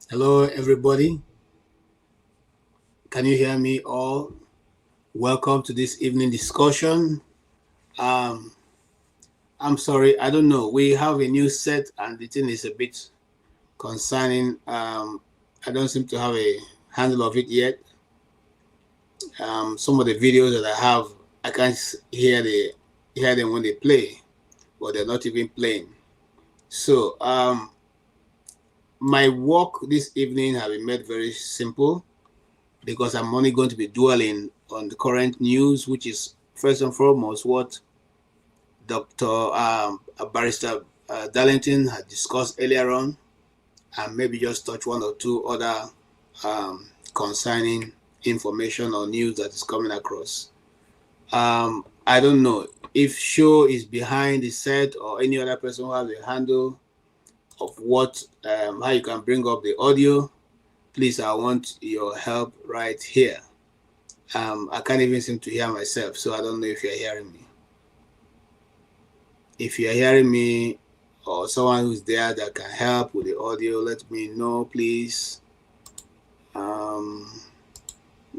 Hello, everybody. Can you hear me all? Welcome to this evening discussion. Um, I'm sorry, I don't know. We have a new set, and the thing is a bit concerning. I don't seem to have a handle of it yet. Some of the videos that I have, I can't hear them when they play, but they're not even playing. So, my work this evening have been made very simple, because I'm only going to be dwelling on the current news, which is first and foremost what Dr. Barrister Darlington had discussed earlier on, and maybe just touch one or two other concerning information or news that is coming across. I don't know if Show is behind the set or any other person who has a handle of what how you can bring up the audio. Please, I want your help right here. I can't even seem to hear myself, so I don't know if you're hearing me. If you're hearing me or someone who's there that can help with the audio, let me know, please.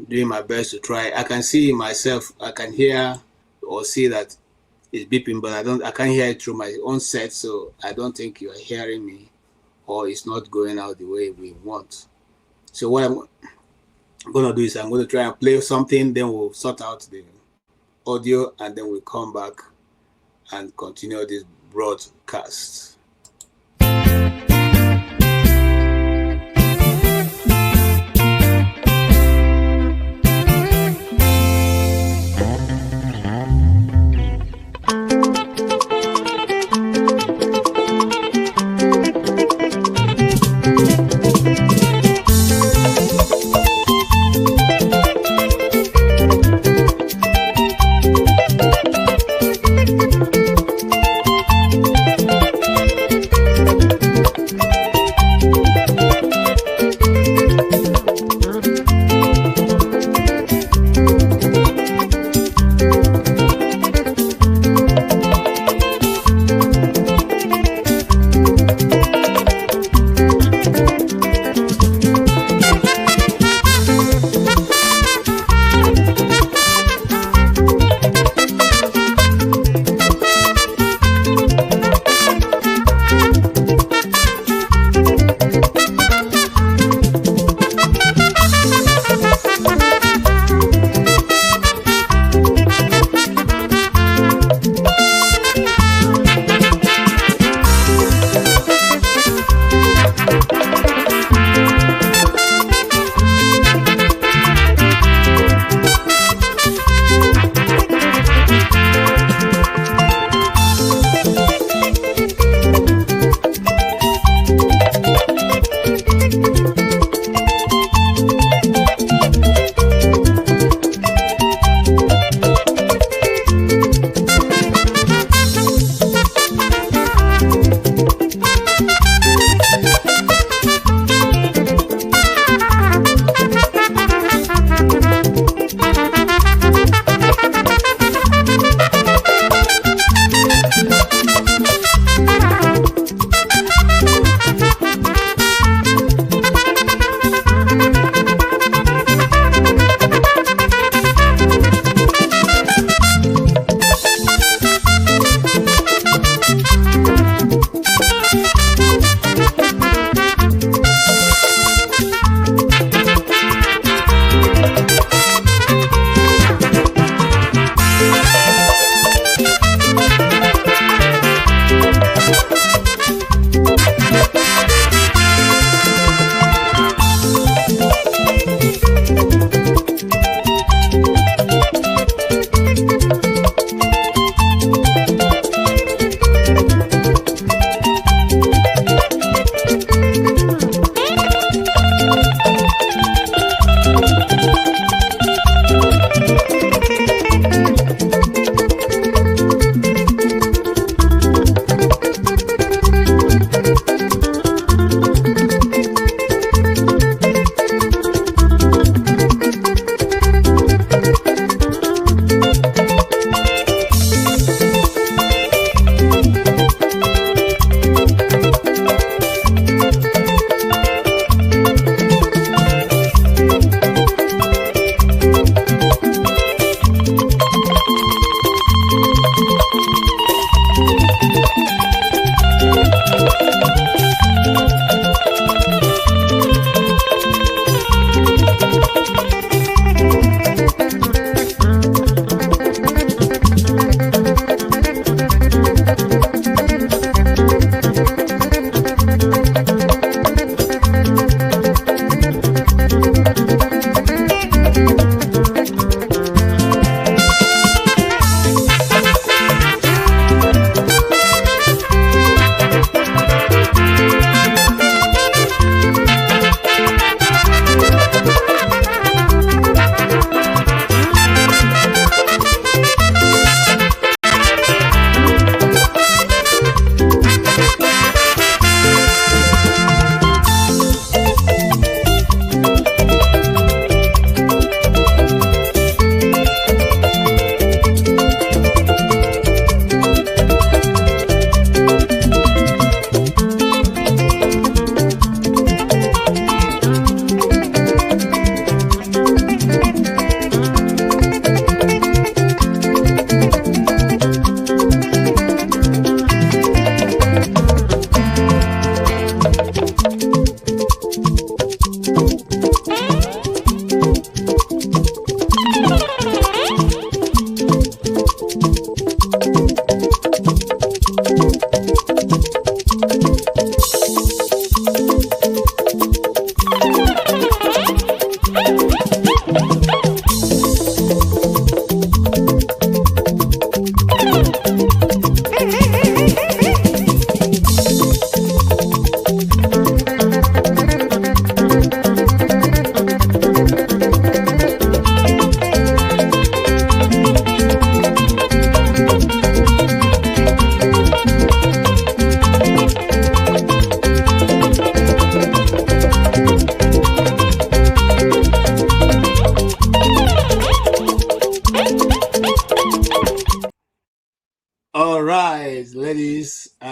Doing my best to try. I can see myself, I can hear or see that it's beeping, but I can't hear it through my own set, so I don't think you're hearing me or it's not going out the way we want. So what I'm going to do is I'm going to try and play something, then we'll sort out the audio, and then we'll come back and continue this broadcast.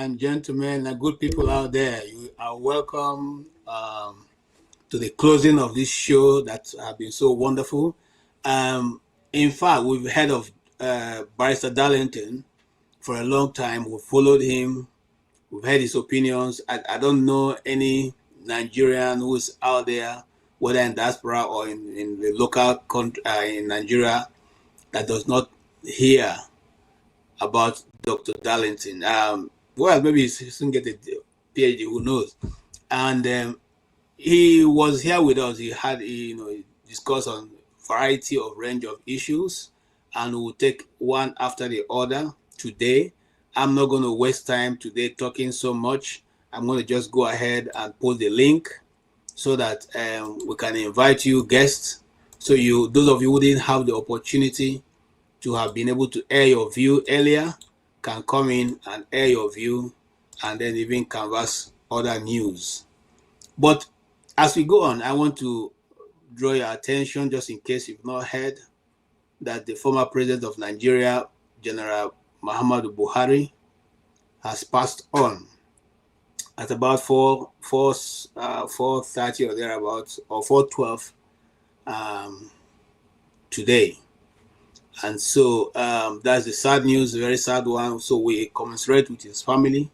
and gentlemen and good people out there, you are welcome to the closing of this show that have been so wonderful. In fact, we've heard of Barrister Darlington for a long time. We've followed him. We've heard his opinions. I don't know any Nigerian who's out there, whether in diaspora or in the local country in Nigeria, that does not hear about Dr. Darlington. Well, maybe he soon get a PhD, who knows? And he was here with us. He discussed on variety of range of issues, and we'll take one after the other today. I'm not going to waste time today talking so much. I'm going to just go ahead and post the link so that we can invite you guests. So those of you who didn't have the opportunity to have been able to air your view earlier can come in and air your view and then even canvass other news. But as we go on, I want to draw your attention, just in case you've not heard, that the former president of Nigeria, General Muhammadu Buhari, has passed on at about 4:30 or thereabouts, or 4:12 today. And so that's the sad news, very sad one. So we commiserate with his family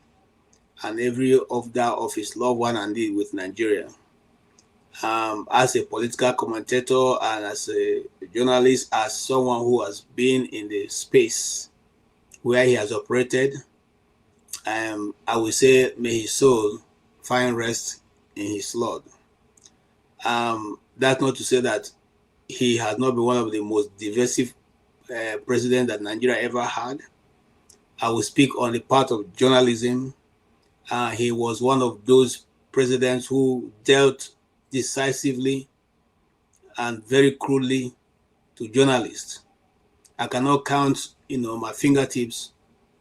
and every of his loved one, and indeed with Nigeria. As a political commentator and as a journalist, as someone who has been in the space where he has operated, I will say, may his soul find rest in his Lord. That's not to say that he has not been one of the most divisive president that Nigeria ever had. I will speak on the part of journalism. He was one of those presidents who dealt decisively and very crudely to journalists. I cannot count, my fingertips,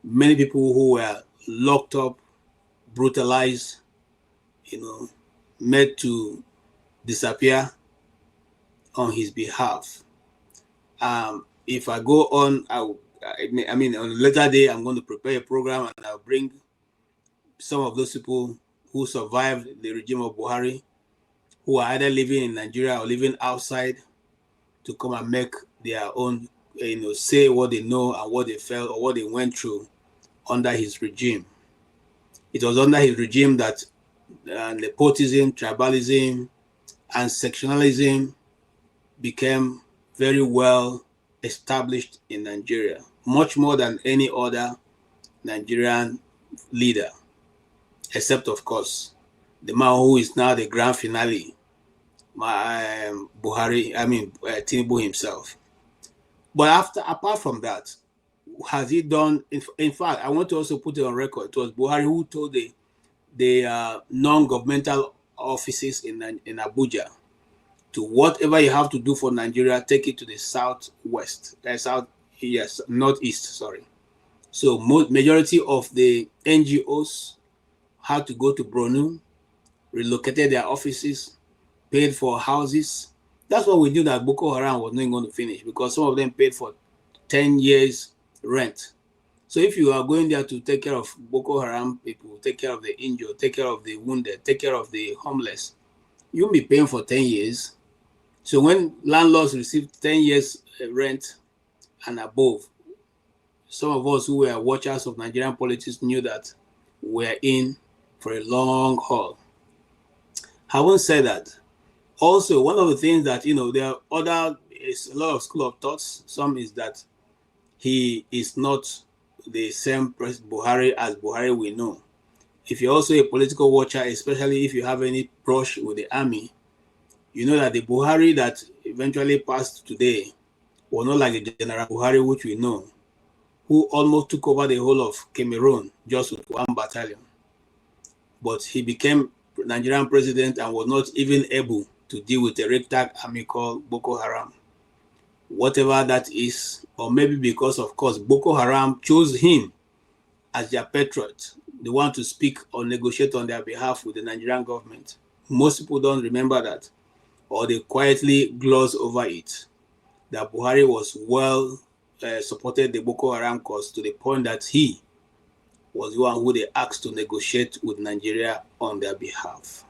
many people who were locked up, brutalized, made to disappear on his behalf. If I go on, on a later day, I'm going to prepare a program and I'll bring some of those people who survived the regime of Buhari, who are either living in Nigeria or living outside, to come and make their own, say what they know and what they felt or what they went through under his regime. It was under his regime that nepotism, tribalism, and sectionalism became very well established in Nigeria, much more than any other Nigerian leader, except, of course, the man who is now the grand finale, Tinubu himself. But apart from that, has he done? In fact, I want to also put it on record. It was Buhari who told the non-governmental offices in Abuja to, whatever you have to do for Nigeria, take it to the northeast. Sorry. So majority of the NGOs had to go to Borno, relocated their offices, paid for houses. That's what we knew that Boko Haram was not going to finish, because some of them paid for 10 years rent. So if you are going there to take care of Boko Haram people, take care of the injured, take care of the wounded, take care of the homeless, you'll be paying for 10 years. So when landlords receive 10 years rent and above, some of us who were watchers of Nigerian politics knew that we're in for a long haul. Having said that, also one of the things that, there are is a lot of school of thoughts. Some is that he is not the same Buhari as Buhari we know. If you're also a political watcher, especially if you have any brush with the army, you know that the Buhari that eventually passed today was not like the General Buhari which we know, who almost took over the whole of Cameroon just with one battalion. But he became Nigerian president and was not even able to deal with a ragtag army called Boko Haram. Whatever that is, or maybe because, of course, Boko Haram chose him as their patriot, the one to speak or negotiate on their behalf with the Nigerian government. Most people don't remember that, or they quietly gloss over it, that Buhari was supported the Boko Haram cause to the point that he was the one who they asked to negotiate with Nigeria on their behalf.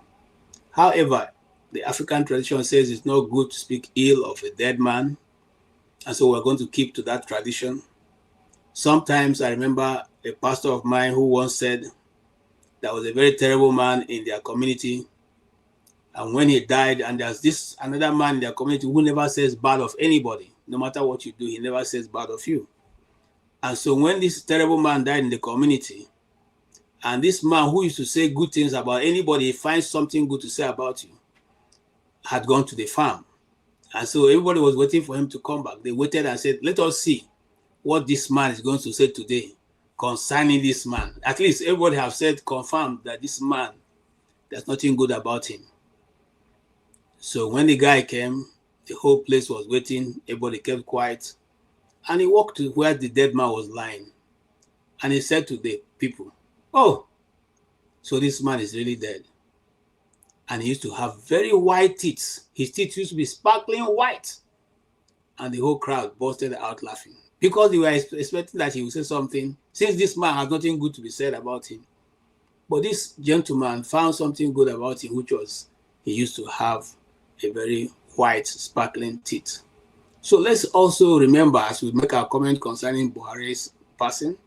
However, the African tradition says it's not good to speak ill of a dead man, and so we're going to keep to that tradition. Sometimes I remember a pastor of mine who once said there was a very terrible man in their community, and when he died, and there's this another man in their community who never says bad of anybody. No matter what you do, he never says bad of you. And so when this terrible man died in the community, and this man who used to say good things about anybody, he finds something good to say about you, had gone to the farm. And so everybody was waiting for him to come back. They waited and said, let us see what this man is going to say today concerning this man. At least everybody have said, confirmed that this man, there's nothing good about him. So when the guy came, the whole place was waiting. Everybody kept quiet. And he walked to where the dead man was lying. And he said to the people, oh, so this man is really dead. And he used to have very white teeth. His teeth used to be sparkling white. And the whole crowd busted out laughing because they were expecting that he would say something, since this man has nothing good to be said about him. But this gentleman found something good about him, which was he used to have a very white, sparkling teeth. So let's also remember, as we make our comment concerning Buhari's passing,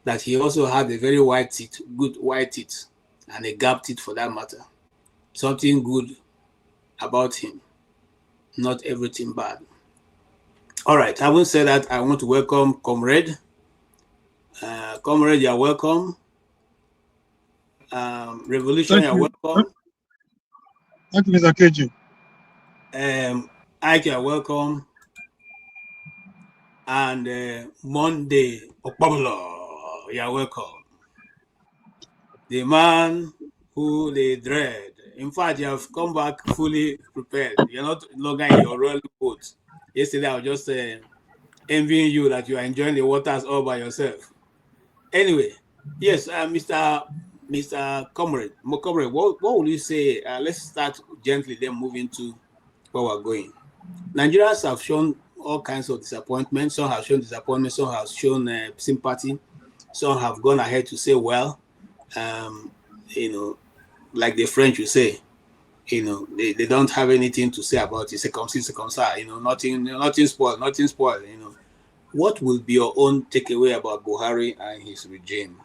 that he also had a very white teeth, good white teeth, and a gap teeth for that matter. Something good about him, not everything bad. All right, having said that, I want to welcome Comrade. Comrade, you're welcome. Revolution, you're welcome. Thank you, Mr. Keji. Ike, you're welcome. And Monday, Okpabolo, you're welcome. The man who they dread. In fact, you have come back fully prepared. You're not longer in your royal boat. Yesterday, I was just envying you that you are enjoying the waters all by yourself. Anyway, yes, Mr. Comrade, what would you say? Let's start gently, then move into where we're going. Nigerians have shown all kinds of disappointment. Some have shown disappointment. Some have shown sympathy. Some have gone ahead to say, well, like the French will say, they don't have anything to say about it. Circumcis, nothing spoiled. What will be your own takeaway about Buhari and his regime?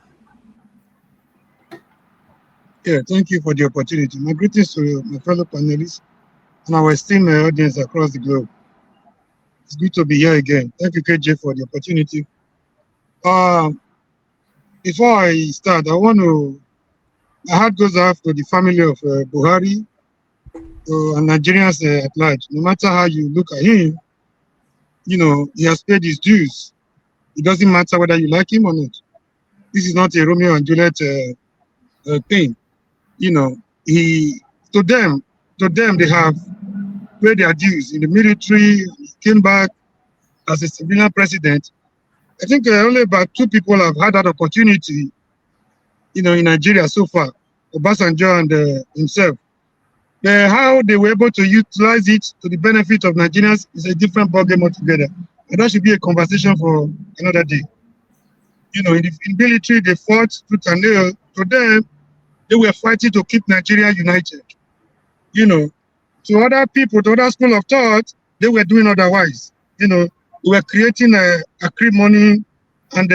Yeah, thank you for the opportunity. My greetings to my fellow panelists and our esteemed audience across the globe. It's good to be here again. Thank you, KJ, for the opportunity. Before I start, my heart goes out to the family of Buhari and Nigerians at large. No matter how you look at him, he has paid his dues. It doesn't matter whether you like him or not. This is not a Romeo and Juliet thing. To them, they have paid their dues in the military. He came back as a civilian president. I think only about 2 people have had that opportunity, in Nigeria so far, Obasanjo and himself. How they were able to utilize it to the benefit of Nigerians is a different ballgame altogether. And that should be a conversation for another day. In the military, they fought tooth and nail. To them, they were fighting to keep Nigeria united. To other people, to other school of thought, they were doing otherwise. They were creating acrimony and,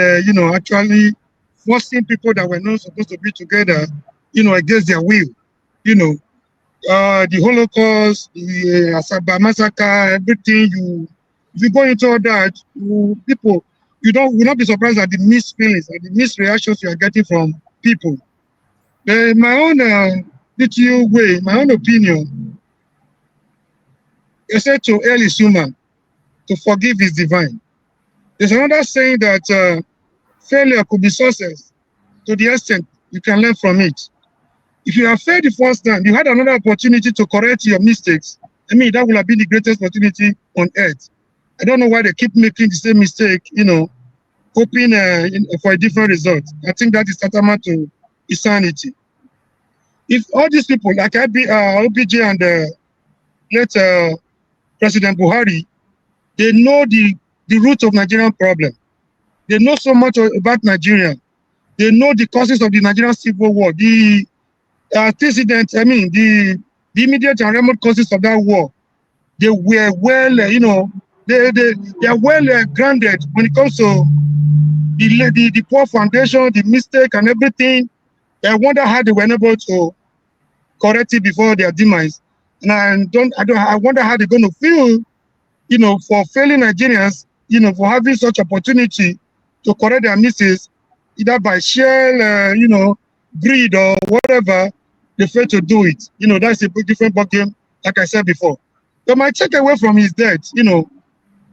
actually forcing people that were not supposed to be together, against their will. The Holocaust, the Asaba massacre, everything. If you go into all that, people, will not be surprised at the mixed feelings and the mixed reactions you are getting from people. My own little way, my own opinion, I said to err is human, to forgive is divine. There's another saying that failure could be success to the extent you can learn from it. If you have failed the first time, you had another opportunity to correct your mistakes. That would have been the greatest opportunity on earth. I don't know why they keep making the same mistake, hoping for a different result. I think that is tantamount to insanity. If all these people, like OBJ and late President Buhari, they know the root of Nigerian problem. They know so much about Nigeria. They know the causes of the Nigerian Civil War, the antecedent, the immediate and remote causes of that war. They were well, they are well grounded when it comes to the poor foundation, the mistake and everything. I wonder how they were able to correct it before their demise. And I wonder how they're going to feel, for failing Nigerians, for having such opportunity to correct their mistakes, either by sheer, greed or whatever, they fail to do it. That's a big different ballgame, like I said before. But my takeaway from his death,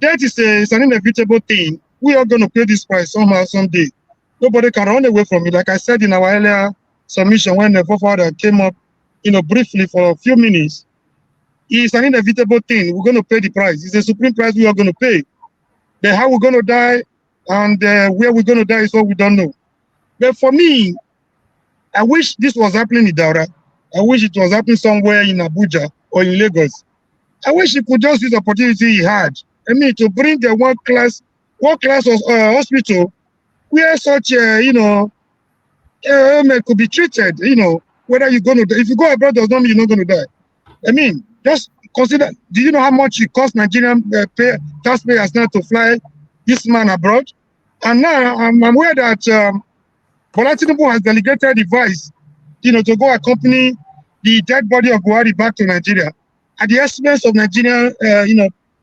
death is an inevitable thing. We are going to pay this price somehow, someday. Nobody can run away from it. Like I said in our earlier submission, when the forefather came up, briefly for a few minutes, it's an inevitable thing. We're going to pay the price. It's a supreme price we are going to pay. But how we're going to die and where we're going to die is what we don't know. But for me, I wish this was happening in Daura. I wish it was happening somewhere in Abuja or in Lagos. I wish he could just use the opportunity he had. To bring the world-class hospital where such, could be treated, whether you're going to, if you go abroad does not mean you're not going to die. Just consider, do you know how much it costs Nigerian taxpayers now to fly this man abroad? And now I'm aware that Bola Tinubu has delegated the vice, to go accompany the dead body of Buhari back to Nigeria at the expense of Nigeria,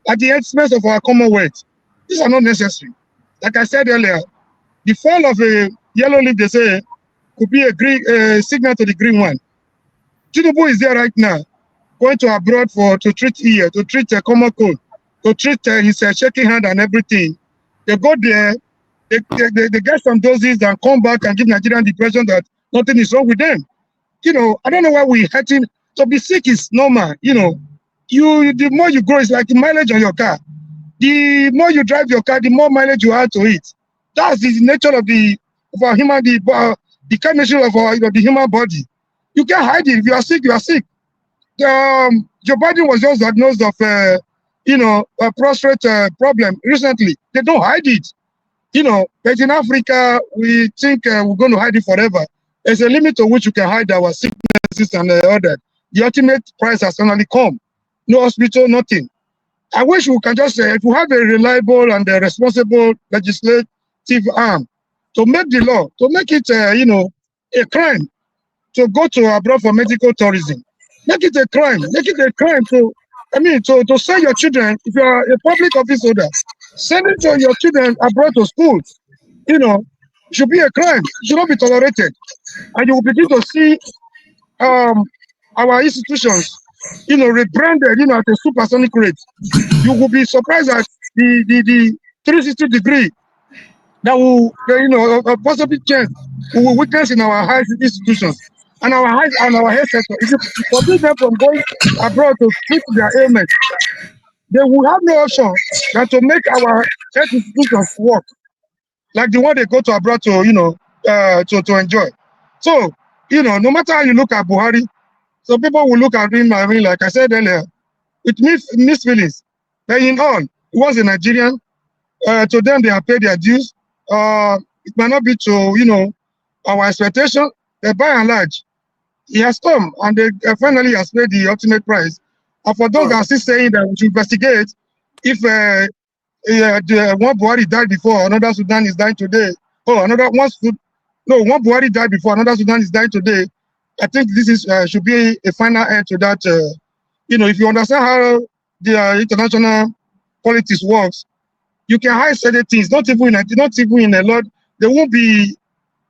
at the expense of our Commonwealth. These are not necessary. Like I said earlier, the fall of a yellow leaf, they say, could be a green signal to the green one. Tinubu is there right now, going to abroad to treat ear, to treat a common cold, to treat his shaking hand and everything. They go there, they get some doses and come back and give Nigerian the impression that nothing is wrong with them. I don't know why we're hurting. To be sick is normal. The more you grow, it's like the mileage on your car. The more you drive your car, the more mileage you add to it. That's the nature of our human, the chemistry of our, the human body. You can't hide it. If you are sick, you are sick. Joe Biden was just diagnosed of, a prostate problem recently. They don't hide it. But in Africa, we think we're going to hide it forever. There's a limit to which you can hide our sicknesses and other. The ultimate price has finally come. No hospital, nothing. I wish we can just say, if we have a reliable and a responsible legislative arm to make the law, to make it, a crime to go to abroad for medical tourism. Make it a crime. Make it a crime to send your children, if you are a public office holder, sending your children abroad to school, should be a crime. It should not be tolerated. And you will begin to see our institutions, rebranded, at a supersonic rate. You will be surprised at the 360 degree that will, a possible change we will witness in our high institutions and our health sector. If you forbid them from going abroad to treat their ailments, they will have no option than to make our health institutions work like the one they go to abroad to, to enjoy. So, no matter how you look at Buhari, some people will look at him, like I said earlier, with mixed feelings. But in all, he was a Nigerian. To them, they have paid their dues. It might not be to, our expectation, but by and large, he has come and they finally has paid the ultimate price. And for those that are still saying that we should investigate if one Buhari died before, another Sudan is dying today. Oh, one Buhari died before, another Sudan is dying today. I think this is should be a final end to that. If you understand how the international politics works, you can hide certain things. Not even in a lot. They won't be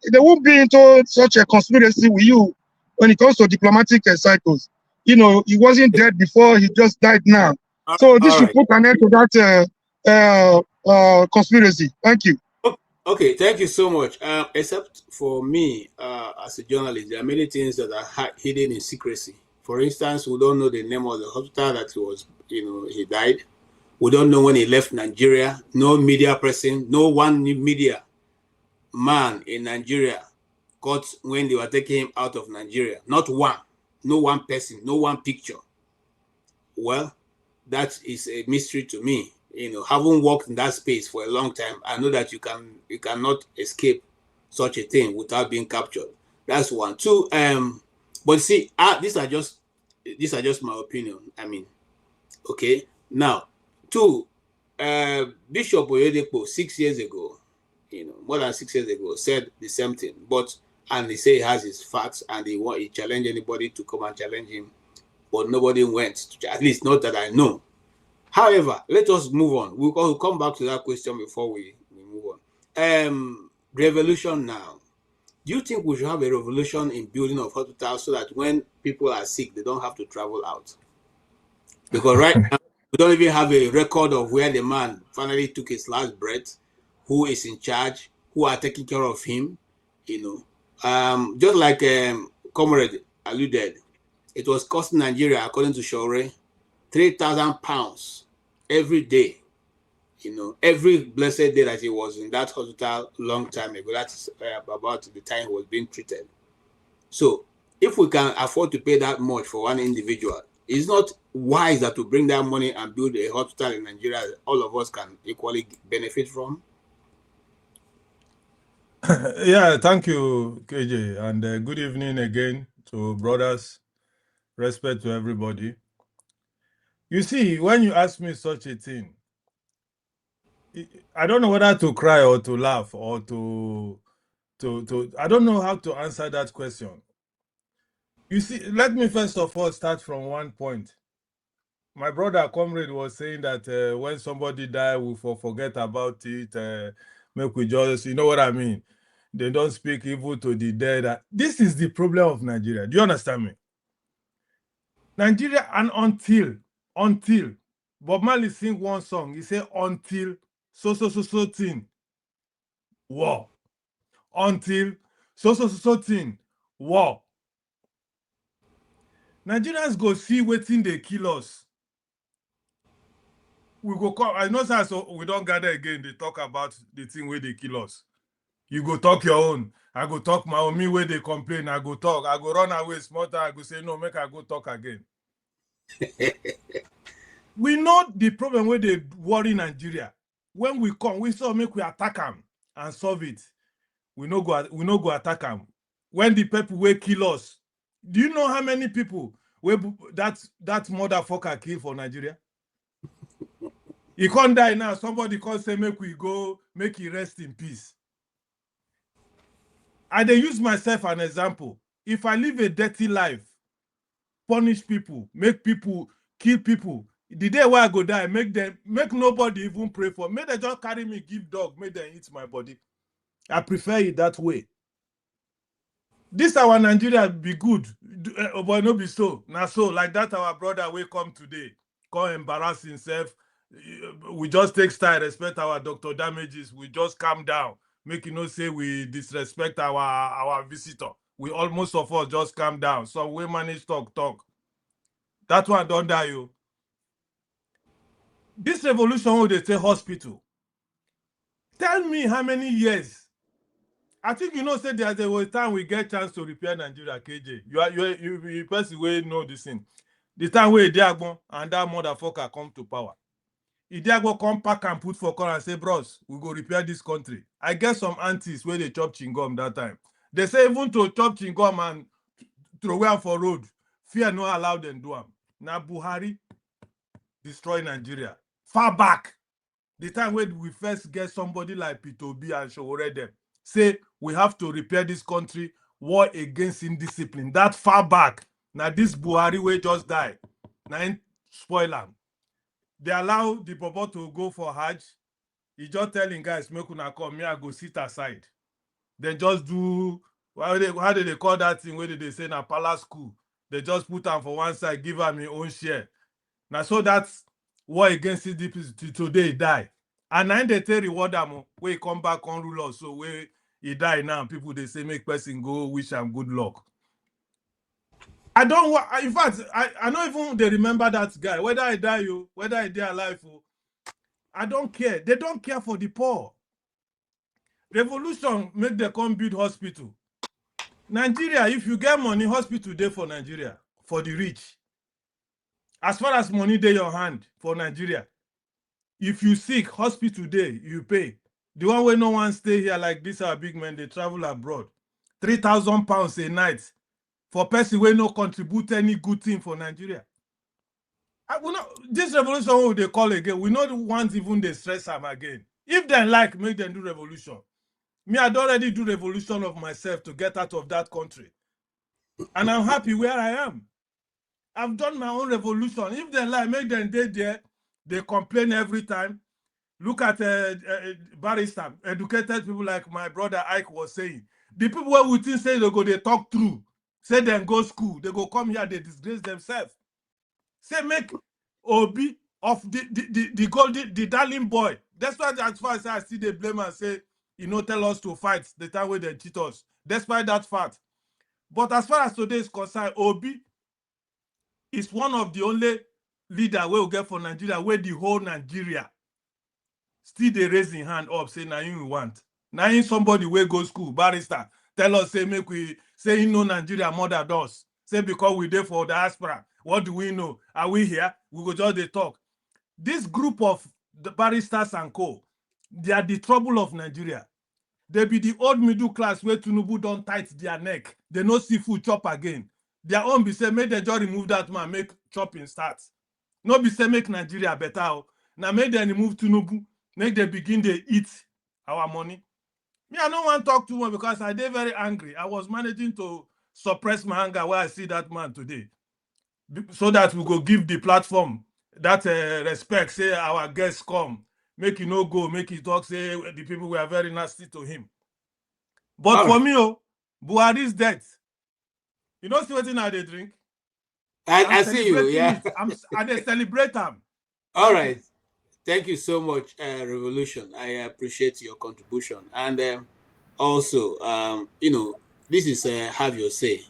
into such a conspiracy with you when it comes to diplomatic cycles. He wasn't dead before; he just died now. So this should put an end to that conspiracy. Thank you. Okay, thank you so much. Except for me, as a journalist, there are many things that are hidden in secrecy. For instance, we don't know the name of the hospital that he died. We don't know when he left Nigeria. No media person, no one media man in Nigeria got when they were taking him out of Nigeria. Not one. No one person, no one picture. Well, that is a mystery to me. Having worked in that space for a long time, I know that you cannot escape such a thing without being captured. That's one. Two, but see, these are just my opinion. I mean, okay. Now, two, Bishop Oyedepo 6 years ago, more than 6 years ago, said the same thing. And he said he has his facts and he challenged anybody to come and challenge him, but nobody went. At least not that I know. However, let us move on. We'll come back to that question before we move on. Revolution now. Do you think we should have a revolution in building of hospitals so that when people are sick, they don't have to travel out? Because right now, we don't even have a record of where the man finally took his last breath, who is in charge, who are taking care of him, Just like Comrade alluded, it was costing Nigeria, according to Shore, £3,000 every day. Every blessed day that he was in that hospital long time ago. That's about the time he was being treated. So if we can afford to pay that much for one individual, it's not wise that to bring that money and build a hospital in Nigeria that all of us can equally benefit from. Yeah, thank you, KJ, and good evening again to brothers. Respect to everybody. You see, when you ask me such a thing, I don't know whether to cry or to laugh or to I don't know how to answer that question. You see, let me first of all start from one point. My brother comrade was saying that when somebody die, we forget about it. Make we just, you know what I mean? They don't speak evil to the dead. This is the problem of Nigeria. Do you understand me? Nigeria, and until Bob Marley sing one song, he say until so thing war, until so thing war. Nigerians go see wetin dey kill us. We go come. I know sir, so we don't gather again. They talk about the thing where they kill us. You go talk your own. I go talk my own. Me where they complain, I go talk. I go run away small time. I go say no, make I go talk again. We know the problem where they worry Nigeria. When we come, we saw make we attack them and solve it. We no go attack them. When the people will kill us, do you know how many people that motherfucker kill for Nigeria? He can't die now. Somebody can't say make we go, make he rest in peace. I dey use myself an example. If I live a dirty life, punish people, make people, kill people, the day where I go die, make nobody even pray for me. Make they just carry me, give dog, make them eat my body. I prefer it that way. This our Nigeria be good, but no be so. Now so, like that our brother will come today, come embarrass himself. We just take style, respect our doctor damages. We just calm down, make you know say we disrespect our visitor. We almost of us just calm down. So we manage talk. That one don't die you. This revolution where they say hospital. Tell me how many years. I think you know say there was a time we get chance to repair Nigeria, KJ. You person way know this thing. The time where Idiagbon and that motherfucker come to power. Idiagbon come pack and put for corner and say, bros, we go repair this country. I get some aunties where they chop chingom that time. They say even to chop chingom and throw away for road, fear no allow them do them. Now Buhari destroy Nigeria. Far back, the time when we first get somebody like P2B and Showore them, say we have to repair this country, war against indiscipline. That far back. Now this Buhari way just die. Now spoil them. They allow the Bobo to go for Hajj. He just telling guys, make una come, me I go sit aside. Then just do, how do they call that thing where they say na palace school? They just put them for one side, give them his own share. Now so that's war against CDP today die. And then they tell reward them, where he come back on rule us. So where he die now, people they say make person go wish him good luck. I don't want, in fact, I don't even they remember that guy, whether I die you, whether I die alive. I don't care. They don't care for the poor. Revolution make them come build hospital. Nigeria, if you get money, hospital there for Nigeria, for the rich. As far as money there your hand for Nigeria. If you sick, hospital there, you pay. The one where no one stay here like this, our big men, they travel abroad. 3,000 pounds a night for person where no contribute any good thing for Nigeria. We know, this revolution, what they call again, we not want even they stress them again. If they like, make them do revolution. Me, I'd already do revolution of myself to get out of that country. And I'm happy where I am. I've done my own revolution. If they like, make them stay there. They complain every time. Look at barrister, educated people like my brother Ike was saying. The people where we think say they go, they talk through. Say them go school. They go come here, they disgrace themselves. Say make Obi of the darling boy. That's why as far as I see they blame and say, tell us to fight the time where they cheat us. Despite that fact. But as far as today is concerned, Obi is one of the only leader we will get for Nigeria where the whole Nigeria still they raising hand up, say now you want. Now in somebody where go school, barrister, tell us, say make we say you know Nigeria more than us. Say because we there for diaspora. What do we know? Are we here? We go just they talk. This group of the barristers and co, they are the trouble of Nigeria. They be the old middle class where Tinubu don't tight their neck. They no see food chop again. Their own be say, make them just remove that man, make chopping start. No be say make Nigeria better. Now make them remove Tinubu, make them begin to eat our money. Me, I don't want to talk too much because I did very angry. I was managing to suppress my anger where I see that man today. So that we go give the platform that respect, say our guests come, make you no go, make you talk, say the people were very nasty to him. But for me, Buhari's death, you know, see what I they drink? I see you, yeah. I they celebrate them. All right. Thank you so much, Revolution. I appreciate your contribution. And also, this is have your say.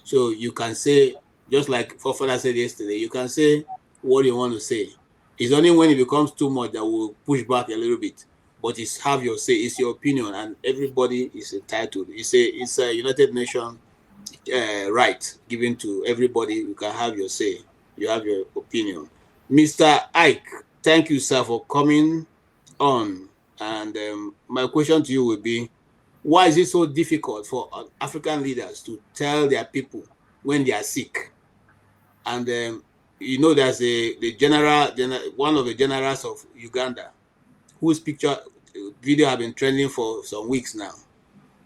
So you can say, just like Fofana said yesterday, you can say what you want to say. It's only when it becomes too much that we'll push back a little bit. But it's have your say. It's your opinion, and everybody is entitled. It's a United Nations right given to everybody. You can have your say. You have your opinion. Mr. Ike, thank you, sir, for coming on. And my question to you will be, why is it so difficult for African leaders to tell their people when they are sick? And there's one of the generals of Uganda, whose video have been trending for some weeks now.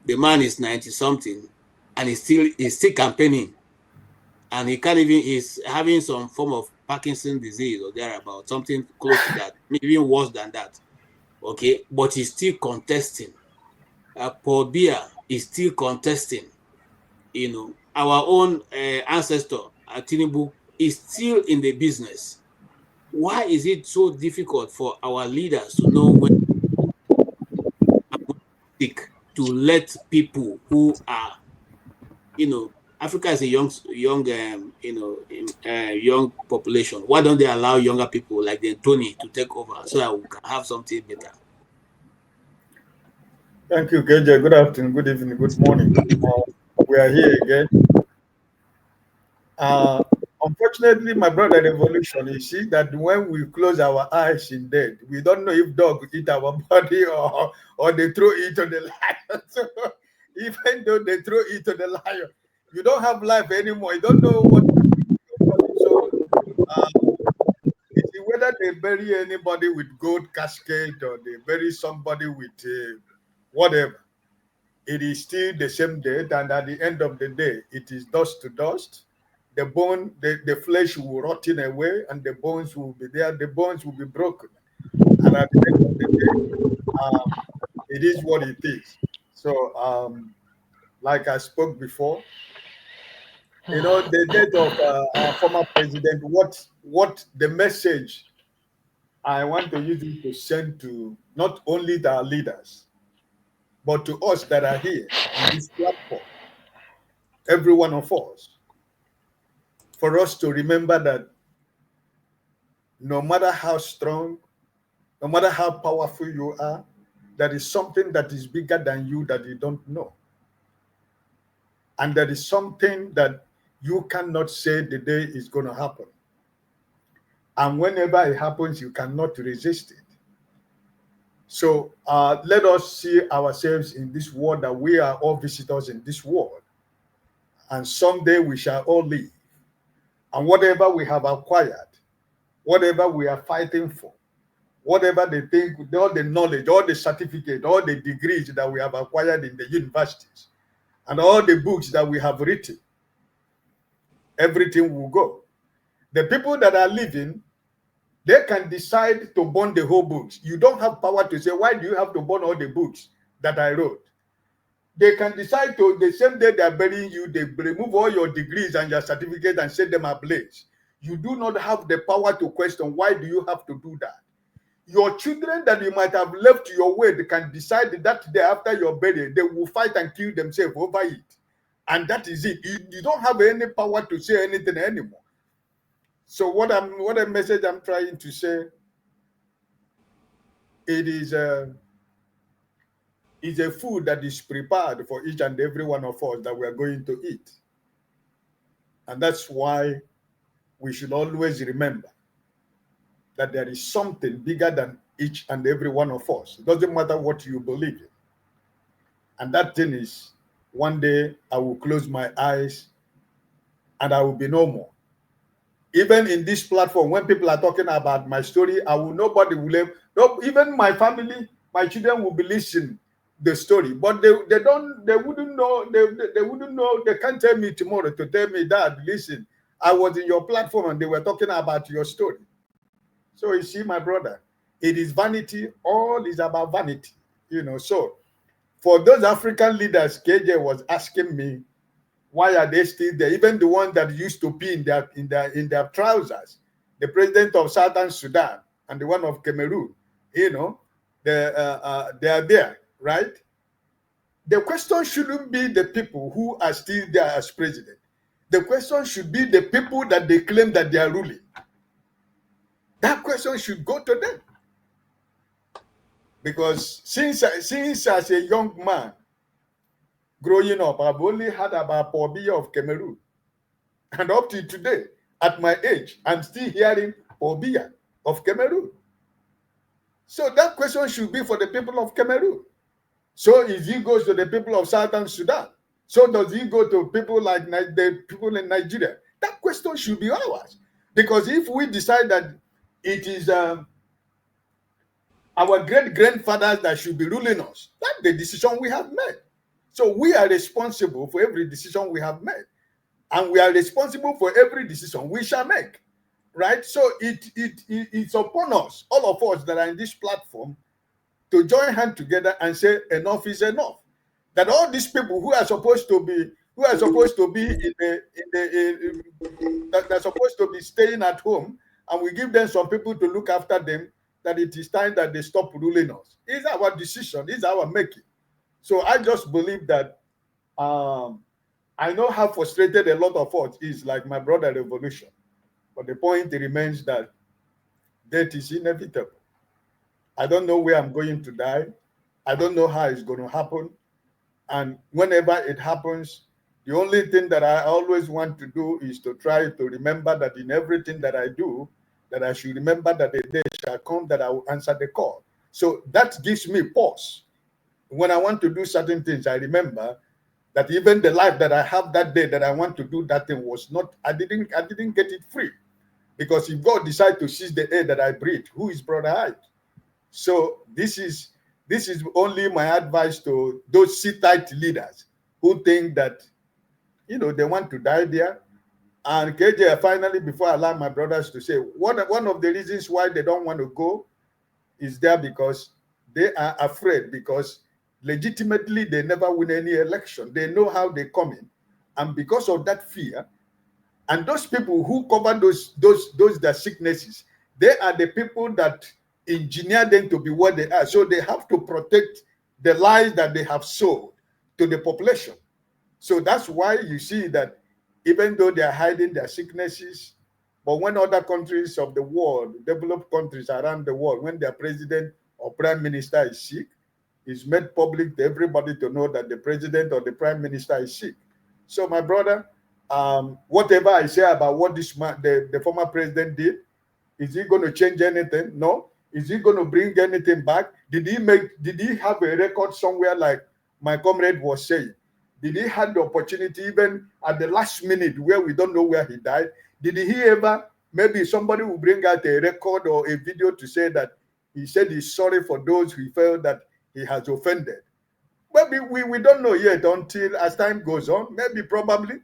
The man is 90 something, and he's still campaigning, and he's having some form of Parkinson's disease or thereabout, something close to that, maybe even worse than that. Okay, but he's still contesting. Paul Biya is still contesting. Our own ancestor, Tinubu, is still in the business. Why is it so difficult for our leaders to know when sick, to let people who are, Africa is a young population. Why don't they allow younger people like the Tony to take over so that we can have something better? Thank you, KJ. Good afternoon, good evening, good morning. We are here again. Unfortunately, my brother Revolution, you see that when we close our eyes in death, we don't know if dog eat our body or they throw it on the lion. So even though they throw it on the lion, you don't have life anymore. You don't know what. So it's whether they bury anybody with gold casket or they bury somebody with whatever. It is still the same death, and at the end of the day, it is dust to dust. The bone, the flesh will rotting away, and the bones will be there. The bones will be broken, and at the end of the day, it is what it is. So, like I spoke before, the death of our former president. What the message I want to use it to send to not only our leaders, but to us that are here on this platform, every one of us, for us to remember that no matter how strong, no matter how powerful you are, there is something that is bigger than you that you don't know. And there is something that you cannot say the day is going to happen. And whenever it happens, you cannot resist it. So let us see ourselves in this world, that we are all visitors in this world. And someday we shall all leave. And whatever we have acquired, whatever we are fighting for, whatever they think, all the knowledge, all the certificate, all the degrees that we have acquired in the universities, and all the books that we have written, everything will go. The people that are living, they can decide to burn the whole books. You don't have power to say, why do you have to burn all the books that I wrote? They can decide to, the same day they are burying you, they remove all your degrees and your certificates and set them ablaze. You do not have the power to question, why do you have to do that? Your children that you might have left your way, they can decide that day after your burial, they will fight and kill themselves over it. And that is it. You don't have any power to say anything anymore. So what a message I'm trying to say, it is a food that is prepared for each and every one of us that we are going to eat. And that's why we should always remember that there is something bigger than each and every one of us. It doesn't matter what you believe in. And that thing is, one day I will close my eyes and I will be no more. Even in this platform, when people are talking about my story, nobody will have, no, even my family, my children will be listening the story, but they wouldn't know, they wouldn't know, they can't tell me tomorrow to tell me, Dad, listen, I was in your platform and they were talking about your story. So you see, my brother, it is vanity. All is about vanity, So for those African leaders, KJ was asking me, why are they still there? Even the one that used to pee in their trousers, the president of Southern Sudan and the one of Cameroon, they are there, right? The question shouldn't be the people who are still there as president. The question should be the people that they claim that they are ruling. That question should go to them. Because since as a young man growing up, I've only heard about Pobia of Cameroon. And up to today, at my age, I'm still hearing Pobia of Cameroon. So that question should be for the people of Cameroon. So if he goes to the people of Southern Sudan, so does he go to people like the people in Nigeria? That question should be ours. Because if we decide that it is our great-grandfathers that should be ruling us, that's the decision we have made. So we are responsible for every decision we have made. And we are responsible for every decision we shall make. Right? So it's upon us, all of us that are in this platform, to join hands together and say enough is enough. That all these people who are supposed to be they're supposed to be staying at home, and we give them some people to look after them, that it is time that they stop ruling us. It's our decision, it's our making. So I just believe that I know how frustrated a lot of us is, like my brother Revolution. But the point remains that death is inevitable. I don't know where I'm going to die. I don't know how it's going to happen. And whenever it happens, the only thing that I always want to do is to try to remember that in everything that I do, that I should remember that the day shall come that I will answer the call. So that gives me pause. When I want to do certain things, I remember that even the life that I have that day that I want to do that thing was not, I didn't get it free. Because if God decides to seize the air that I breathe, who is Brother Hyde? So this is only my advice to those sit-tight leaders who think that, they want to die there. And KJ, finally, before I allow my brothers to say, one of the reasons why they don't want to go is there because they are afraid, because legitimately they never win any election. They know how they come in. And because of that fear, and those people who cover those their sicknesses, they are the people that engineer them to be what they are. So they have to protect the lies that they have sold to the population. So that's why you see that even though they are hiding their sicknesses, but when other countries of the world, developed countries around the world, when their president or prime minister is sick, it's made public to everybody to know that the president or the prime minister is sick. So my brother, whatever I say about what this man, the former president did, is he going to change anything? No. Is he going to bring anything back? Did he have a record somewhere like my comrade was saying? Did he have the opportunity even at the last minute where we don't know where he died? Did he ever, maybe somebody will bring out a record or a video to say that he said he's sorry for those he felt that he has offended? Maybe we don't know yet until as time goes on. Maybe probably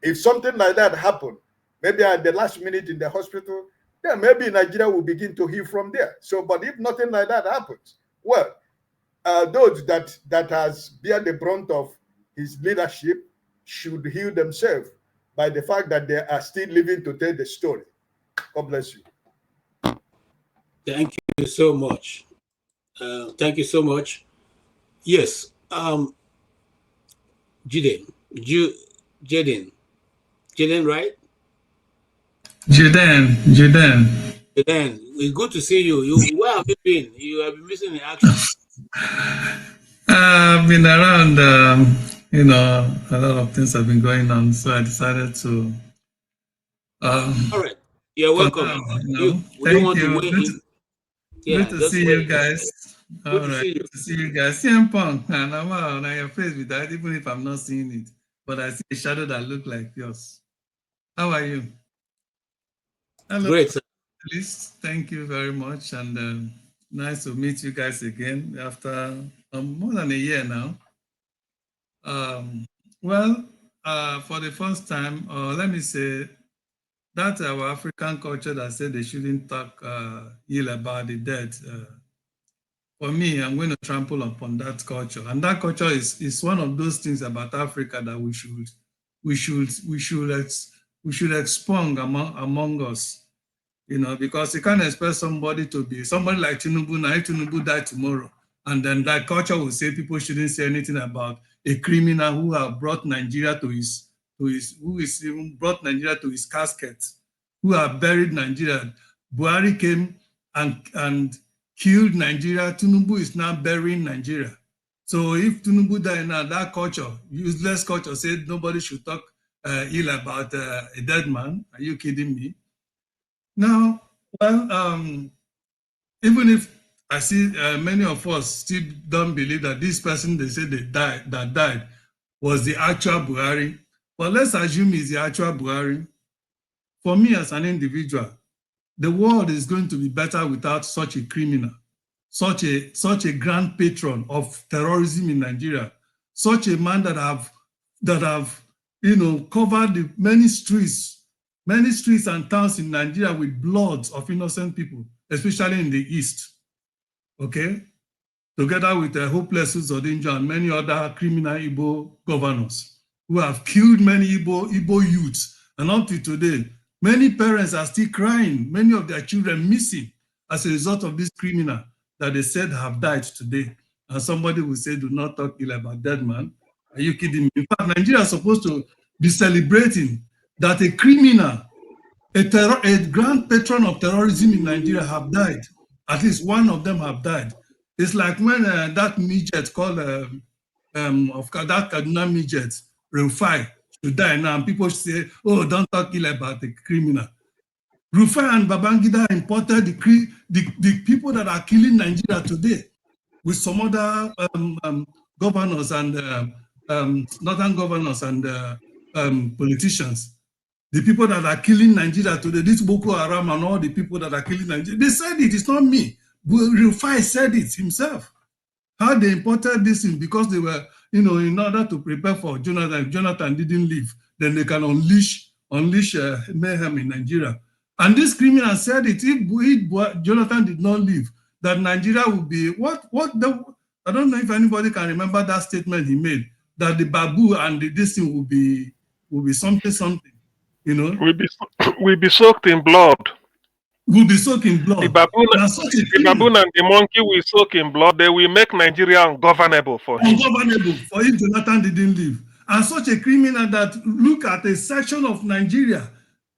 if something like that happened, maybe at the last minute in the hospital, then maybe Nigeria will begin to heal from there. So, but if nothing like that happens, well, those that has bear the brunt of his leadership should heal themselves by the fact that they are still living to tell the story. God bless you. Thank you so much. Thank you so much. Yes, Jaden, Jaden, right? Jaden. Jaden, it's good to see you. Where have you been? You have been missing in action. I've been around, a lot of things have been going on, so I decided to. All right, you're For welcome. now, Would you thank want to you. weigh in? Good Yeah, to just see you weigh in. guys. Good All to right, see you. good to see you guys. CM Punk, and I'm on your face with that, even if I'm not seeing it, but I see a shadow that look like yours. How are you? Hello, Great, sir. please. Thank you very much, and nice to meet you guys again after more than a year now. Well, for the first time, let me say that our African culture that said they shouldn't talk ill about the dead. For me, I'm going to trample upon that culture, and that culture is one of those things about Africa that we should expunge among us. Because you can't expect somebody like Tinubu. Now, if Tinubu died tomorrow, and then that culture will say people shouldn't say anything about a criminal who have brought Nigeria who is even brought Nigeria to his casket, who have buried Nigeria. Buhari came and killed Nigeria. Tinubu is now burying Nigeria. So if Tinubu died now, that culture, useless culture, said nobody should talk ill about a dead man. Are you kidding me? Now, well, even if I see many of us still don't believe that this person they say that died was the actual Buhari, but let's assume he's the actual Buhari. For me as an individual, the world is going to be better without such a criminal, such a grand patron of terrorism in Nigeria, such a man that have covered the many streets and towns in Nigeria with bloods of innocent people, especially in the east. Okay, together with Hopeless Uzodinjo and many other criminal Igbo governors who have killed many Igbo youths, and up to today, many parents are still crying, many of their children missing as a result of this criminal that they said have died today. And somebody will say, do not talk ill about dead man. Are you kidding me? In fact, Nigeria is supposed to be celebrating that a criminal, a grand patron of terrorism in Nigeria have died. At least one of them have died. It's like when that midget called that Kaduna midget, Rufai, should die now, and people say, oh, don't talk ill about the criminal. Rufai and Babangida imported the people that are killing Nigeria today with some other governors and northern governors and politicians. The people that are killing Nigeria today, this Boko Haram and all the people that are killing Nigeria, they said it, it's not me. Rufai said it himself. How they imported this in because they were, in order to prepare for Jonathan. If Jonathan didn't leave, then they can unleash mayhem in Nigeria. And this criminal said it, if Jonathan did not leave, that Nigeria would be, I don't know if anybody can remember that statement he made, that the babu and this thing will be something. We'll be soaked in blood. Will be soaked in blood. The baboon, Now, such a the baboon and the monkey will soak in blood. They will make Nigeria ungovernable for him. Ungovernable for if Jonathan didn't leave. And such a criminal that look at a section of Nigeria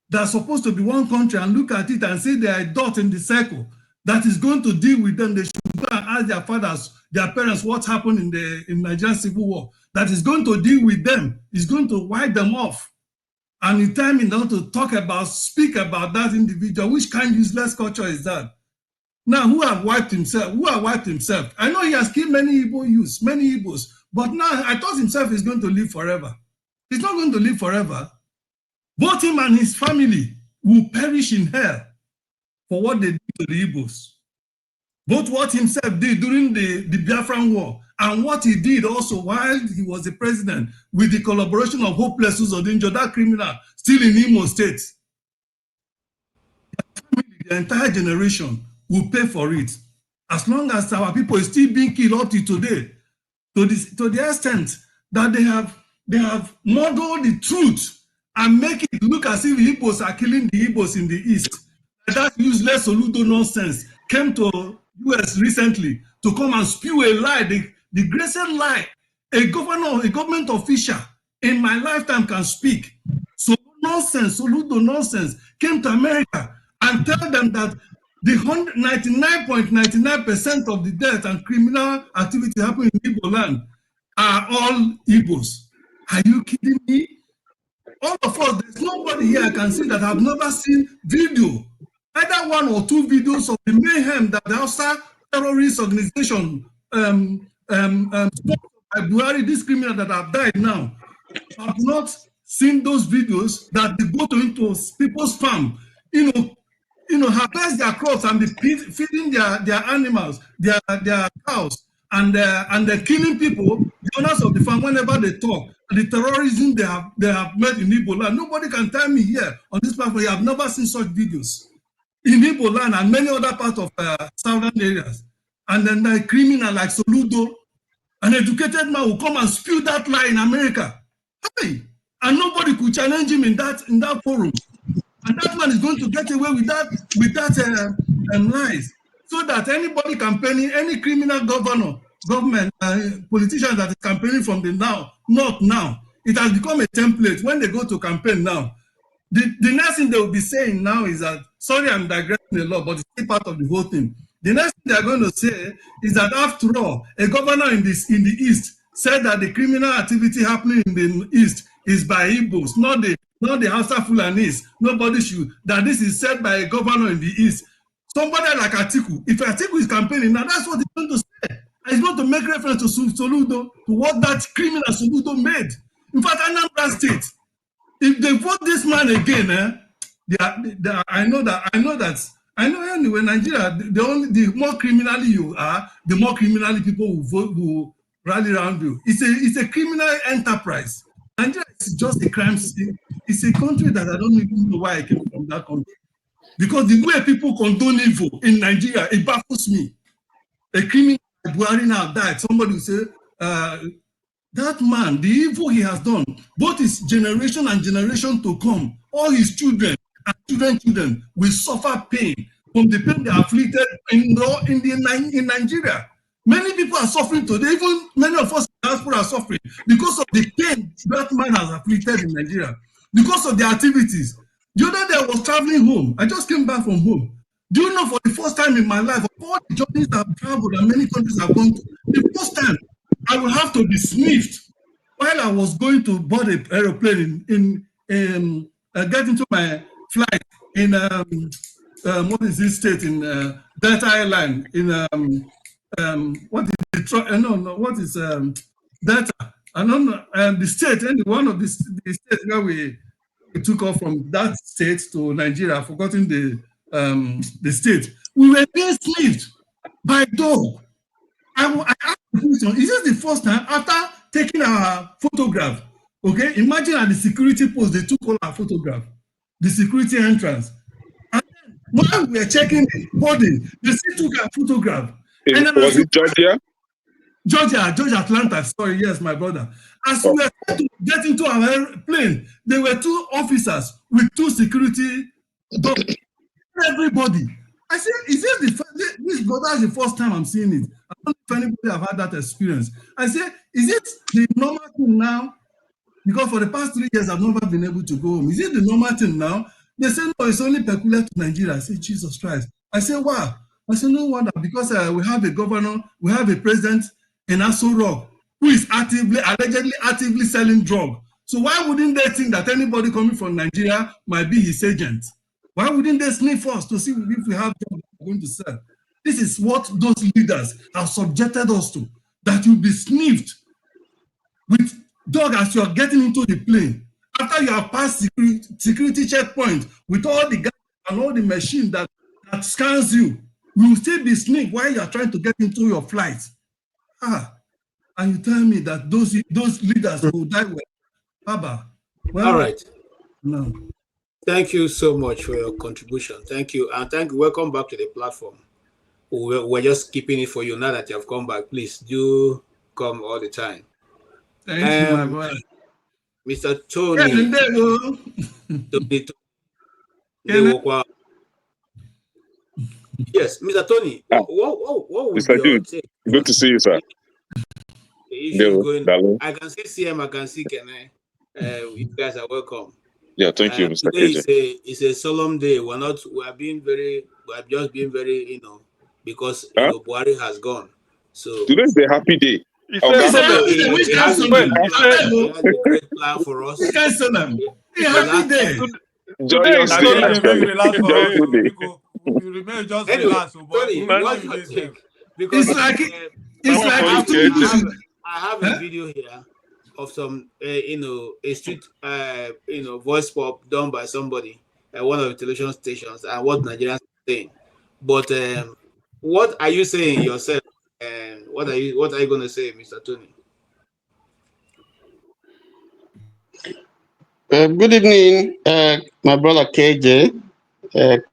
that's supposed to be one country and look at it and say they are a dot in the circle that is going to deal with them. They should go and ask their fathers, their parents, what happened in the Nigerian Civil War. That is going to deal with them. Is going to wipe them off. And in time in order to speak about that individual, which kind of useless culture is that? Now, who have wiped himself? Who have wiped himself? I know he has killed many Igbo youths, many Igbos, but now I thought himself is going to live forever. He's not going to live forever. Both him and his family will perish in hell for what they did to the Igbos. Both what himself did during the Biafran War and what he did also while he was the president with the collaboration of Hopeless Uzodinjo, that criminal still in Imo State. The entire generation will pay for it. As long as our people is still being killed up to today, to the extent that they have modeled the truth and make it look as if the Igbos are killing the Igbos in the East. That useless Soludo nonsense came to US recently to come and spew a lie, the greatest lie a government official in my lifetime can speak. So nonsense, Soludo nonsense came to America and tell them that the 99.99% of the death and criminal activity happening in Igbo land are all Igbos. Are you kidding me? All of us, there's nobody here I can see that have never seen video, either one or two videos of the mayhem that the Hausa terrorist organization, by Buhari, this criminal that have died now, have not seen those videos that they go into people's farm, harvest their crops and be feeding their animals, their cows, and they're killing people, the owners of the farm, whenever they talk. The terrorism they have made in Igbo land. Nobody can tell me here on this platform you have never seen such videos in Igbo land and many other parts of southern areas. And then the criminal like Soludo, an educated man, will come and spew that lie in America. Hey, and nobody could challenge him in that forum. And that man is going to get away with that lies, so that anybody campaigning, any criminal government, politician that is campaigning from the north now, it has become a template. When they go to campaign now, the next thing they will be saying now is that, sorry, I'm digressing a lot, but it's still part of the whole thing. The next thing they're going to say is that after all, a governor in the East said that the criminal activity happening in the East is by Igbos, not the Hausa Fulanis. Nobody should, that this is said by a governor in the East. Somebody like Atiku, if Atiku is campaigning now, that's what he's going to say. He's going to make reference to Soludo, to what that criminal Soludo made. In fact, Anambra State, if they vote this man again, I know anyway, Nigeria, the more criminally you are, the more criminally people will rally around you. It's a criminal enterprise. Nigeria is just a crime scene. It's a country that I don't even know why I came from that country. Because the way people condone evil in Nigeria, it baffles me. A criminal like Buhari now died. Somebody will say, that man, the evil he has done, both his generation and generation to come, all his children and children will suffer pain from the pain they are afflicted in Nigeria. Many people are suffering today, even many of us in the diaspora are suffering because of the pain that man has afflicted in Nigeria, because of the activities. The other day I was traveling home. I just came back from home. Do you know, for the first time in my life, of all the journeys I've traveled and many countries I've gone to, the first time I will have to be sniffed while I was going to board an aeroplane get into my flight in what is this state in Delta Airline in what is Detroit? What is Delta? I don't know. The state, and one of the states where we took off from that state to Nigeria, I've forgotten the state. We were being sniffed by dog. I asked the question, is this the first time after taking our photograph? Okay, imagine at the security post, they took all our photograph, the security entrance. And then while we were checking the boarding, they still took our photograph. Was it Georgia? Georgia, Atlanta. Sorry, yes, my brother. As we were trying to get into our plane, there were two officers with two security dogs. Everybody. I said, is this that's the first time I'm seeing it. I don't know if anybody have had that experience. I said, is it the normal thing now? Because for the past 3 years, I've never been able to go home. Is it the normal thing now? They say, no, it's only peculiar to Nigeria. I say, Jesus Christ. I say, wow. I say, no wonder, because we have a governor, we have a president in Aso Rock who is allegedly actively selling drugs. So why wouldn't they think that anybody coming from Nigeria might be his agent? Why wouldn't they sniff us to see if we have drugs we're going to sell? This is what those leaders have subjected us to, that you'll be sniffed with dog as you're getting into the plane. After you have passed security checkpoint with all the guys and all the machine that scans you, you will still be sniffed while you're trying to get into your flight. And you tell me that those leaders will die well. Baba. Well, all right. no. Thank you so much for your contribution. Thank you. And welcome back to the platform. We're just keeping it for you now that you have come back. Please do come all the time. Thank you, my boy. Mr. Tony. Yes, Mr. Tony. What would Mr. your Jude, take? good to see you, sir. The issue is going. Darling. I can see CM, I can see Kene. You guys are welcome. Yeah, thank you, Mr. Today KJ. is a solemn day. We are just being very, because Buhari has gone. So Today is a happy day. He Okay. He has a great plan for us. Happy day. Today is solemn. Relax for us. You remain just relax. Tony, what's your take? Because I have a video here of some a street voice pop done by somebody at one of the television stations and what Nigerians are saying. But what are you saying yourself? And what are you going to say, Mr. Tony? Good evening, my brother KJ,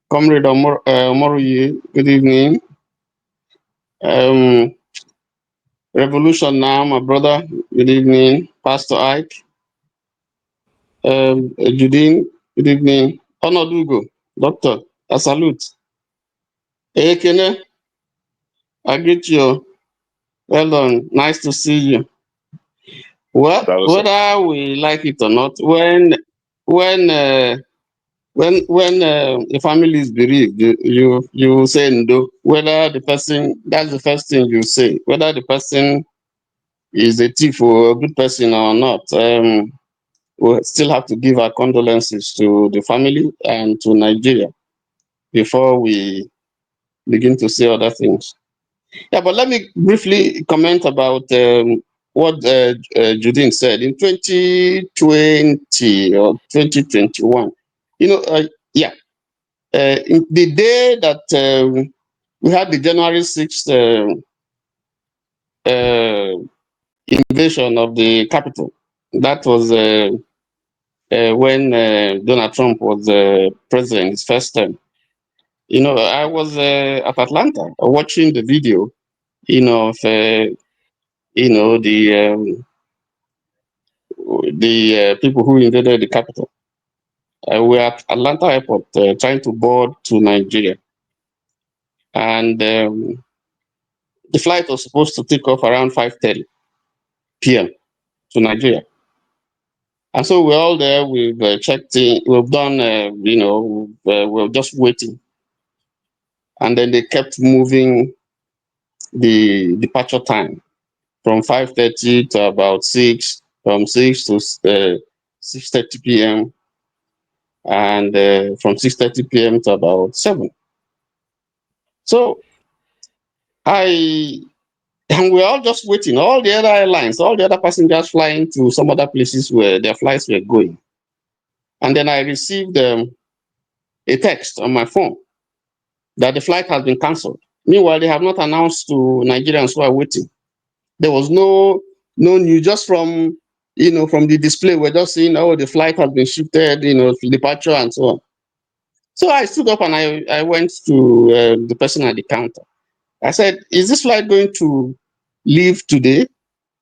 Comrade Omoruyi. Good evening. Revolution now, my brother. Good evening, Pastor Ike. Judine. Good evening. Onodugo, Doctor. I salute. Ekene, I greet you. Well done. Nice to see you. Well, whether we like it or not, when a family is bereaved, you say no. Whether the person, that's the first thing you say. Whether the person is a thief or a good person or not, we still have to give our condolences to the family and to Nigeria before we begin to say other things. Yeah, but let me briefly comment about what Judine said in 2020 or 2021. In the day that we had the January 6th invasion of the capital, that was when Donald Trump was president his first term. I was at Atlanta watching the video, of the people who invaded the capital. We were at Atlanta airport trying to board to Nigeria. And the flight was supposed to take off around 5:30 p.m. to Nigeria. And so we're all there, we've checked in, we've done, we're just waiting. And then they kept moving the departure time from 5:30 to about 6, from 6 to 6:30 p.m. and from 6:30 p.m. to about 7. So and we're all just waiting. All the other airlines, all the other passengers flying to some other places where their flights were going. And then I received a text on my phone that the flight has been canceled. Meanwhile, they have not announced to Nigerians who are waiting. There was no news, just from the display. We're just saying, oh, the flight has been shifted, departure and so on. So I stood up and I went to the person at the counter. I said, is this flight going to leave today?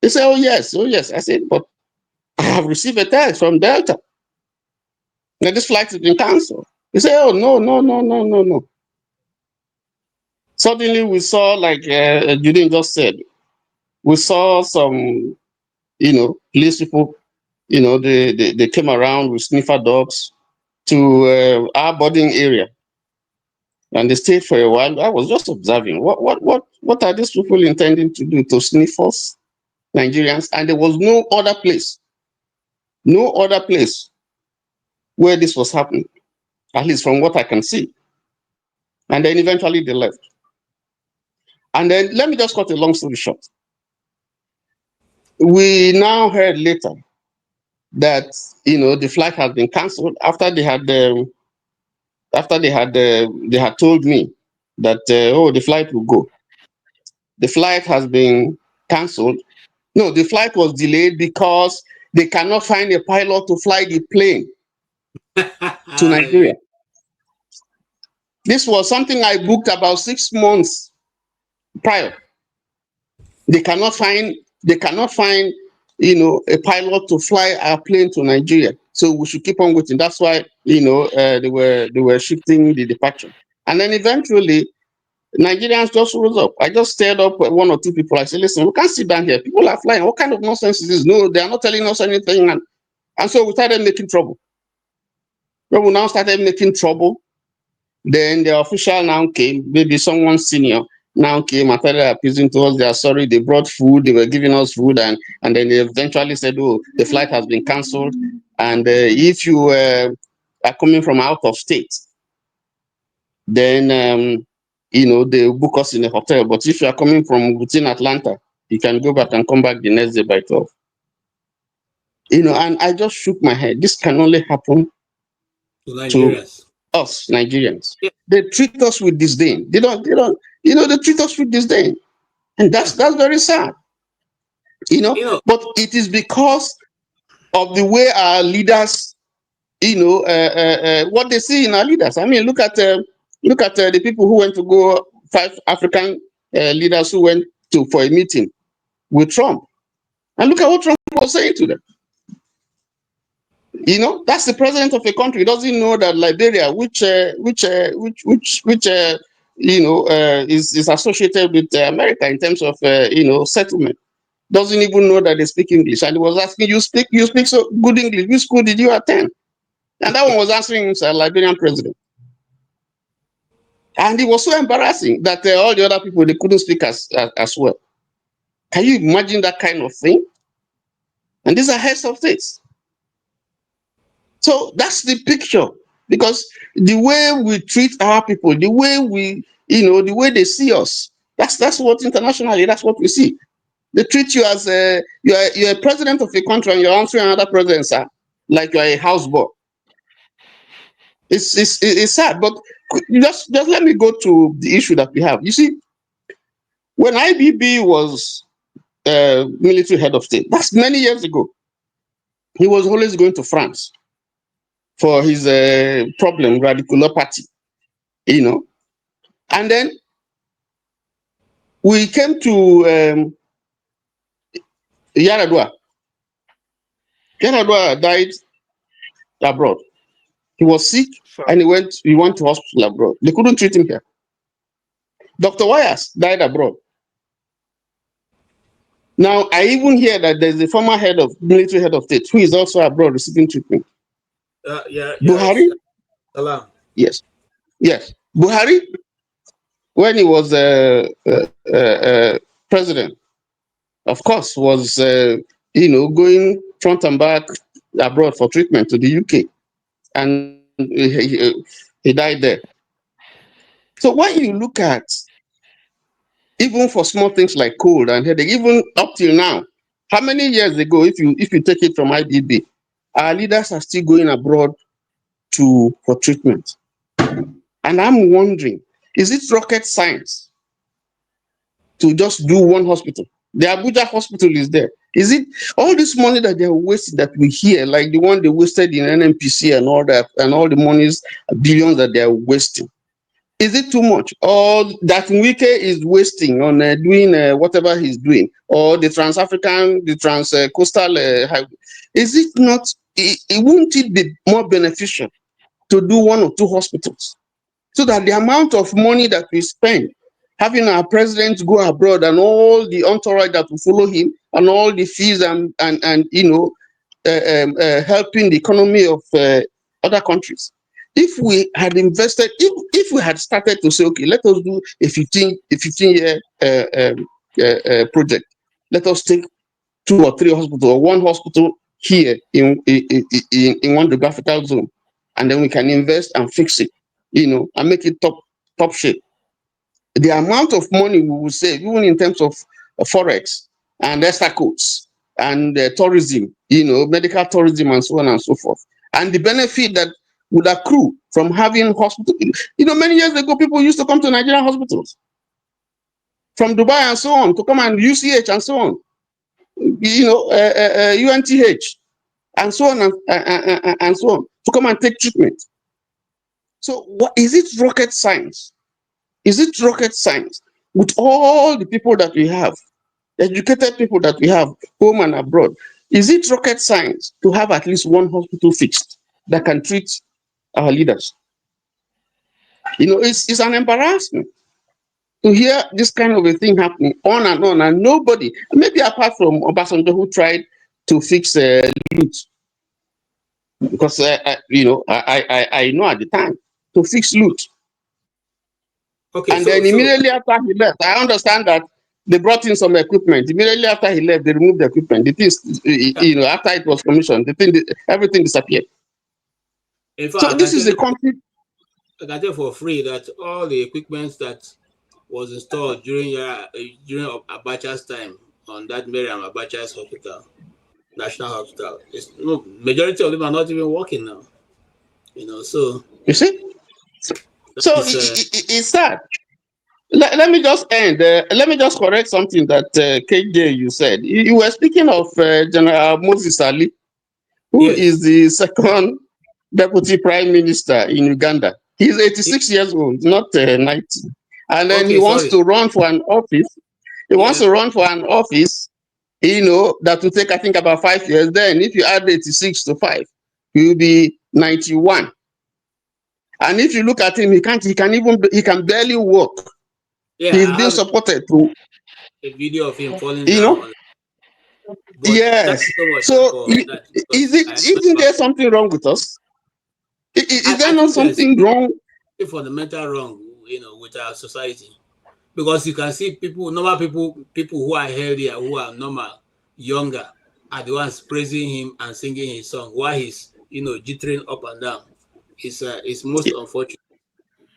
They said, oh, yes. I said, but I have received a text from Delta that this flight has been canceled. They said, oh, no. Suddenly we saw, like Judine just said, we saw some, police people, they came around with sniffer dogs to our boarding area. And they stayed for a while. I was just observing. What are these people intending to do? To sniff us, Nigerians? And there was no other place where this was happening, at least from what I can see. And then eventually they left. And then let me just cut a long story short. We now heard later that the flight had been cancelled after they had told me that the flight will go. The flight has been cancelled. No, the flight was delayed because they cannot find a pilot to fly the plane to Nigeria. This was something I booked about 6 months prior. They cannot find a pilot to fly our plane to Nigeria. So we should keep on waiting. That's why they were shifting the departure. And then eventually Nigerians just rose up. I just stirred up one or two people. I said, listen, we can't sit down here. People are flying. What kind of nonsense is this? No, they are not telling us anything. And so we started making trouble. When we now started making trouble, then the official now came, maybe someone senior now came and started appeasing to us. They are sorry, they brought food, they were giving us food, and then they eventually said, oh, the flight has been cancelled. And if you are coming from out of state, then they book us in a hotel. But if you are coming from within Atlanta, you can go back and come back the next day by 12. And I just shook my head. This can only happen to us Nigerians. Yeah. They treat us with disdain. They treat us with disdain. And that's very sad. But it is because of the way our leaders, what they see in our leaders. I mean, look at the people who went to go, 5 African leaders who went for a meeting with Trump. And look at what Trump was saying to them. That's the president of a country. He doesn't know that Liberia, which is associated with America in terms of settlement, doesn't even know that they speak English. And he was asking, you speak so good English. Which school did you attend? And that one was answering himself, Liberian president. And it was so embarrassing that all the other people, they couldn't speak as well. Can you imagine that kind of thing? And these are heads of states. So that's the picture, because the way we treat our people, the way the way they see us, that's what internationally, that's what we see. They treat you as you're a president of a country and you're answering another president, sir, like you're a houseboy. It's sad, but just let me go to the issue that we have. You see, when IBB was military head of state, that's many years ago, he was always going to France for his problem, radiculopathy, And then we came to Yaradua. Yaradua died abroad. He was sick and he went to hospital abroad. They couldn't treat him here. Dr. Wyas died abroad. Now, I even hear that there's a former military head of state who is also abroad receiving treatment. Buhari? Yes. Buhari, when he was president, of course, was going front and back abroad for treatment to the UK, and he died there. So when you look at, even for small things like cold and headache, even up till now, how many years ago, if you take it from IBB, our leaders are still going abroad for treatment. And I'm wondering, is it rocket science to just do one hospital? The Abuja hospital is there. Is it all this money that they're wasting that we hear, like the one they wasted in NNPC and all that, and all the monies, billions that they're wasting? Is it too much? Or that Wike is wasting on doing whatever he's doing? Or the Trans-African, the Trans-Coastal highway? Is it not, wouldn't it be more beneficial to do 1 or 2 hospitals? So that the amount of money that we spend having our president go abroad and all the entourage that will follow him and all the fees and helping the economy of other countries. If we had invested, if we had started to say, okay, let us do a 15-year project. Let us take 2 or 3 hospitals or 1 hospital here in one geographical zone, and then we can invest and fix it, and make it top shape. the amount of money we will save, even in terms of forex and extra codes and tourism, medical tourism and so on and so forth, and the benefit that would accrue from having hospital. Many years ago, people used to come to Nigerian hospitals from Dubai and so on to come and UCH and so on, UNTH and so on and so on to come and take treatment. So, what is it? Rocket science? Is it rocket science with all the people that we have, educated people that we have, home and abroad? Is it rocket science to have at least one hospital fixed that can treat our leaders? It's an embarrassment to hear this kind of a thing happening on, and nobody, maybe apart from Obasanjo, who tried to fix loot, because I know at the time to fix loot. Okay, And then immediately after he left, I understand that they brought in some equipment. Immediately after he left, they removed the equipment. The things, after it was commissioned, everything disappeared. in fact, So this is a country. I can tell for free that all the equipment that was installed during Abacha's time on that Miriam Abacha's hospital, National Hospital, majority of them are not even working now. So You see, so it's sad. Let me just end. Let me just correct something that KJ you said. You were speaking of General Moses Ali, who is the second deputy prime minister in Uganda. He's 86 years old, not 90. And then he wants to run for an office. He wants to run for an office, that will take, I think, about 5 years. Then if you add 86 to 5, he will be 91. And if you look at him, he can barely walk. Yeah, He's being supported through a video of him falling down. But yes. So isn't there something wrong with us? Is there not something wrong? Fundamental wrong, with our society, because you can see normal people who are healthier, who are normal, younger, are the ones praising him and singing his song while he's jittering up and down. It's most unfortunate.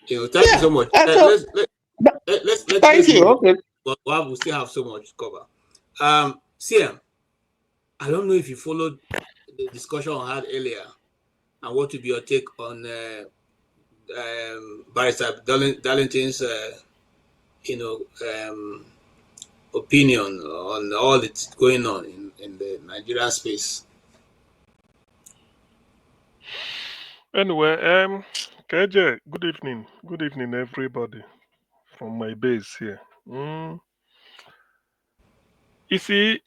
Thank you so much. Let's thank you. Okay. But we still have so much to cover. CM, I don't know if you followed the discussion I had earlier, and what would be your take on Barrister Darlington's opinion on all that's going on in the Nigerian space? Anyway, KJ, good evening. Good evening, everybody from my base here. You see,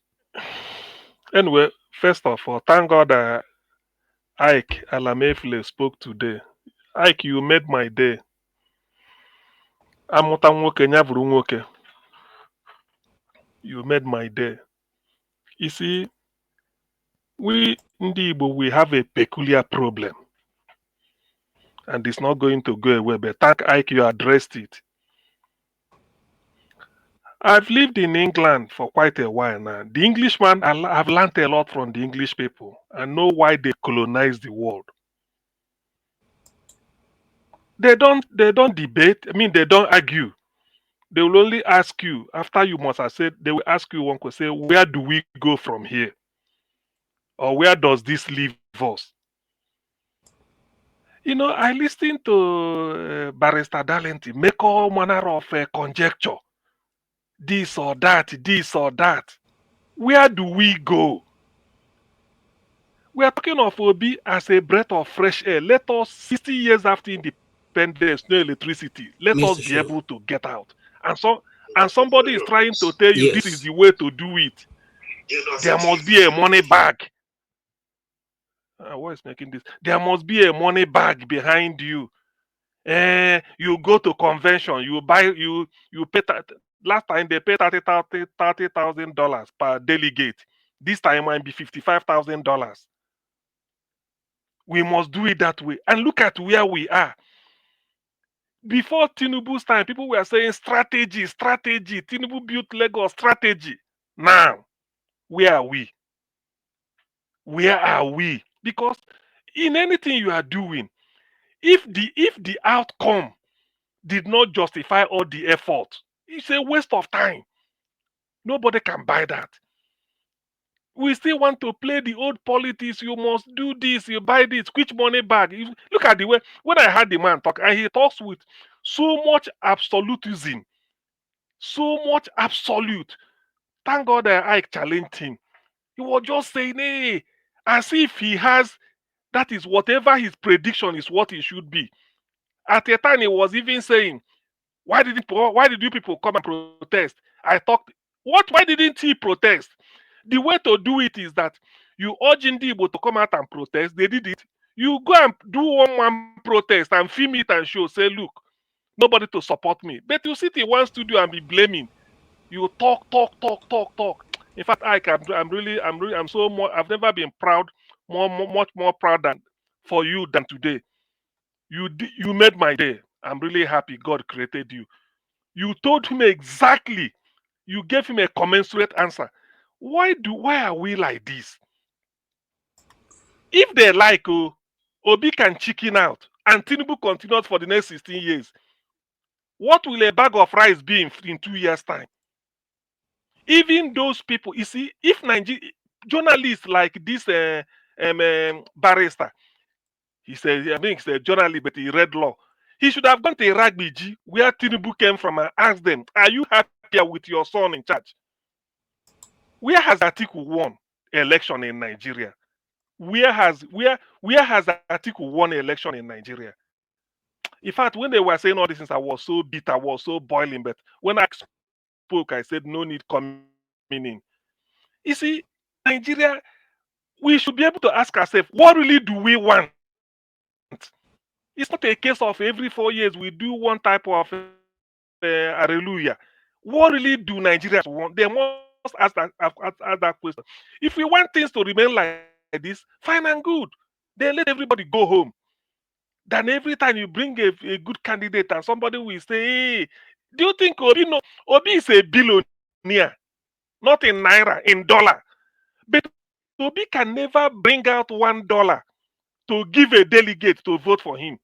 anyway, first of all, thank God that Ike Alamefle spoke today. Ike, you made my day. Amụta nwoke nyaburu nwoke. You made my day. You see, we Ndi Igbo, we have a peculiar problem. And it's not going to go away. But thank Ike, you addressed it. I've lived in England for quite a while now. The Englishman, I've learned a lot from the English people and know why they colonized the world. They don't debate. I mean, they don't argue. They will only ask you, after you must have said, they will ask you one question, where do we go from here? Or where does this leave us? I listened to Barrister Darlington make all manner of conjecture. This or that, this or that. Where do we go? We are talking of Obi as a breath of fresh air. Let us, 60 years after independence, no electricity. Let us be able to get out. And somebody is trying to tell you this is the way to do it. There must be a money bag. What is making this? There must be a money bag behind you. You go to convention, you pay last time they paid $30,000 per delegate. This time it might be $55,000. We must do it that way. And look at where we are. Before Tinubu's time, people were saying strategy. Tinubu built Lagos strategy. Now, where are we? Where are we? Because in anything you are doing, if the outcome did not justify all the effort. It's a waste of time. Nobody can buy that. We still want to play the old politics. You must do this, you buy this, which money back. Look at the way when I heard the man talk, and he talks with so much absolutism, so much absolute. Thank God that I challenged him. He was just saying, hey, as if he has, that is whatever his prediction is what it should be. At a time, he was even saying, why did you people come and protest? I talked, what, why didn't he protest? The way to do it is that you urge Igbo to come out and protest. They did it. You go and do one protest and film it and show, say, look, nobody to support me. But you sit in one studio and be blaming. You talk. In fact, I'm so more. I've never been proud, much more proud than for you than today. You made my day. I'm really happy God created you. You told him exactly. You gave him a commensurate answer. Why are we like this? If they like, Obi can chicken out and Tinubu continues for the next 16 years, what will a bag of rice be in 2 years' time? Even those people, you see, if journalists like this barrister, he says, I mean, he's a journalist, but he read law. He should have gone to Ragbiji, where Tinubu came from, and asked them, are you happier with your son in charge? Where has Atiku won election in Nigeria? Where has Atiku won election in Nigeria? In fact, when they were saying all these things, I was so bitter, I was so boiling. But when I spoke, I said, no need coming in. You see, Nigeria, we should be able to ask ourselves, what really do we want? It's not a case of every 4 years we do one type of hallelujah. What really do Nigerians want? They must ask that question. If we want things to remain like this, fine and good. Then let everybody go home. Then every time you bring a good candidate and somebody will say, hey, do you think Obi is a billionaire? Not in naira, in dollar. But Obi can never bring out $1 to give a delegate to vote for him.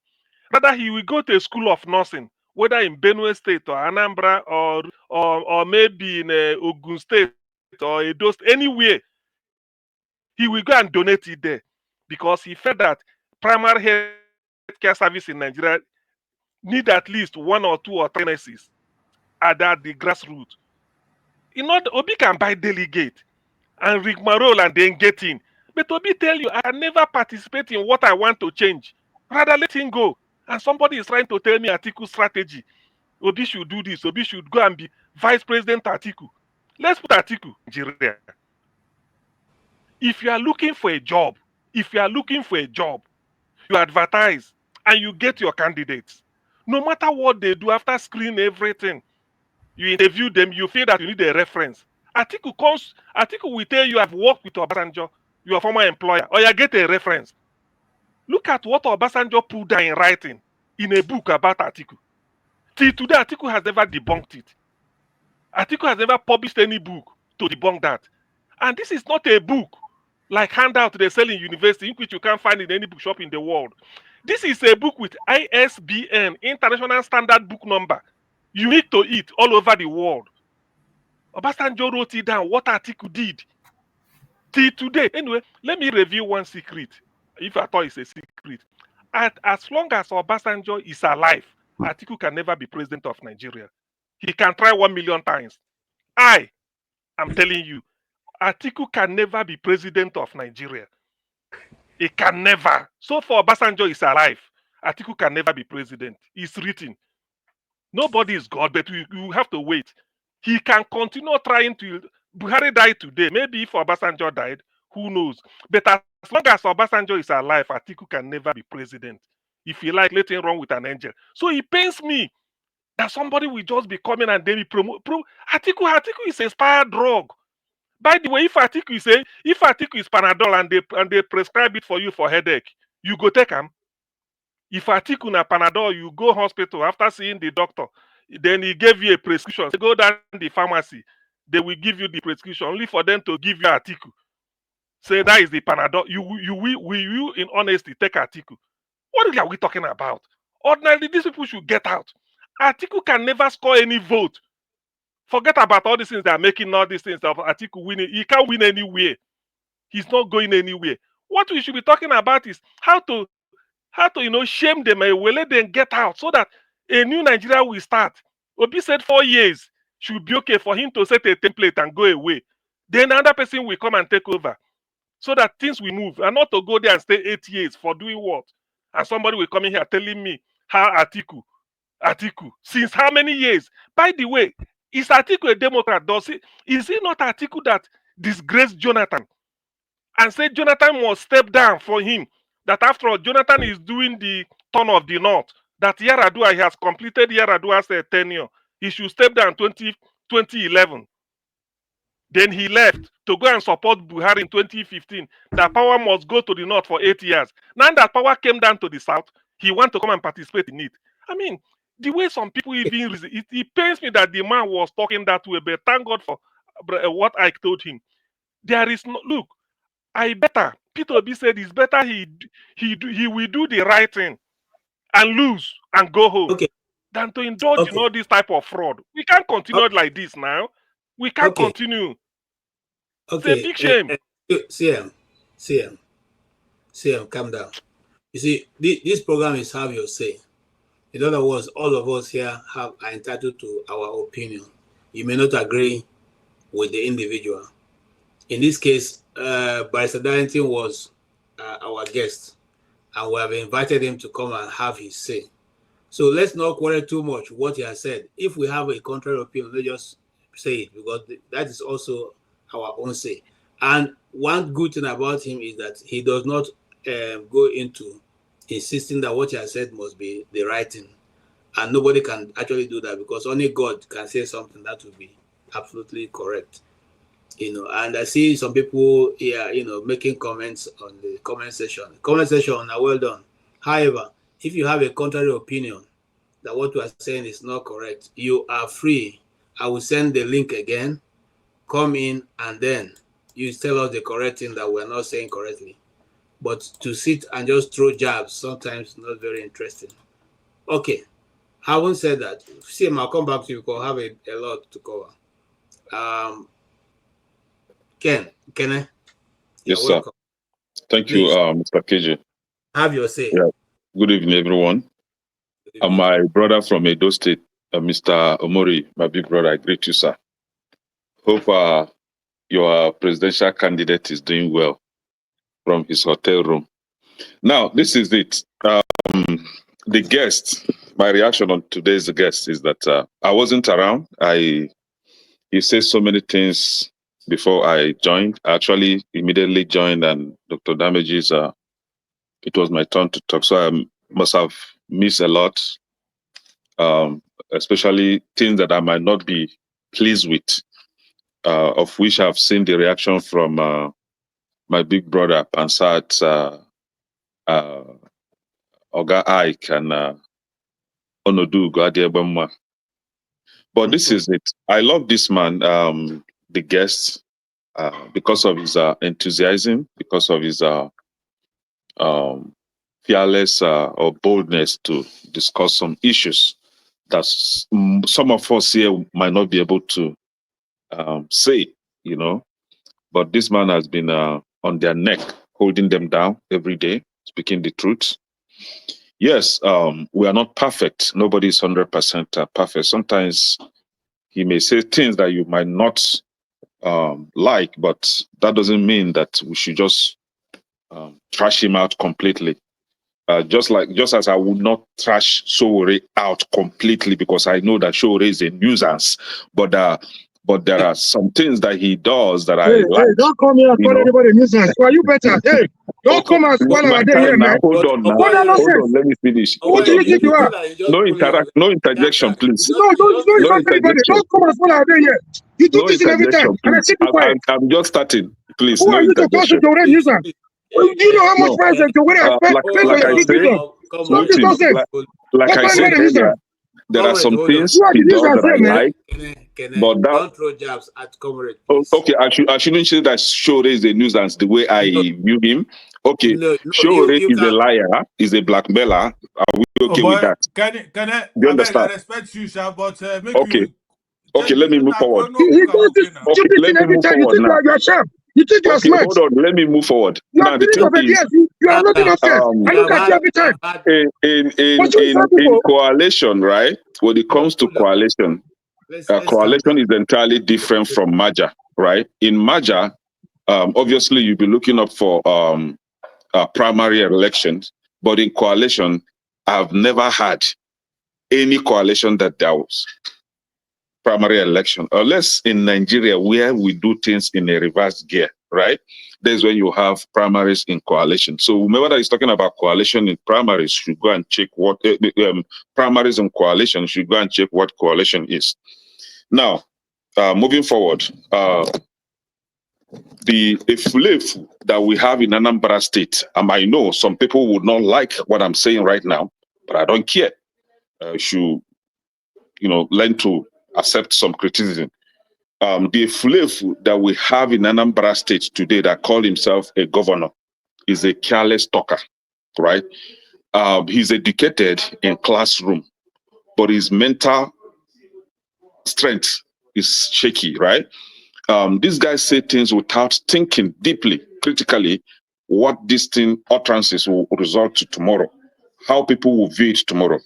Rather, he will go to a school of nursing, whether in Benue State or Anambra or maybe in Ogun State or Edo State, anywhere. He will go and donate it there because he felt that primary healthcare service in Nigeria need at least 1 or 2 or 3 nurses at the grassroots. Obi can buy delegate and rigmarole and then get in. But Obi tell you, I never participate in what I want to change. Rather, let him go. And somebody is trying to tell me Atiku strategy. Obi should do this. Obi should go and be Vice President Atiku. Let's put Atiku in Nigeria. If you are looking for a job, you advertise and you get your candidates. No matter what they do after screening everything, you interview them, you feel that you need a reference. Atiku will tell you, I've worked with Obasanjo, your former employer, or you get a reference. Look at what Obasanjo put down in writing in a book about Atiku. Till today, Atiku has never debunked it. Atiku has never published any book to debunk that. And this is not a book like handout they sell in university, in which you can't find in any bookshop in the world. This is a book with ISBN, International Standard Book Number, unique to it all over the world. Obasanjo wrote it down, what Atiku did. Till today. Anyway, let me review one secret, if I thought it's a secret. As long as Obasanjo is alive, Atiku can never be president of Nigeria. He can try 1 million times. I'm telling you, Atiku can never be president of Nigeria. He can never. So far, Obasanjo is alive. Atiku can never be president. It's written. Nobody is God, but you have to wait. He can continue trying to. Buhari died today. Maybe if Obasanjo died, who knows? But as long as Obasanjo is alive, Atiku can never be president. If you like, let him run with an angel. So it pains me that somebody will just be coming and then be promote. Atiku is a expired drug. By the way, if Atiku is Panadol and they prescribe it for you for headache, you go take them. If Atiku na Panadol, you go hospital after seeing the doctor, then he gave you a prescription. So go down to the pharmacy, they will give you the prescription only for them to give you Atiku. Say that is the Panadol. Will you in honesty take Atiku? What are we talking about? Ordinarily, these people should get out. Atiku can never score any vote. Forget about all these things that are making all these things of Atiku winning. He can't win anywhere. He's not going anywhere. What we should be talking about is how to shame them and let them get out so that a new Nigeria will start. Obi said 4 years should be okay for him to set a template and go away. Then another person will come and take over so that things will move and not to go there and stay 8 years for doing what? And somebody will come in here telling me how Atiku, since how many years? By the way, is Atiku a Democrat? Is it not Atiku that disgraced Jonathan and said Jonathan must step down for him? That after all, Jonathan is doing the turn of the North. That Yaradua, he has completed Yaradua's tenure. He should step down 2011. Then he left to go and support Buhari in 2015. That power must go to the North for 8 years. Now that power came down to the South, he wants to come and participate in it. I mean, the way some people even it pains me that the man was talking that way, but thank God for what I told him. There is no look. I better Peter Obi said it's better he will do the right thing and lose and go home than to indulge in all this type of fraud. We can't continue like this now. We can't continue. Okay. It's a big shame. CM, calm down. You see, this program is have your say. In other words, all of us here are entitled to our opinion. You may not agree with the individual. In this case, Barrister Darlington was our guest, and we have invited him to come and have his say. So let's not worry too much what he has said. If we have a contrary opinion, let's just say it, because that is also our own say. And one good thing about him is that he does not go into insisting that what he has said must be the right thing. And nobody can actually do that, because only God can say something that will be absolutely correct. And I see some people here, making comments on the comment section. Comment section are well done. However, if you have a contrary opinion that what we are saying is not correct, you are free. I will send the link again. Come in and then you tell us the correct thing that we're not saying correctly. But to sit and just throw jabs sometimes not very interesting. Okay. Having said that, see, I'll come back to you because I have a lot to cover. Ken, yes, sir. Welcome. Thank you, Mr. KJ. Have your say. Yeah. Good evening, everyone. And my brother from Edo State, Mr. Omori, my big brother, I greet you, sir. Hope your presidential candidate is doing well from his hotel room. Now, this is it. The guest, my reaction on today's guest is that I wasn't around. He said so many things before I joined. I actually immediately joined, and Dr. Damages, it was my turn to talk. So I must have missed a lot, especially things that I might not be pleased with, of which I've seen the reaction from my big brother, Pansat, Oga Ike, and Onodu Guadiebemwa. But this is it. I love this man, the guest, because of his enthusiasm, because of his fearless or boldness to discuss some issues that some of us here might not be able to say, But this man has been on their neck, holding them down every day, speaking the truth. Yes, we are not perfect. Nobody is 100% perfect. Sometimes he may say things that you might not like, but that doesn't mean that we should just trash him out completely. Just as I would not trash Sowore out completely, because I know that Sowore is a nuisance, but there are some things that he does that I like. Hey, don't come here and call anybody a nuisance. Why you better? Hey, don't come and spoil our day here, man. Hold on, let me finish. What do you think you are? No interjection, please. Don't anybody. Don't come and spoil our day here. You do this in every time, and I keep quiet. I'm just starting, please. Who are you to call such a nuisance? Do you know how much price that you're willing to pay for your business? Like I said earlier, there are some things he does that I like. But that, don't throw jabs at comrade. Okay, I shouldn't say that Sowore is a nuisance the way I view him. Okay, No, Showore you is a can. liar, is a blackmailer. Are we Oh okay with boy, that? can I? Do you I beg, I understand? respect you, sir, but make Okay, you okay, let me move na forward. no He book am does this okay now. Okay, stupid let thing me every move time. You forward think now. you are sharp. You think you are Okay, smart. hold on, let me move forward. You are Now, the feeling thing of is, ideas. You are nothing upstairs. I You look have at you had, every time. But you tell in people, coalition, right? When it comes to hold on. coalition, Let's calm coalition down. is entirely different from merger, right? In merger, obviously you'll be looking up for primary elections, but in coalition, I've never had any coalition that there was primary election, unless in Nigeria where we do things in a reverse gear, right? There's when you have primaries in coalition. So whoever that is talking about coalition in primaries should go and check what primaries in coalition should go and check what coalition is. Now, moving forward, the flav that we have in Anambra State, I know some people would not like what I'm saying right now, but I don't care. Should learn to accept some criticism. The flav that we have in Anambra State today that call himself a governor is a careless talker, right? He's educated in classroom, but his mental strength is shaky, right? These guys say things without thinking deeply, critically, what these thing utterances will result to tomorrow, how people will view it tomorrow.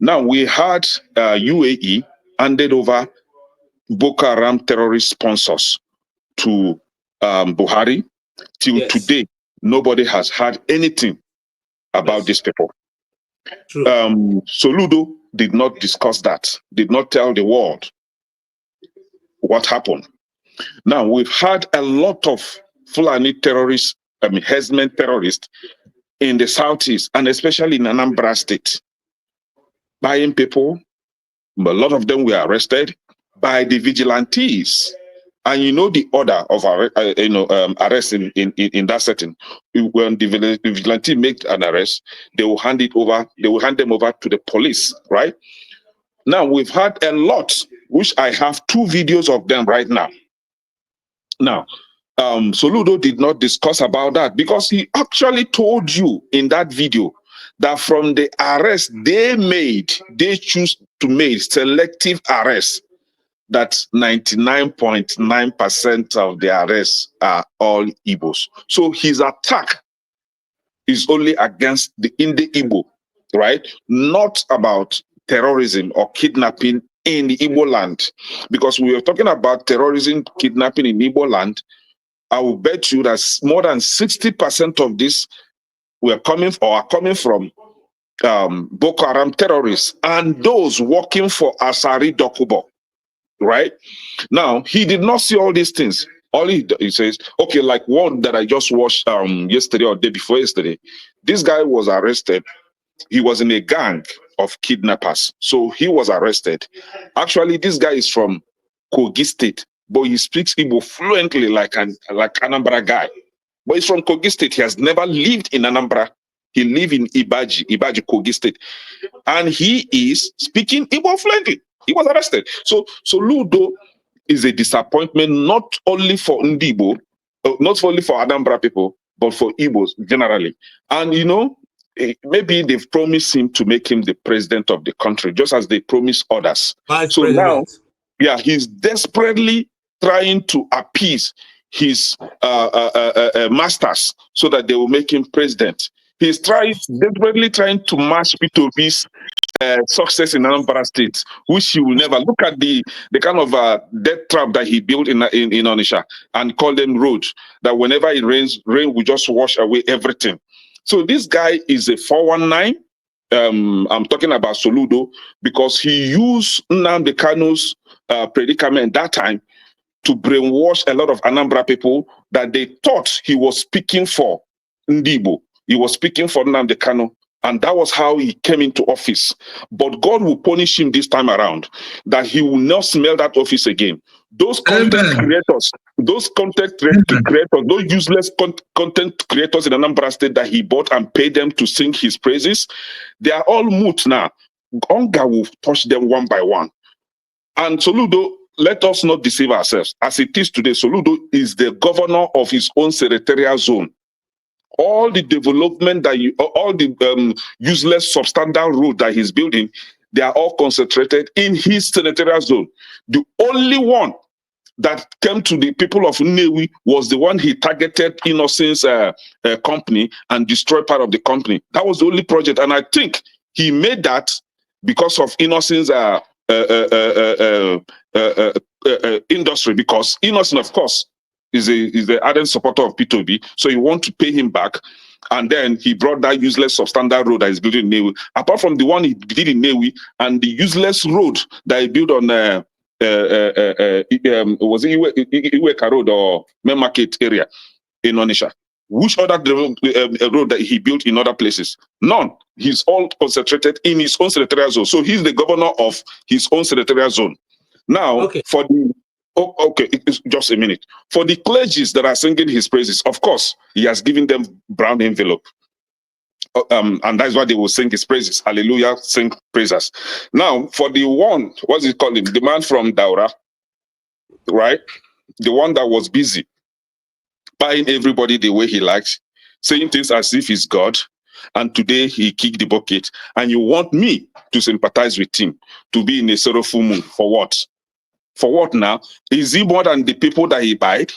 Now, we had UAE handed over Boko Haram terrorist sponsors to Buhari. Till Yes, today, nobody has heard anything about yes, these people. true. Soludo did not discuss that, did not tell the world what happened. Now, we've had a lot of Fulani terrorists, herdsmen terrorists in the southeast, and especially in Anambra State, buying people. A lot of them were arrested by the vigilantes. And you know the order of arrest in that setting. When the vigilante make an arrest, they will hand them over to the police, right? Now we've had a lot, which I have 2 videos of them right now. Now, Soludo did not discuss about that because he actually told you in that video that from the arrest they choose to make selective arrests, that 99.9% of the arrests are all Igbos. So his attack is only against the Igbo, right? Not about terrorism or kidnapping in the Igbo land. Because we were talking about terrorism, kidnapping in Igbo land. I will bet you that more than 60% of this are coming from Boko Haram terrorists and those working for Asari Dokubo, right? Now, he did not see all these things. All he says, okay, like one that I just watched yesterday or day before yesterday. This guy was arrested. He was in a gang of kidnappers. So he was arrested. Actually, this guy is from Kogi State, but he speaks Igbo fluently like Anambra guy. But he's from Kogi State. He has never lived in Anambra. He lived in Ibaji, Kogi State. And he is speaking Igbo fluently. He was arrested. So Ludo is a disappointment not only for Ndibo, not only for Anambra people, but for Igbos generally. And maybe they've promised him to make him the president of the country, just as they promised others. Vice So now, President. yeah, he's desperately trying to appease his masters so that they will make him president. He's desperately trying to match P2B's success in Anambra State, which he will never. Look at the kind of death trap that he built in Onisha and call them roads, that whenever it rains, rain will just wash away everything. So this guy is a 419. I'm talking about Soludo because he used Nnamdi Kanu's predicament that time to brainwash a lot of Anambra people that they thought he was speaking for Ndibo. He was speaking for Nnamdi Kanu. And that was how he came into office. But God will punish him this time around, that he will not smell that office again. Those content creators, those useless content creators in Anambra State that he bought and paid them to sing his praises, they are all moot now. Hunger will touch them one by one. And Soludo, let us not deceive ourselves. As it is today, Soludo is the governor of his own senatorial zone, All the development that all the useless substandard road that he's building, they are all concentrated in his senatorial zone. The only one that came to the people of Nnewi was the one he targeted Innocent's company and destroyed part of the company. That was the only project, and I think he made that because of Innocent's industry. Because Innocent, of course, is the ardent supporter of P2B, so he want to pay him back. And then he brought that useless substandard road that he's building in Nnewi. Apart from the one he did in Nnewi and the useless road that he built on was it Iweka Road or Main Market area in Onisha? Which other road that he built in other places? None. He's all concentrated in his own senatorial zone. So he's the governor of his own senatorial zone. Now, Okay. for the okay, it's just a minute. For the clergies that are singing his praises, of course, he has given them brown envelope. And that's why they will sing his praises. Hallelujah, sing praises. Now, for the one, what's it called? The man from Daura, right? The one that was busy buying everybody the way he likes, saying things as if he's God, and today he kicked the bucket. And you want me to sympathize with him, to be in a sorrowful mood. For what? For what now? Is he more than the people that he buyed?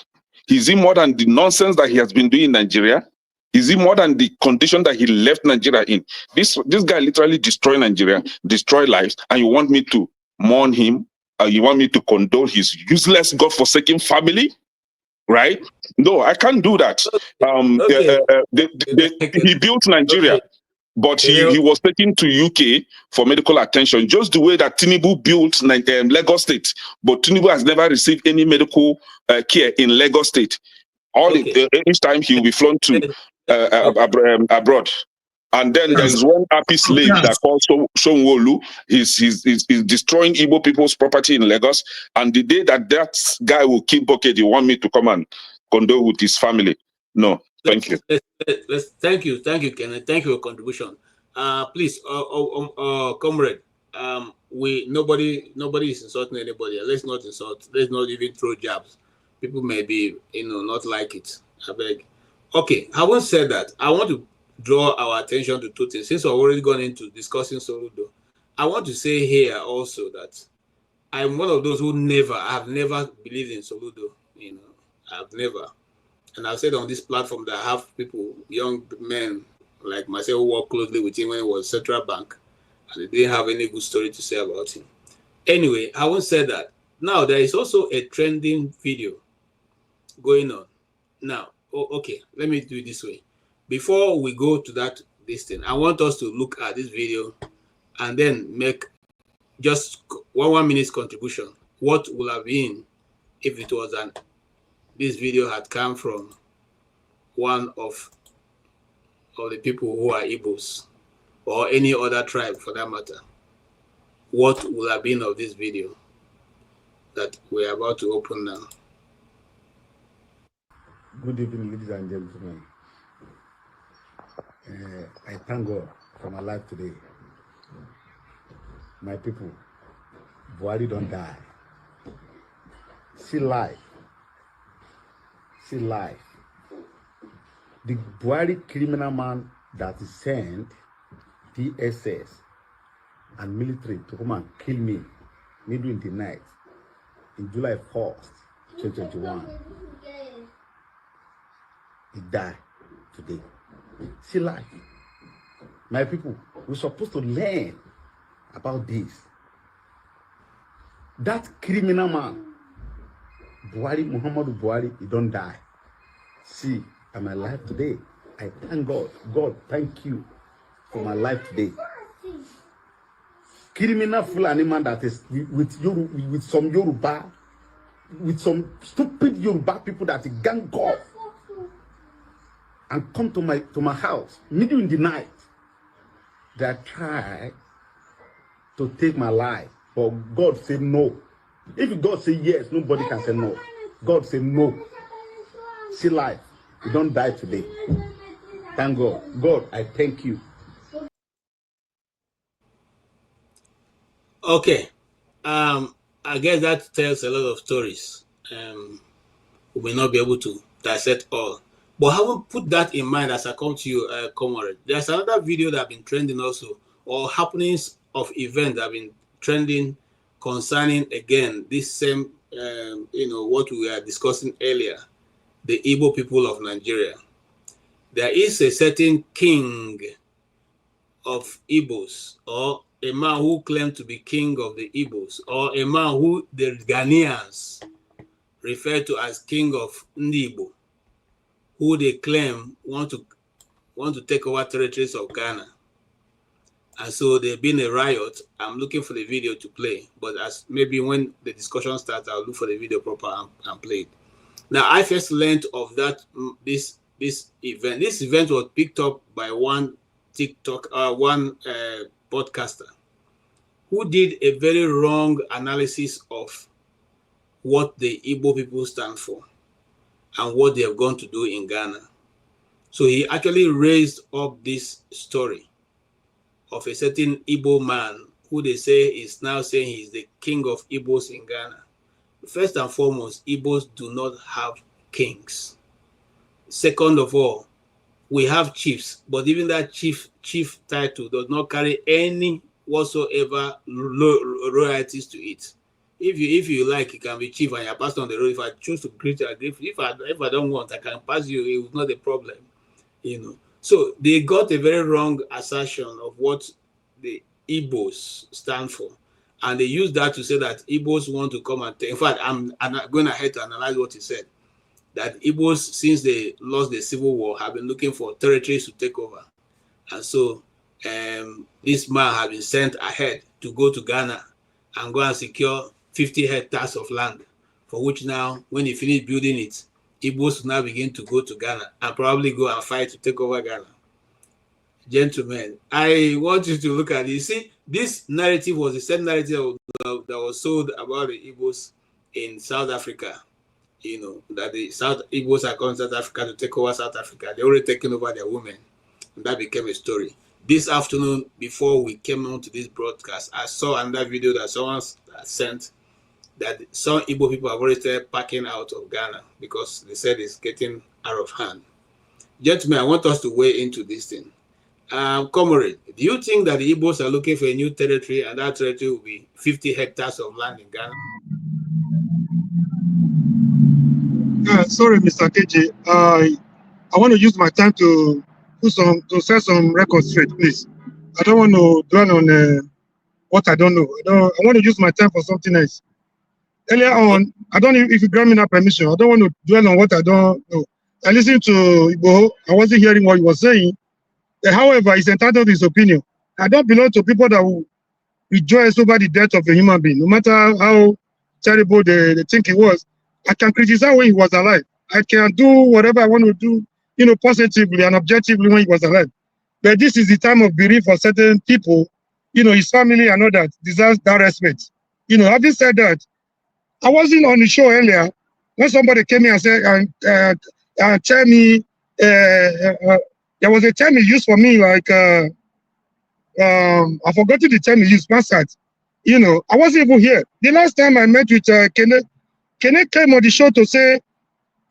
Is he more than the nonsense that he has been doing in Nigeria? Is he more than the condition that he left Nigeria in? This guy literally destroyed Nigeria, destroyed lives, and you want me to mourn him? You want me to condole his useless, God-forsaken family? Right? No, I can't do that. Okay. He built Nigeria, Okay. but he was taken to UK for medical attention, just the way that Tinubu built Lagos State. But Tinubu has never received any medical care in Lagos State. Each time he will be flown to abroad. And then Yes. there's one happy slave Yes. that called Sonwolu. He's destroying Igbo people's property in Lagos. And the day that guy will kill bucket, you want me to come and condole with his family? No, thank you. Thank you, Kenneth. Thank you for your contribution. Please, comrade. Nobody is insulting anybody. Let's not insult. Let's not even throw jabs. People may be, not like it. I beg. Okay. Having said that, I want to draw our attention to two things. Since we've already gone into discussing Soludo, I want to say here also that I'm one of those who I've never believed in Soludo. I've never. And I've said on this platform that I have people, young men like myself, who worked closely with him when he was Central Bank, and they didn't have any good story to say about him. Anyway, I won't say that. Now, there is also a trending video going on. Now, okay, let me do it this way. Before we go to this thing, I want us to look at this video and then make just 1 minute contribution. What would have been if it was this video had come from one of the people who are Igbos or any other tribe for that matter? What would have been of this video that we're about to open now? Good evening, ladies and gentlemen. I thank God for my life today. My people, Buhari don't die. See life. See life. The Buhari criminal man that is sent DSS and military to come and kill me middle in the night in July 1st, 2021. He died today. See life. My people, we're supposed to learn about this. That criminal man, Muhammadu Buhari, he don't die. See, I'm alive today. I thank God. God, thank you for my life today. Criminal Fulani man that is with some Yoruba, with some stupid Yoruba people that gang off and come to my house middle in the night. They try to take my life, but God said no. If God say yes, nobody can say no. God said no. See life. You don't die today. Thank God. God, I thank you. Okay. I guess that tells a lot of stories. We may not be able to dissect all. But having put that in mind as I come to you, Comrade, there's another video that have been trending also, or happenings of events that have been trending concerning, again, this same, what we were discussing earlier, the Igbo people of Nigeria. There is a certain king of Igbos, or a man who claimed to be king of the Igbos, or a man who the Ghanaians refer to as king of Ndibo, who they claim want to take over territories of Ghana. And so there's been a riot. I'm looking for the video to play, but as maybe when the discussion starts, I'll look for the video proper and play it. Now, I first learned of that this event. This event was picked up by one podcaster who did a very wrong analysis of what the Igbo people stand for and what they have gone to do in Ghana. So he actually raised up this story of a certain Igbo man who they say is now saying he's the king of Igbos in Ghana. First and foremost, Igbos do not have kings. Second of all, we have chiefs, but even that chief title does not carry any whatsoever royalties to it. If you like, you can be chief and you're passed on the road. If I choose to greet you, I greet you. If I don't want, I can pass you. It's not a problem, So they got a very wrong assertion of what the Igbos stand for, and they use that to say that Igbos want to come and take. In fact, I'm going ahead to analyze what he said. That Igbos, since they lost the civil war, have been looking for territories to take over. And so this man has been sent ahead to go to Ghana and go and secure 50 hectares of land, for which now, when he finished building it, Igbos will now begin to go to Ghana and probably go and fight to take over Ghana. Gentlemen, I want you to look at it. You see, this narrative was the same narrative that was sold about the Igbos in South Africa. That the South Igbos are coming to South Africa to take over South Africa. They're already taking over their women. And that became a story. This afternoon, before we came on to this broadcast, I saw another video that someone sent that some Igbo people have already started packing out of Ghana because they said it's getting out of hand. Gentlemen, I want us to weigh into this thing. Comrade, do you think that the Igbos are looking for a new territory, and that territory will be 50 hectares of land in Ghana? Sorry, Mr. KJ. I want to use my time to set some records straight, please. I don't want to dwell on what I don't know. I want to use my time for something else. Earlier on, I don't know if you grant me that permission. I don't want to dwell on what I don't know. I listened to Igbo. I wasn't hearing what he was saying. However, he's entitled to his opinion. I don't belong to people that will rejoice over the death of a human being, no matter how terrible they think he was. I can criticize when he was alive. I can do whatever I want to do, positively and objectively when he was alive. But this is the time of bereavement for certain people. His family and all that deserves that respect. Having said that, I wasn't on the show earlier when somebody came here and said, tell me, there was a term he used for me, like, I forgot the term he used, bastard. I wasn't even here. The last time I met with Kenneth came on the show to say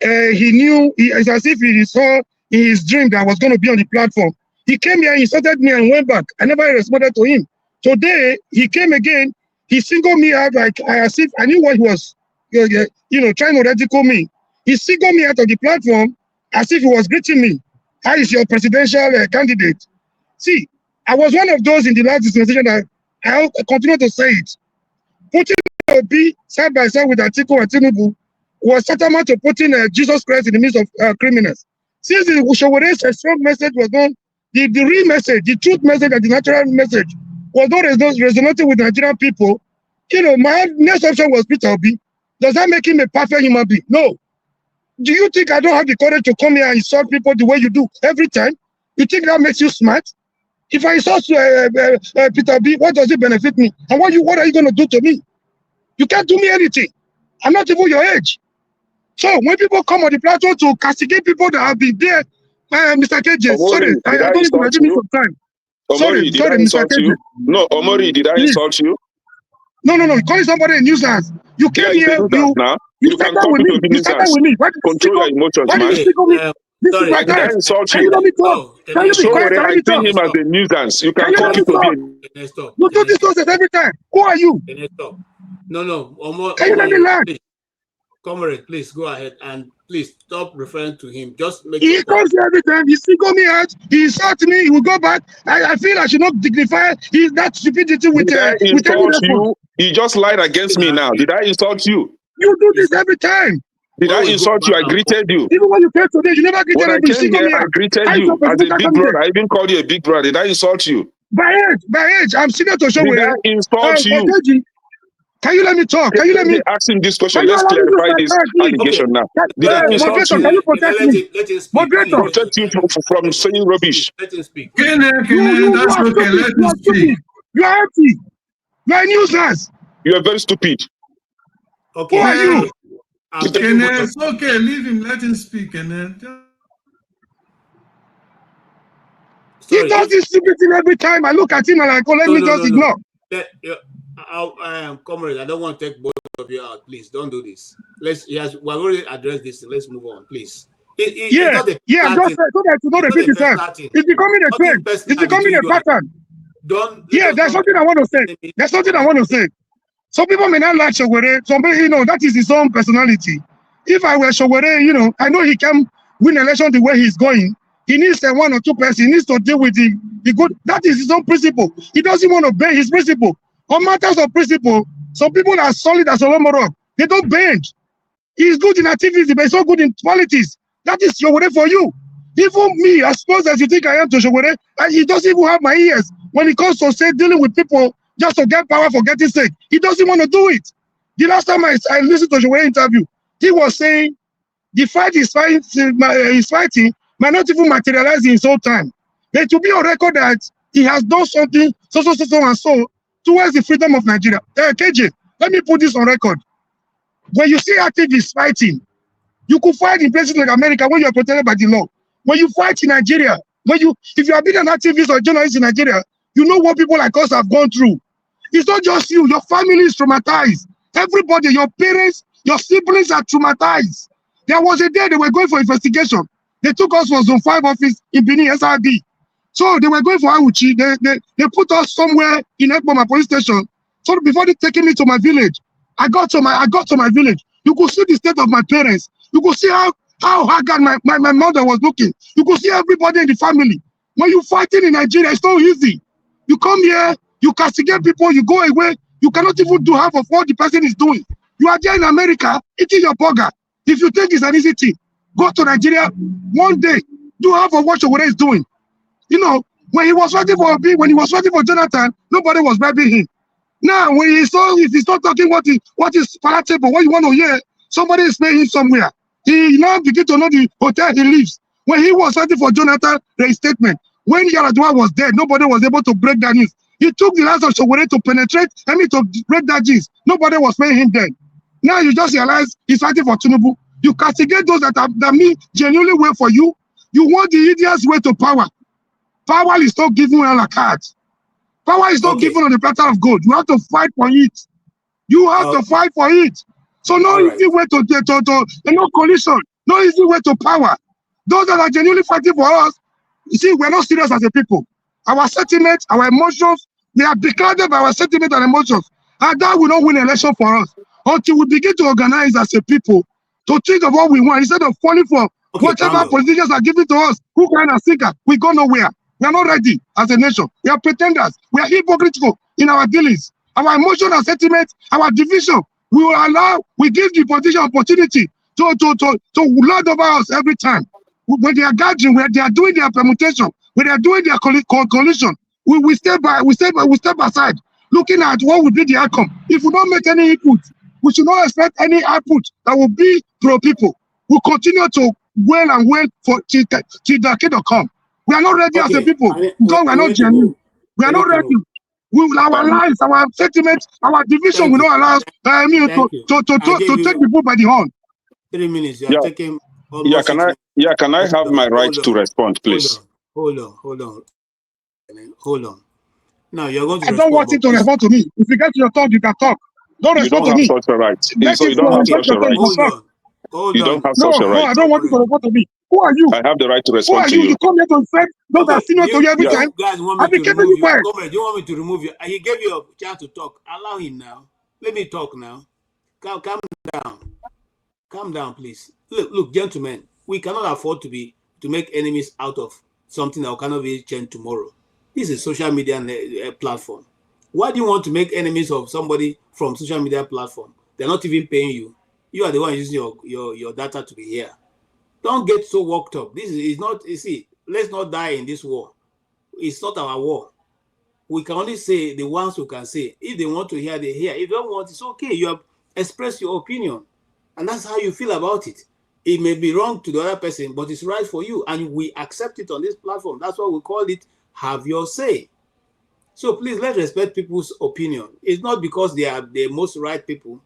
he knew, it's as if he saw in his dream that I was going to be on the platform. He came here, he insulted me and went back. I never responded to him. Today, he came again, he singled me out like as if I knew what he was, trying to ridicule me. He singled me out of the platform as if he was greeting me. How is your presidential candidate? See, I was one of those in the last dispensation that I continue to say it. Putting Obi side by side with Atiku and Tinubu was tantamount to putting Jesus Christ in the midst of criminals. Since the Showore's strong message was not, the real message, the truth message and the natural message was not resonating with Nigerian people, my next option was Peter Obi. Does that make him a perfect human being? No. Do you think I don't have the courage to come here and insult people the way you do every time? You think that makes you smart? If I insult Peter B, what does it benefit me? And what are you going to do to me? You can't do me anything. I'm not even your age. So when people come on the platform to castigate people that have been there, Mr. KJ, Omori, sorry, I don't need to give me some time. Omori, did I insult you? No, Omori, did I insult you? No. Calling somebody a nuisance. You came here, you can started with me. You started with me. Control your emotions, Why did man. you speak on me? This is Sorry, my Why did I time. insult Can you? you let me talk? no, Can you be So quiet? when Can you I let me see talk? him as a nuisance, you Can can you call let me people talk? being. Can I stop? You Can do I this stop? nonsense every time. Who are you? Can I stop? No, Can you let me learn? please, comrade, please go ahead and please stop referring to him. Just make your He point. comes here every time. He single me out. He insult me. He will go back. I feel I should not dignify that stupidity with Did I insult evidence. you? You just lied against me now. Did I insult you? You do this every time. Did I When we go insult you? back I and forth, greeted you. Even when you came today, you never greeted When I me. You came single here, me I out. greeted How is your you as a presidential big brother. candidate? I even called you a big brother. Did I insult you? By age, I'm senior to Did Showere. I insult you? Odeji, can you let me talk? Can you let me? They ask him this Can question. you Let's allow me to clarify start this correctly? okay. allegation now. Did I insult Moderator, you? can you Can I protect me? let him speak? When he Moderator, gets Protect you from saying rubbish. let him speak. you That's are okay. stupid. Let You him are speak. stupid. You are empty. You are a nuisance. You are very stupid. Who Okay, are you? okay. I'm taking both of It's okay. Leave him. Let him speak. He sorry. does If this stupid thing every time. I look at him and I go, let me just no. ignore. Comrade, I don't want to take both of you out. Please don't do this. Yes, we've already addressed this. Let's move on, please. It's Yeah, not a yeah, personal just thing. so that you don't It's not repeat a yourself. personal thing. It's becoming a Nothing trend. It's personal becoming between a you and him. pattern. Don't let Yeah, us there's come something I want to say. There's something on I this. want to say. Some people may not like Shogore. Somebody, that is his own personality. If I were Shogore, I know he can win election the way he's going. He needs one or two persons. He needs to deal with the good. That is his own principle. He doesn't want to bend his principle. On matters of principle, some people are solid as Olomoro. They don't bend. He's good in activism, but he's not good in politics. That is Shogore for you. Even me, as close as you think I am to Shogore, he doesn't even have my ears when it comes to say dealing with people just to get power for getting sake. He doesn't want to do it. The last time I listened to Shogore interview, he was saying the fight he's fighting might not even materialize in his own time. But to be on record that he has done something and so towards the freedom of Nigeria. KJ, let me put this on record. When you see activists fighting, you could fight in places like America when you are protected by the law. When you fight in Nigeria, if you have been an activist or journalist in Nigeria, you know what people like us have gone through. It's not just you, your family is traumatized. Everybody, your parents, your siblings are traumatized. There was a day they were going for investigation. They took us for Zone 5 office in Benin, SRB. So they were going for Auchi. They put us somewhere in Ekboma police station. So before they taking me to my village, I got to my village. You could see the state of my parents. You could see how haggard my mother was looking. You could see everybody in the family. When you fighting in Nigeria, it's not easy. You come here, you castigate people, you go away. You cannot even do half of what the person is doing. You are there in America eating your burger. If you think it's an easy thing, go to Nigeria one day, do half of what Shogore is doing. When he was fighting for Jonathan, nobody was bribing him. Now, if he's not talking what is palatable, what you want to hear, somebody is paying him somewhere. He now begin to know the hotel he lives. When he was fighting for Jonathan, reinstatement. When Yaradua was dead, nobody was able to break that news. He took the last of Shogore to to break that news. Nobody was paying him then. Now you just realize he's fighting for Tinubu. You castigate those that mean genuinely wait for you. You want the easiest way to power. Power is not given a la carte. Power is not Okay. given on the platter of gold. You have to fight for it. You have to fight for it. So no All right. easy way no collision, no easy way to power. Those that are genuinely fighting for us, you see, we're not serious as a people. Our sentiments, our emotions, we are beclouded by our sentiments and emotions. And that will not win election for us until we begin to organize as a people to think of what we want instead of falling for Calm whatever down. politicians are giving to us. Who kind of seeker? We go nowhere. We are not ready as a nation. We are pretenders. We are hypocritical in our dealings. Our emotion and sentiments, our division, we give the politician opportunity to lord over us every time. When they are gathering, when they are doing their permutation, when they are doing their coalition, we step aside, looking at what will be the outcome. If we don't make any input, we should not expect any output that will be pro people. We'll continue to wail and wail till the decade will come. We are not ready as a people because we are We not need to genuine. move. We are We not need to ready. move. Our lives, our sentiments, our division Thank will you. not allow Thank you. I to gave take you the bull by the horn. 3 minutes. You are Yeah, taking almost 6 minutes. can I have my right Hold to on. respond, please? Hold on. Now you're going to I don't respond, want you but to please. respond to me. If you get to your turn, you can talk. Don't You respond don't to have me. such a right. Let So it you don't flow. have When you get such your a turn, you right. can talk. Hold You don't on. have No, such a no, right. I don't want you to Comrade. respond to me. Who are you? I have the right to Who respond are to you? you. You come here to defend those that are senior to you every time. You guys want I've me been to keeping remove you you? quiet. Comrade, you want me to remove you? He gave you a chance to talk. Allow him now. Let me talk now. Calm down. Calm down, please. Look, gentlemen, we cannot afford to make enemies out of something that cannot be changed tomorrow. This is a social media platform. Why do you want to make enemies of somebody from social media platform? They're not even paying you. You are the one using your data to be here. Don't get so worked up. This is not, you see, let's not die in this war. It's not our war. We can only say the ones who can say. If they want to hear, they hear. If they don't want, it's okay. You have expressed your opinion. And that's how you feel about it. It may be wrong to the other person, but it's right for you. And we accept it on this platform. That's why we call it have your say. So please, let's respect people's opinion. It's not because they are the most right people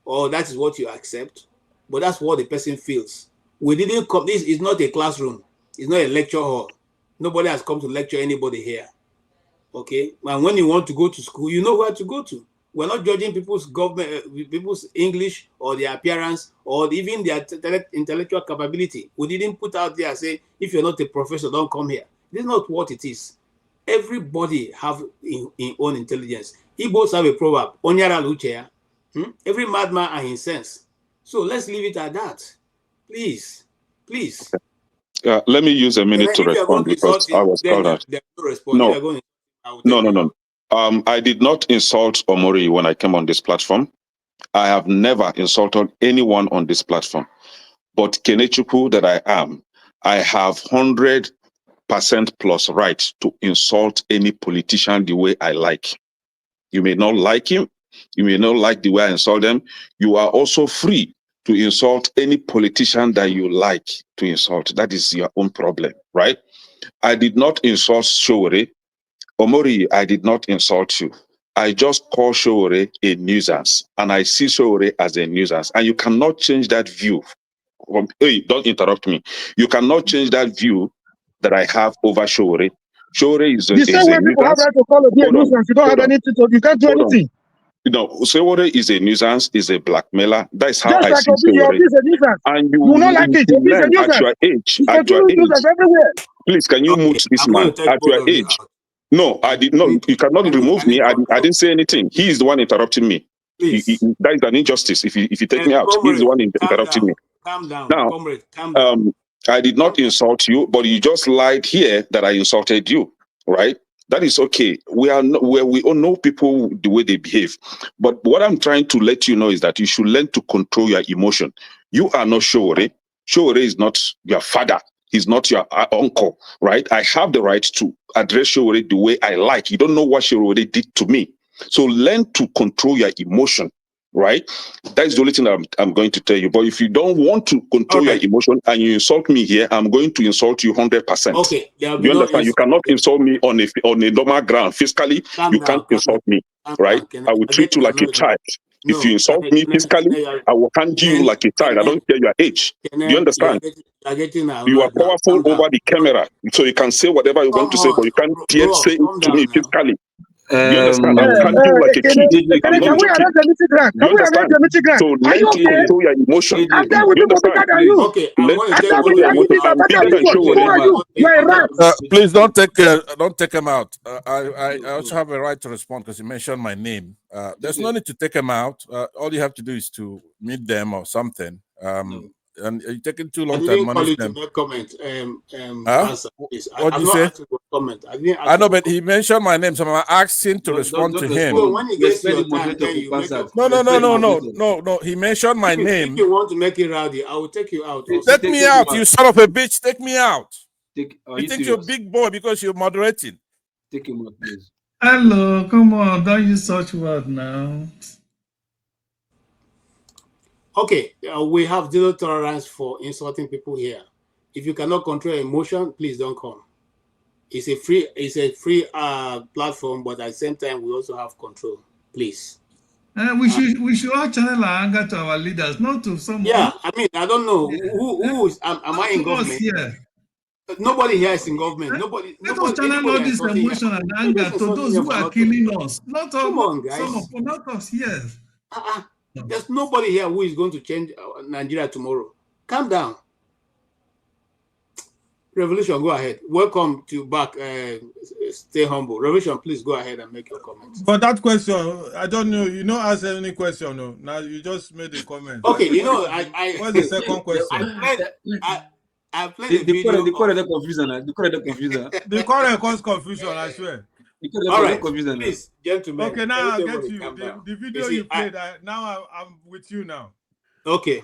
or that is what you accept, but that's what the person feels. We didn't come, this is not a classroom. It's not a lecture hall. Nobody has come to lecture anybody here. Okay, and when you want to go to school, you know where to go to. We're not judging people's people's English or their appearance or even their intellectual capability. We didn't put out there say if you're not a professor, don't come here. This is not what it is. Everybody have in own intelligence. Igbos have a proverb: "Onyara luchea." Every madman and his sense. So let's leave it at that, please. Let me use a minute to If you're going respond to because insult I him, was then called out. there's no response. If No, you're going to, I will take no. I did not insult Omori when I came on this platform. I have never insulted anyone on this platform. But Kenechukwu that I am, I have 100% plus right to insult any politician the way I like. You may not like him. You may not like the way I insult them. You are also free to insult any politician that you like to insult. That is your own problem, right? I did not insult Showore. Omori, I did not insult you. I just call Showore a nuisance, and I see Showore as a nuisance. And you cannot change that view. Hey, don't interrupt me. You cannot change that view that I have over Showore. Showore is The same a way people have nuisance. right to call a Hold on, nuisance, you don't have anything to, you can't do hold on. anything. You know, Showore is a nuisance, is a blackmailer. That's how Just I like see Obi, your Showore. Obi is a nuisance. And You will not like you it. should Obi is a learn at nuisance. your age. You At your continue nuisance age, everywhere. please, can you Okay, mute this I'm going man to take at both your of you age? out. No, I did not. You cannot remove me. I control. didn't say anything. He is the one interrupting me. Please. That is an injustice. If you take me out, he is the one interrupting me. Calm down, Now, comrade, calm down. I did not insult you, but you just lied here that I insulted you, right? That is okay. We all know people the way they behave. But what I'm trying to let you know is that you should learn to control your emotion. You are not Showore. Showore is not your father. He's not your uncle, right? I have the right to address Showore the way I like. You don't know what Showore did to me. So learn to control your emotion, right? That's the only thing I'm going to tell you. But if you don't want to control your emotion and you insult me here, I'm going to insult you 100%. Okay, You understand? You cannot insult me on a normal ground. Physically, you can't insult me, right? I will treat you like a child. If you insult me physically, I will handle you like a child. I don't care your age. Do you understand? You are powerful over the camera, so you can say whatever you want to say, but you can't yet say it to me physically. Do you understand? I will handle you like a kid. I'm not Can we arrange joking. a meeting grant? Do you Can we arrange understand? a meeting grant? So Are learn you to okay? control your emotion. I'm there Do with you people bigger understand? than you. Okay, I'm Learn going to to I'm take there control with both your you. of Are you emotion. you bigger? out. I'm bigger than Who Showore. are you? You're a rat. Please don't take him out. I also have a right to respond because you mentioned my name. There's no need to take him out. All you have to do is to meet them or something. And you're taking too long I to didn't call admonish you to them. make comment. Huh? Answer, please. What'd I'm you not say? asking for comment. I didn't ask I you know, for but comment. he mentioned my name, so I'm asking to respond to him. So when he gets your time, then you make your No. comment. He mentioned my If name. you want to make it rowdy, I will take you out. Take me out, you son of a bitch. Take me out. You think you're a big boy because you're moderating. Take him out, please. Hello, come on, don't use such word now. Okay, we have zero tolerance for insulting people here. If you cannot control emotion, please don't come. It's a free platform, but at the same time, we also have control. Please. We should all channel our anger to our leaders, not to someone. Yeah, I mean, I don't know who is. Am I in government? Here. Nobody here is in government. Nobody. Let us channel all this emotion and anger to those who are killing us. Not all, come on, guys. Some of not us, yes. There's nobody here who is going to change Nigeria tomorrow. Calm down. Revolution, go ahead. Welcome to back. Stay humble. Revolution, please go ahead and make your comments. But that question, I don't know. You don't ask any question. No. Now you just made a comment. Okay, you know, what's the second question? I played the video. The correct confusion. The correct confusion. The correct cause confusion, I swear. All right, please, gentlemen. Okay, now I'll get you. The video you played, now I'm with you now. Okay.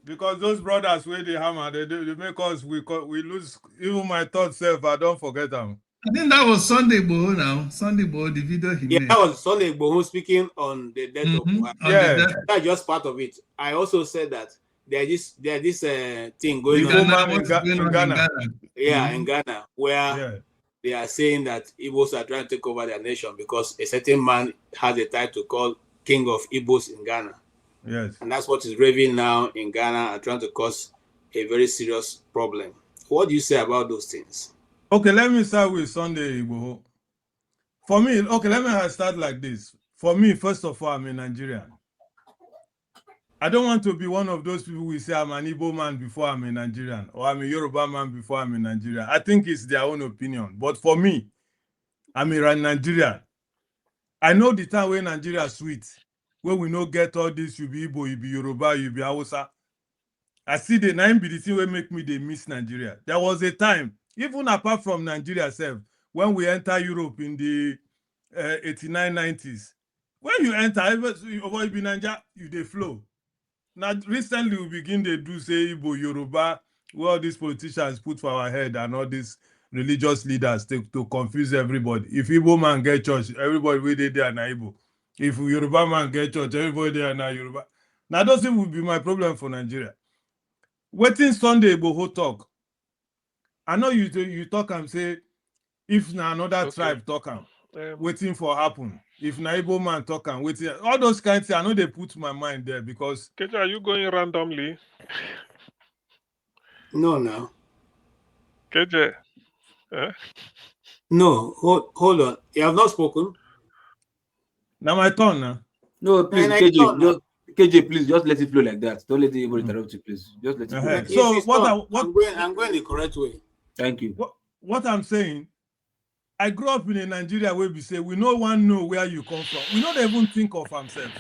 Because those brothers where they hammer, they make us, we lose, even my thought self, I don't forget them. I think that was Sunday Igboho now. Sunday Igboho, the video he made. That was Sunday Igboho speaking on the death of Buhari. Yeah. That's just part of it. I also said that there's this thing going on in Ghana. Yeah, in Ghana, where they are saying that Igbos are trying to take over their nation because a certain man has a title called King of Igbos in Ghana. Yes. And that's what is raving now in Ghana and trying to cause a very serious problem. What do you say about those things? Okay, let me start with Sunday Igboho. For me, okay, let me start like this. For me, first of all, I'm a Nigerian. I don't want to be one of those people who say I'm an Igbo man before I'm a Nigerian, or I'm a Yoruba man before I'm a Nigerian. I think it's their own opinion. But for me, I'm a Nigerian. I know the time when Nigeria is sweet, when we no get all this, you be Igbo, you be Yoruba, you be Hausa. I see the nine be the thing will make me they miss Nigeria. There was a time, even apart from Nigeria itself, when we enter Europe in the 89, 90s, when you enter, over be Nigeria, you they flow. Now, recently we begin to do say Igbo, Yoruba, where all these politicians put for our head and all these religious leaders to confuse everybody. If Igbo man get church, everybody will be there na Igbo. If Yoruba man get church, everybody there na Yoruba. Now, those things will be my problem for Nigeria. Waiting Sunday Igboho talk. I know you talk and say, if na another tribe talk and waiting for happen. If na Igbo man talk and waiting, all those kinds of things, I know they put my mind there because. Keja, are you going randomly? No. Keja. No, hold on. You have not spoken. Now my turn now. No, please, KJ, please just let it flow like that. Don't let anybody interrupt you, please. Just let it flow. Like so what I'm going the correct way. Thank you. What I'm saying, I grew up in a Nigeria where we say we no one know where you come from. We don't even think of ourselves.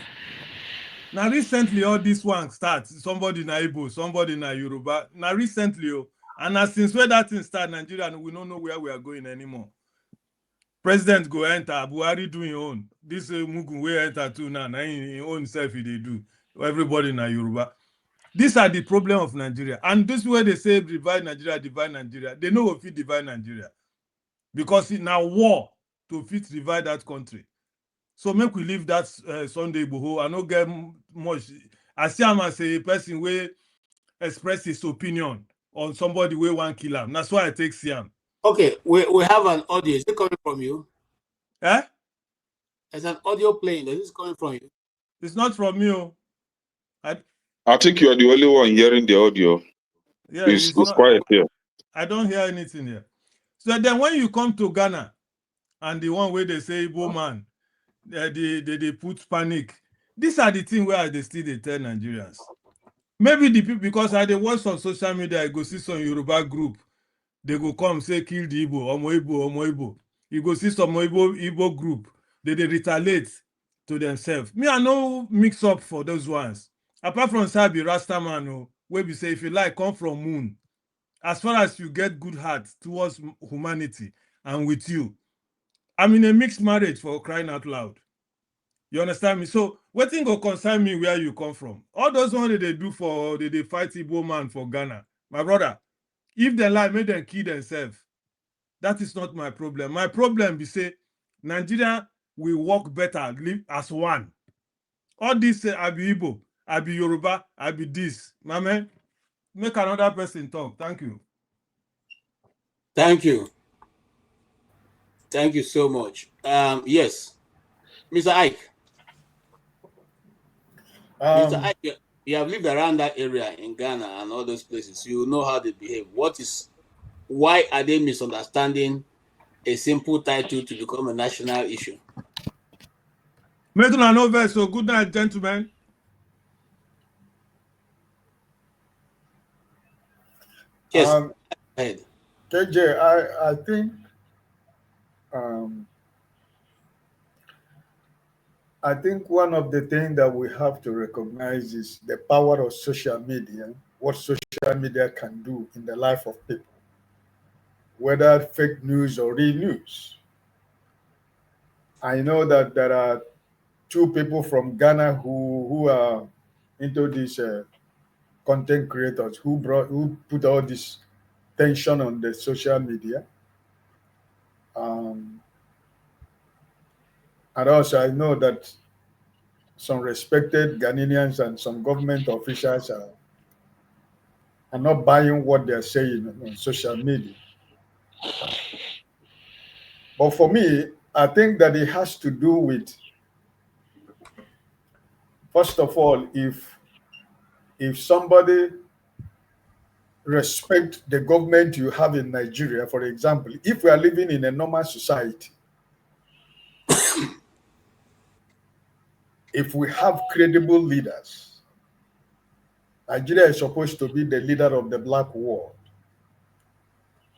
Now recently all this one starts. Somebody na Igbo, somebody na Yoruba. Now recently, and since where that thing start, Nigeria, we don't know where we are going anymore. President go enter, Buhari do his own. This Mugun will enter too now. Now his own self they do. Everybody na Yoruba. These are the problem of Nigeria. And this way they say divide Nigeria, divide Nigeria. They know if it divide Nigeria. Because it's now war to fit divide that country. So make we leave that Sunday Igboho. I don't get much. I see him as a person who express his opinion on somebody who want kill him. That's why I take Siam. Okay, we have an audio. Is it coming from you? Eh? There's an audio playing. Is this coming from you? It's not from you. I think you are the only one hearing the audio. Yeah, it's quiet here. I don't hear anything here. So then when you come to Ghana and the one where they say Igbo man, they put panic. These are the things where they still they tell Nigerians. Maybe the people, because I watch on social media, I go see some Yoruba group. They go come say kill the Igbo, Omo Igbo. You go see some Igbo group. They retaliate to themselves. Me, I no mix up for those ones. Apart from Sabi Rastaman, where we say if you like, come from moon. As far as you get good heart towards humanity and with you, I'm in a mixed marriage for crying out loud. You understand me? So what thing go concern me where you come from? All those ones that they do for they fight Igbo man for Ghana. My brother, if they lie, make them kill themselves. That is not my problem. My problem is say Nigeria will work better, live as one. All this say I be Igbo, I be Yoruba, I be this. My man, make another person talk. Thank you. Thank you. Thank you so much. Yes, Mr. Ike. Mr. Ike, you have lived around that area in Ghana and all those places. You know how they behave. Why are they misunderstanding a simple title to become a national issue? Make no over. So good night, gentlemen. Yes. Go ahead. KJ, I think um, I think one of the things that we have to recognize is the power of social media, what social media can do in the life of people, whether fake news or real news. I know that there are two people from Ghana who are into this content creators who put all this tension on the social media. Um, and also, I know that some respected Ghanaians and some government officials are not buying what they're saying on social media. But for me, I think that it has to do with, first of all, if somebody respect the government you have in Nigeria, for example, if we are living in a normal society, if we have credible leaders, Nigeria is supposed to be the leader of the black world.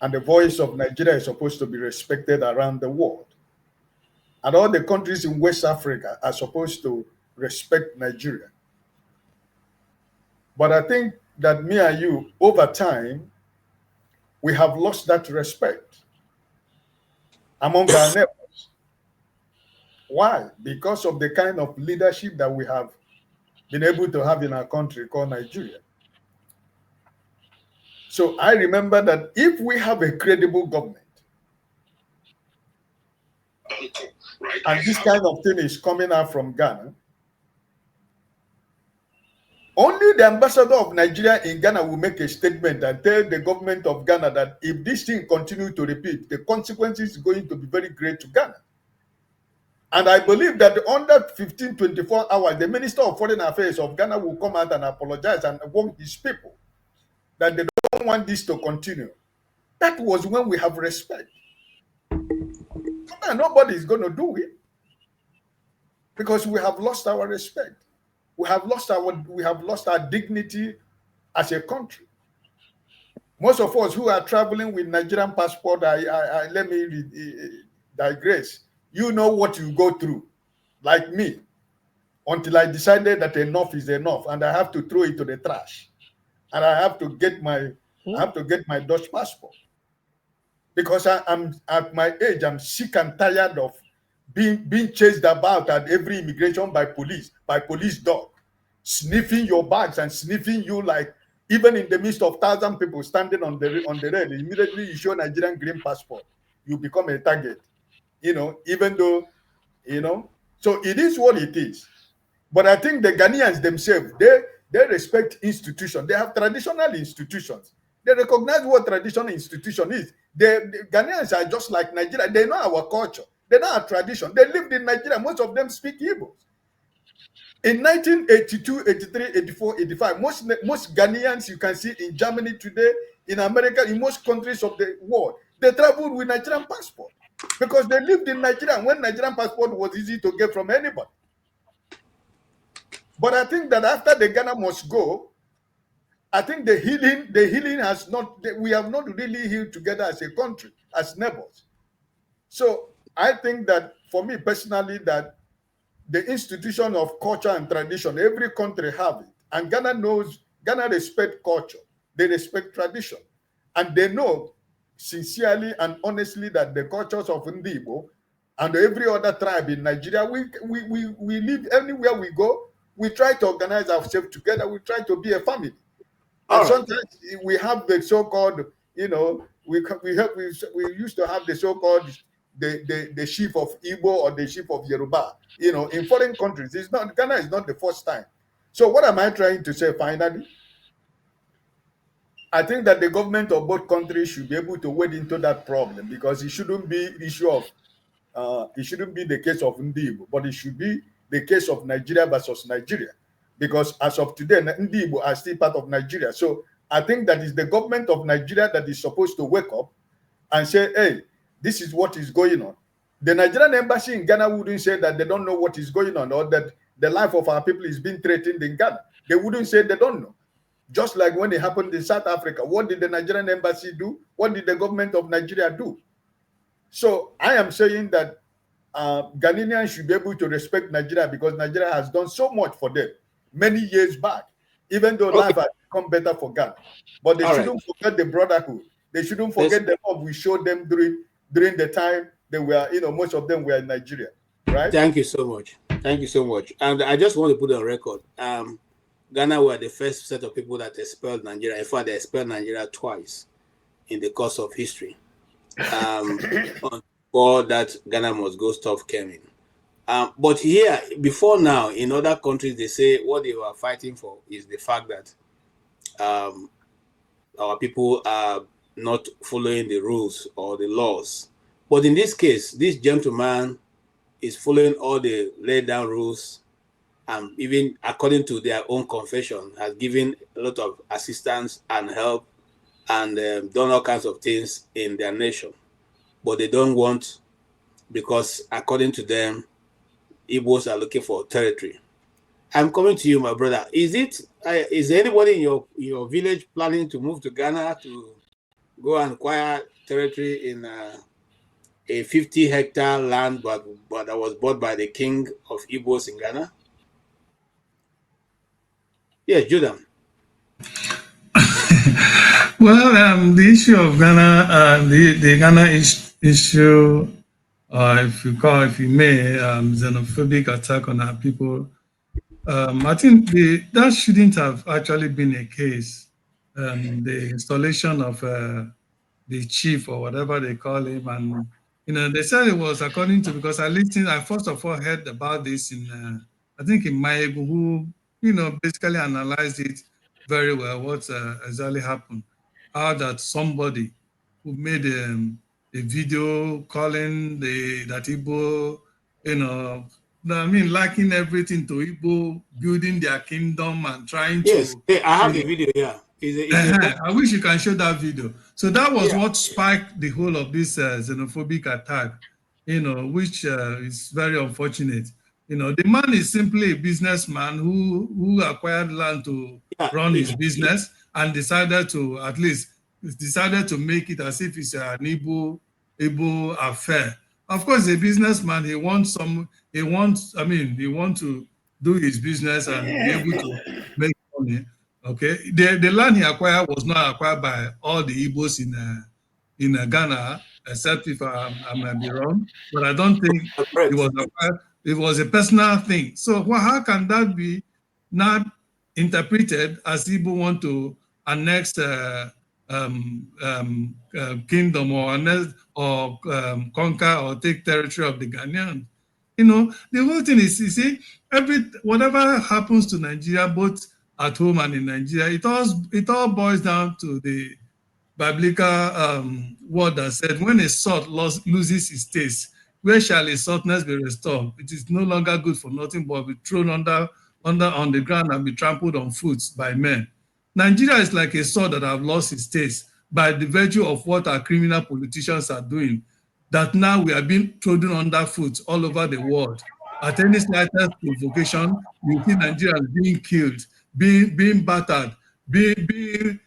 And the voice of Nigeria is supposed to be respected around the world. And all the countries in West Africa are supposed to respect Nigeria. But I think that me and you, over time, we have lost that respect among our neighbors. Why? Because of the kind of leadership that we have been able to have in our country called Nigeria. So I remember that if we have a credible government, and this kind of thing is coming out from Ghana, only the ambassador of Nigeria in Ghana will make a statement and tell the government of Ghana that if this thing continues to repeat, the consequences is going to be very great to Ghana. And I believe that under 15, 24 hours, the Minister of Foreign Affairs of Ghana will come out and apologize and warn his people that they don't want this to continue. That was when we have respect. Nobody is going to do it because we have lost our respect. We have lost our dignity as a country. Most of us who are traveling with Nigerian passport, let me digress. You know what you go through, like me, until I decided that enough is enough, and I have to throw it to the trash, and I have to get my Dutch passport because I'm at my age. I'm sick and tired of being chased about at every immigration by police dog, sniffing your bags and sniffing you like. Even in the midst of 1,000 people standing on the road, immediately you show Nigerian green passport, you become a target. Even though, so it is what it is. But I think the Ghanaians themselves, they respect institutions. They have traditional institutions. They recognize what traditional institution is. The Ghanaians are just like Nigeria. They know our culture. They know our tradition. They lived in Nigeria. Most of them speak Igbo. In 1982, 83, 84, 85, most Ghanaians you can see in Germany today, in America, in most countries of the world, they traveled with Nigerian passport because they lived in Nigeria when Nigerian passport was easy to get from anybody. But I think that after the Ghana must go, I think the healing has not, we have not really healed together as a country, as neighbors. So I think that for me personally, that the institution of culture and tradition, every country have it. And Ghana respect culture. They respect tradition. And they know sincerely and honestly that the cultures of Ndibo and every other tribe in Nigeria, we live anywhere we go, we try to organize ourselves together. We try to be a family. And sometimes we have the so-called, we used to have the so-called the chief of Igbo or the chief of Yoruba. In foreign countries, Ghana is not the first time. So what am I trying to say finally? I think that the government of both countries should be able to wade into that problem because it shouldn't be issue of it shouldn't be the case of Ndibo, but it should be the case of Nigeria versus Nigeria. Because as of today, Ndibo are still part of Nigeria. So I think that is the government of Nigeria that is supposed to wake up and say, hey, this is what is going on. The Nigerian embassy in Ghana wouldn't say that they don't know what is going on or that the life of our people is being threatened in Ghana. They wouldn't say they don't know. Just like when it happened in South Africa, what did the Nigerian embassy do? What did the government of Nigeria do? So I am saying that Ghanaians should be able to respect Nigeria because Nigeria has done so much for them many years back, even though life has become better for Ghana. But they shouldn't forget the brotherhood. They shouldn't forget the love we showed them during the time they were, most of them were in Nigeria, right? Thank you so much. Thank you so much. And I just want to put on record. Ghana were the first set of people that expelled Nigeria. In fact, they expelled Nigeria twice in the course of history. Before that, Ghana must go stuff came in. But here, before now, in other countries, they say what they were fighting for is the fact that our people are not following the rules or the laws. But in this case, this gentleman is following all the laid down rules, and even according to their own confession, has given a lot of assistance and help and done all kinds of things in their nation. But they don't want, because according to them, Igbos are looking for territory. I'm coming to you, my brother. Is there anybody in your village planning to move to Ghana to go and acquire territory in a 50-hectare land, but that was bought by the king of Igbos in Ghana? Yes, Jordan. Well, the issue of Ghana, the Ghana issue, if you may, xenophobic attack on our people, I think that shouldn't have actually been a case. The installation of the chief or whatever they call him, and they said it was according to, because I first of all heard about this in I think in Maegu, who basically analyzed it very well, what exactly happened, how that somebody who made a video calling that Igbo, liking everything to Igbo, building their kingdom and trying Yes, to. I have the video here. I wish you can show that video. So that was what spiked the whole of this xenophobic attack, which is very unfortunate. The man is simply a businessman who acquired land to run his business and decided to make it as if it's an Igbo affair. Of course, a businessman, he wants to do his business and be able to make money. Okay, the land he acquired was not acquired by all the Igbos in Ghana, except if I might be wrong. But I don't think it was acquired. It was a personal thing. So how can that be not interpreted as Igbo want to annex kingdom or conquer or take territory of the Ghanaian? The whole thing is, you see, whatever happens to Nigeria, both at home and in Nigeria, it all boils down to the biblical word that said, when a salt loses its taste, where shall its saltness be restored? It is no longer good for nothing but be thrown under on the ground and be trampled on foot by men. Nigeria is like a salt that have lost its taste by the virtue of what our criminal politicians are doing, that now we are being trodden underfoot all over the world. At any slightest provocation, you see Nigerians being killed, being battered, being,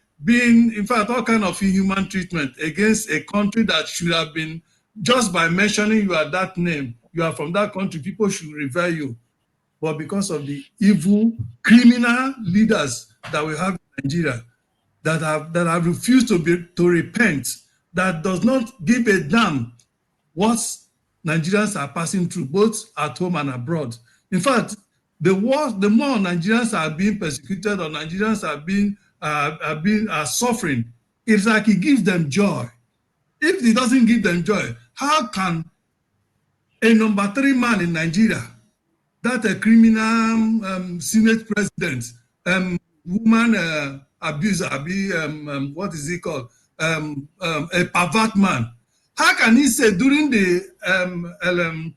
in fact, all kind of inhuman treatment against a country that should have been, just by mentioning you are that name, you are from that country, people should revere you. But because of the evil criminal leaders that we have in Nigeria, that have refused to repent, that does not give a damn what Nigerians are passing through, both at home and abroad. In fact, the more Nigerians are being persecuted or Nigerians are suffering, it's like it gives them joy. If it doesn't give them joy, how can a number 3 man in Nigeria, that a criminal Senate president, woman abuser, what is he called? A pervert man. How can he say during the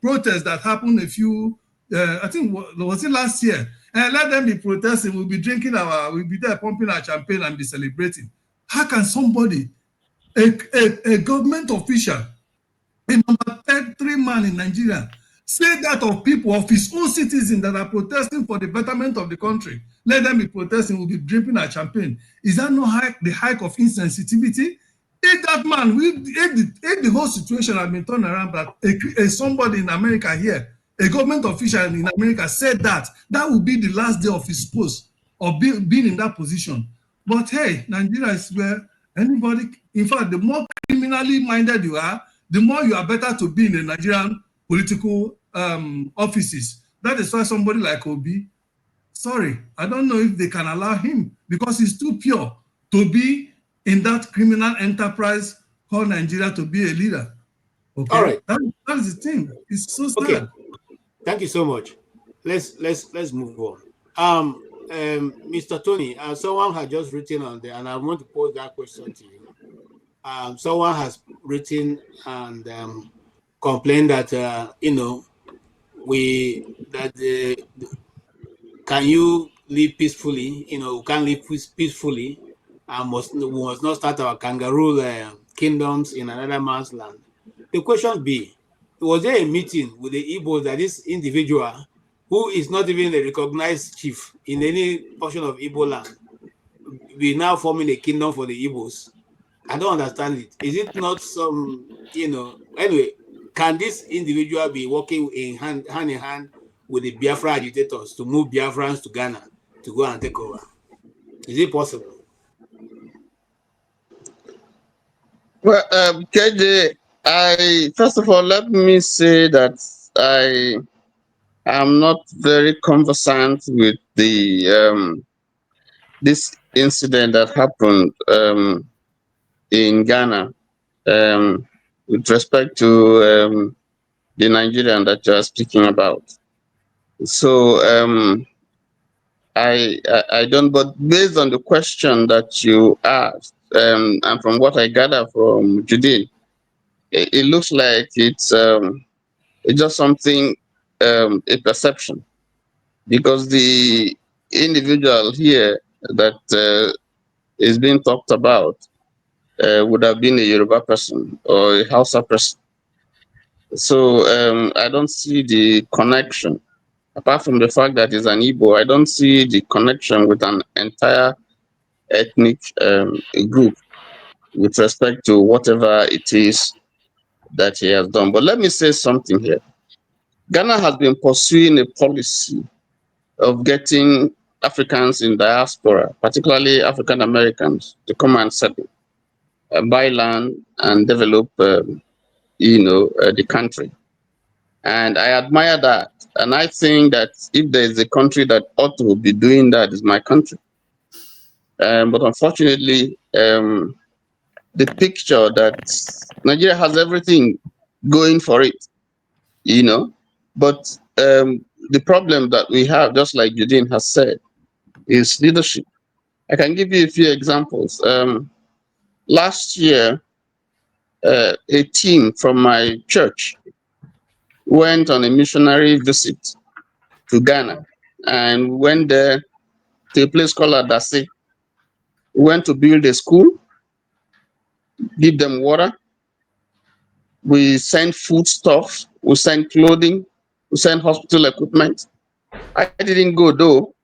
protest that happened I think, was it last year? And let them be protesting, we'll be there pumping our champagne and be celebrating. How can somebody, a government official, a number 3 man in Nigeria, say that of people, of his own citizens that are protesting for the betterment of the country. Let them be protesting, we'll be drinking our champagne. Is that not the hike of insensitivity? If that man, if the whole situation had been turned around, but somebody in America here, a government official in America said that, that would be the last day of his post or being in that position. But hey, Nigeria is where anybody, in fact, the more criminally minded you are, the more you are better to be in the Nigerian political offices. That is why somebody like Obi, sorry, I don't know if they can allow him because he's too pure to be in that criminal enterprise called Nigeria to be a leader. Okay, all right. that is the thing. It's so sad. Okay, thank you so much. Let's move on. Mr. Tony, someone had just written on there, and I want to pose that question to you. Someone has written and complained that can you live peacefully? We can't live peacefully, and we must not start our kangaroo kingdoms in another man's land. The question be, was there a meeting with the Igbos that this individual, who is not even a recognized chief in any portion of Igbo land, we now forming a kingdom for the Igbos? I don't understand it. Is it not some, anyway, can this individual be working hand in hand with the Biafra agitators to move Biafrans to Ghana to go and take over? Is it possible? Well, KJ, first of all, let me say that I am not very conversant with the this incident that happened in Ghana with respect to the Nigerian that you are speaking about. So I don't, but based on the question that you asked, and from what I gather from Judith, it looks like it's just something, a perception, because the individual here that is being talked about would have been a Yoruba person or a Hausa person. So I don't see the connection. Apart from the fact that he's an Igbo, I don't see the connection with an entire ethnic group with respect to whatever it is that he has done. But let me say something here. Ghana has been pursuing a policy of getting Africans in diaspora, particularly African Americans, to come and settle, buy land and develop, the country. And I admire that. And I think that if there is a country that ought to be doing that, is my country. But unfortunately, the picture that Nigeria has everything going for it, but the problem that we have, just like Eugene has said, is leadership. I can give you a few examples. Last year, a team from my church went on a missionary visit to Ghana and went there to a place called Adase. We went to build a school, give them water. We sent foodstuffs, we sent clothing, we sent hospital equipment. I didn't go though.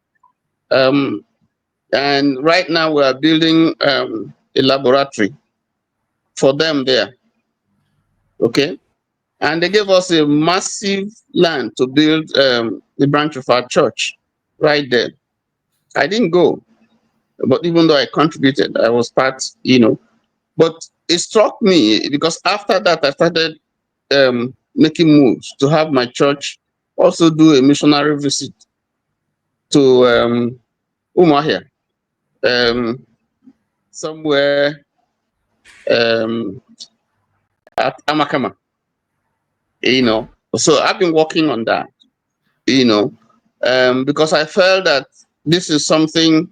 And right now we are building a laboratory for them there. Okay. And they gave us a massive land to build the branch of our church right there. I didn't go, but even though I contributed, I was part, But it struck me because after that, I started making moves to have my church also do a missionary visit to Umahia, somewhere at Amakama, So I've been working on that, because I felt that this is something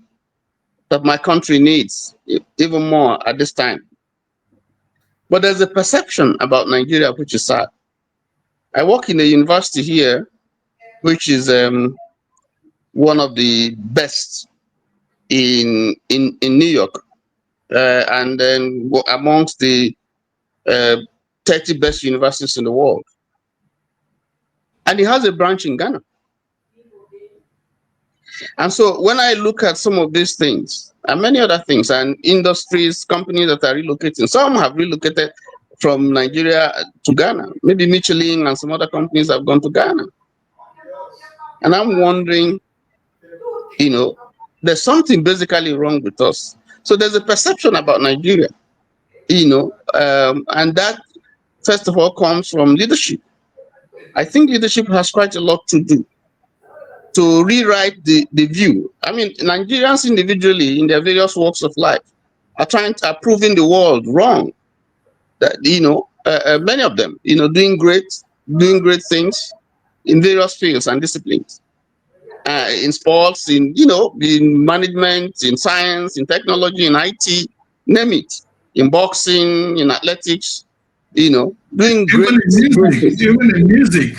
that my country needs even more at this time. But there's a perception about Nigeria which is sad. I work in a university here, which is one of the best in New York, and then amongst the 30 best universities in the world. and he has a branch in Ghana. And so when I look at some of these things and many other things and industries, companies that are relocating, some have relocated from Nigeria to Ghana. Maybe Michelin and some other companies have gone to Ghana. And I'm wondering, there's something basically wrong with us. So there's a perception about Nigeria, and that first of all comes from leadership. I think leadership has quite a lot to do to rewrite the view. I mean, Nigerians individually in their various walks of life are proving the world wrong. That many of them, doing great things in various fields and disciplines, in sports, in management, in science, in technology, in IT, name it, in boxing, in athletics, doing great things. Even in music.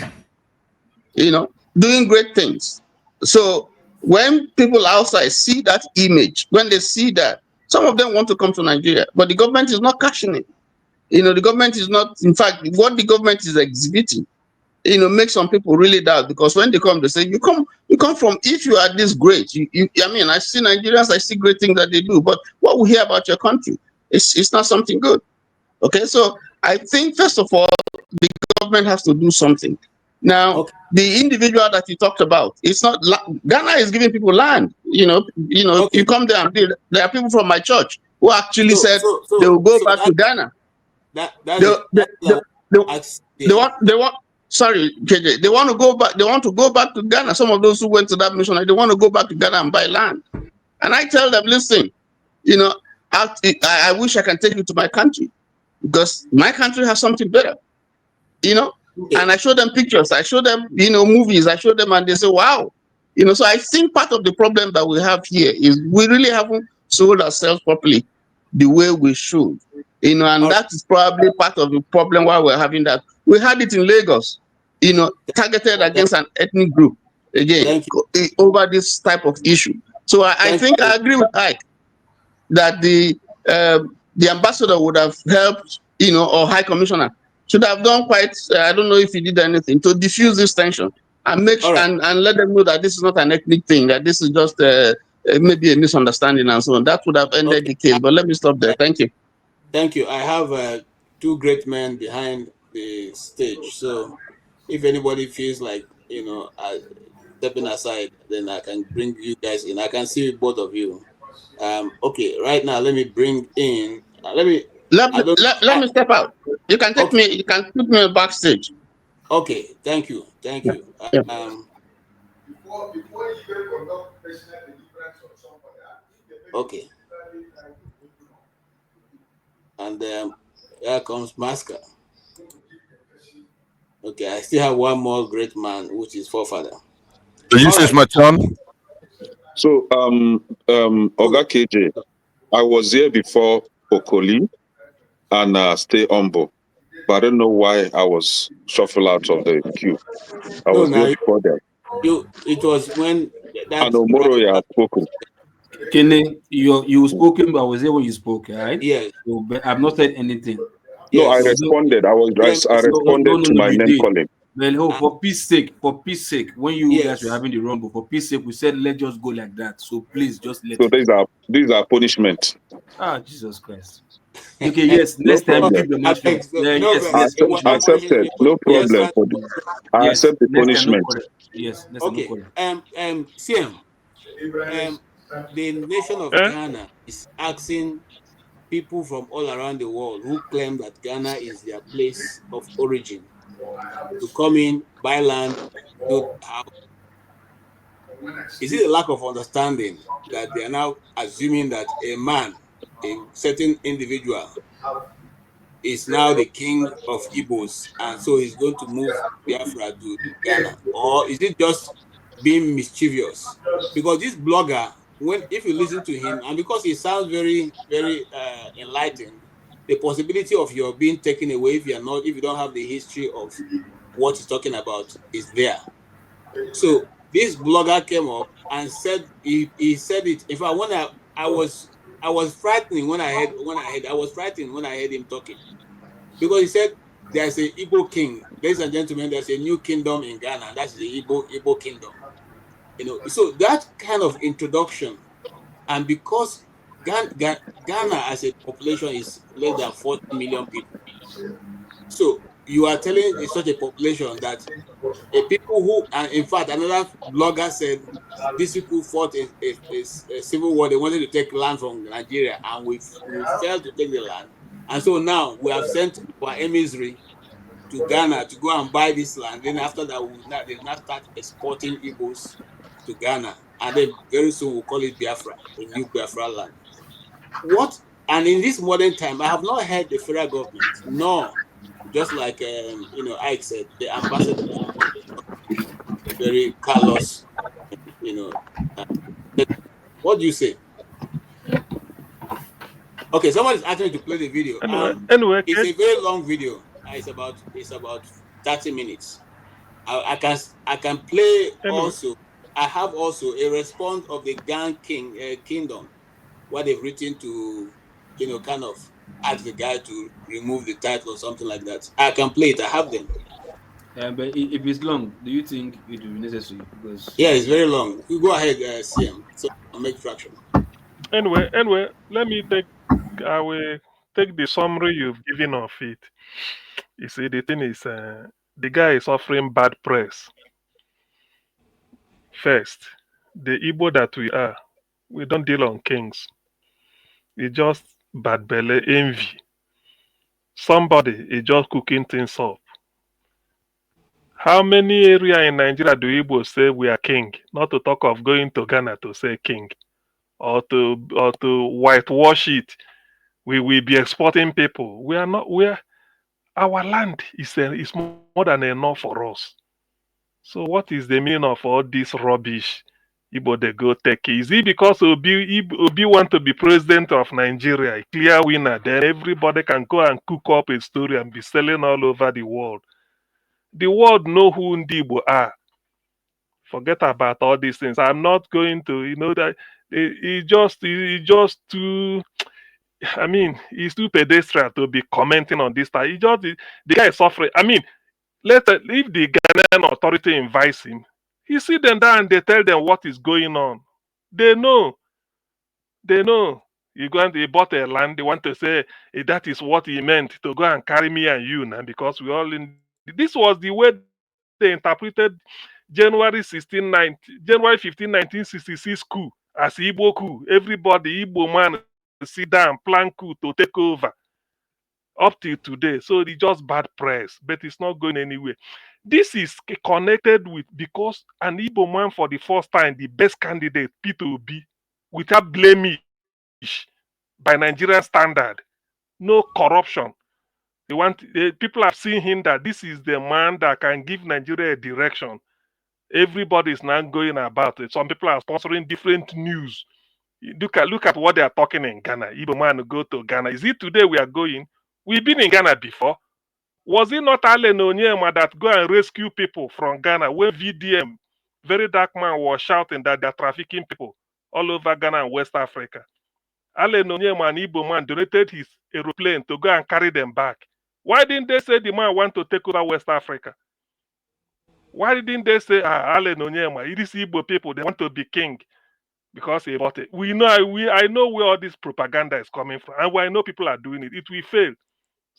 Doing great things. So when people outside see that image, when they see that, some of them want to come to Nigeria, but the government is not cashing it. The government is not, in fact, what the government is exhibiting, makes some people really doubt, because when they come, they say, you come from, if you are this great, I mean, I see Nigerians, I see great things that they do, but what we hear about your country, it's not something good. Okay, so I think, first of all, the government has to do something. Now, the individual that you talked about, it's not Ghana is giving people land. You come there and build. There are people from my church who actually said they will go back to Ghana. They want. Sorry, KJ. They want to go back. They want to go back to Ghana. Some of those who went to that mission, they want to go back to Ghana and buy land. And I tell them, listen, I wish I can take you to my country, because my country has something better. And I show them pictures, I show them, movies, I show them, and they say, wow. So I think part of the problem that we have here is we really haven't sold ourselves properly the way we should. And that is probably part of the problem why we're having that. We had it in Lagos, targeted against an ethnic group, again, over this type of issue. So I think I agree with Ike that the ambassador would have helped, or High Commissioner should have done quite, I don't know if he did anything to diffuse this tension and make and let them know that this is not an ethnic thing, that this is just maybe a misunderstanding and so on. That would have ended the case. But let me stop there. Thank you. Thank you. I have two great men behind the stage. So if anybody feels like, stepping aside, then I can bring you guys in. I can see both of you. Okay, right now, let me bring in, let me step out. You can take me, you can put me backstage. Okay, thank you. Okay. And here comes Masker. Okay, I still have one more great man, which is forefather. So you say my turn? So Oga KJ, I was here before Okoli and stay humble. But I don't know why I was shuffled out of the queue. I was here before that. It was when that. And Omoro, you have spoken. Kene, you spoken, but I was there when you spoke, right? Yes. So, but I've not said anything. No, yes. I responded. I responded to my name calling. Well, for peace sake, when you guys were having the rumble, for peace sake, we said let's just go like that. So please just let. So these are punishment. Ah, Jesus Christ. Okay, yes. Next time you keep your mouth shut. Accepted. No problem. I accept the punishment. Yes. Okay. CM. The nation of Ghana is asking people from all around the world who claim that Ghana is their place of origin to come in, buy land, build house. Is it a lack of understanding that they are now assuming that a man, a certain individual, is now the king of Igbos, and so he's going to move Biafra to Ghana? Or is it just being mischievous? Because this blogger, if you listen to him, and because he sounds very, very enlightened, the possibility of your being taken away if you don't have the history of what he's talking about is there. So this blogger came up and said he said it. In fact, when I was frightened when I heard him talking, because he said there's an Igbo king ladies and gentlemen, there's a new kingdom in Ghana. That's the Igbo kingdom. So that kind of introduction, and because Ghana as a population is less than 40 million people, so you are telling such a population that a people who, and in fact, another blogger said these people fought a civil war. They wanted to take land from Nigeria, and we failed to take the land. And so now we have sent our emissary to Ghana to go and buy this land. Then after that, they now start exporting Igbos to Ghana, and then very soon we'll call it Biafra, a new Biafra land. And in this modern time, I have not heard the federal government, nor just like Ike said, the ambassador, very callous, you know. Uh, what do you say? Okay, somebody's asking me to play the video. Anyway, It's a very long video. It's about 30 minutes. I can play also. I have also a response of the Kingdom, what they've written to, kind of ask the guy to remove the title or something like that. I can play it. I have them. But if it's long, do you think it will be necessary? Because Yeah, it's very long. You go ahead, CM. So I'll make fraction. anyway, let me I will take the summary you've given of it. You see, the thing is, the guy is offering bad press. First, the Igbo that we don't deal on kings. It's just bad belly envy. Somebody is just cooking things up. How many area in Nigeria do Igbo say we are king? Not to talk of going to Ghana to say king, or to whitewash it. We will be exporting people. We are not. Our land is more than enough for us. So what is the meaning of all this rubbish? Igbo they go take. Is it because Obi want to be president of Nigeria, a clear winner? Then everybody can go and cook up a story and be selling all over the world. The world know who Ndi Igbo are. Forget about all these things. I'm not going to, that it just too. I mean, it's too pedestrian to be commenting on this. The guy is suffering. I mean, if the Ghanaian authority invites him, he sit them down and they tell them what is going on. They know. They know. He bought a land. They want to say that is what he meant to go and carry me and you now because we all in. This was the way they interpreted January 15, 1966 coup as Igbo coup. Everybody, Igbo man, sit down, plan coup to take over up till today. So it's just bad press, but it's not going anywhere. This is connected with because an Igbo man for the first time, the best candidate, P2B, without blemish by Nigerian standard, no corruption. People have seen him that this is the man that can give Nigeria a direction. Everybody is now going about it. Some people are sponsoring different news. Look at what they are talking in Ghana. Igbo man go to Ghana. Is it today we are going? We've been in Ghana before. Was it not Allen Onyema that go and rescue people from Ghana when VDM, very dark man, was shouting that they're trafficking people all over Ghana and West Africa? Allen Onyema, an Igbo man, donated his aeroplane to go and carry them back. Why didn't they say the man want to take over West Africa? Why didn't they say, Allen Onyema, it is Igbo people, they want to be king because he bought it? I know where all this propaganda is coming from, and I know people are doing it. It will fail.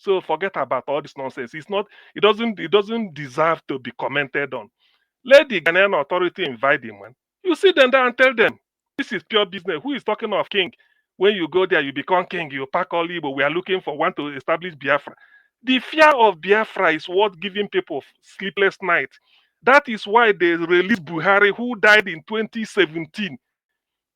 So forget about all this nonsense. It doesn't deserve to be commented on. Let the Ghanaian authority invite him, man. You sit them down and tell them this is pure business. Who is talking of king? When you go there, you become king, you pack all Igbo. We are looking for one to establish Biafra. The fear of Biafra is what giving people sleepless nights. That is why they released Buhari, who died in 2017.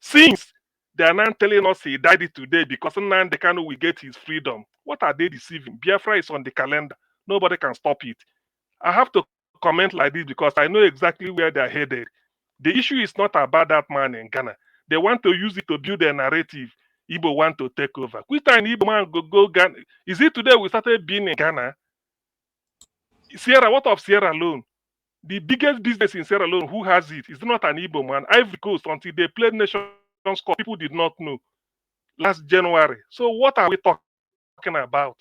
Since they are now telling us he died it today because Nnamdi Kanu will get his freedom. What are they deceiving? Biafra is on the calendar. Nobody can stop it. I have to comment like this because I know exactly where they're headed. The issue is not about that man in Ghana. They want to use it to build a narrative. Igbo want to take over. Which time Igbo man go Ghana? Is it today we started being in Ghana? What of Sierra Leone? The biggest business in Sierra Leone, who has it? It's not an Igbo man. Ivory Coast, until they played Nations Cup, people did not know last January. So what are we talking about?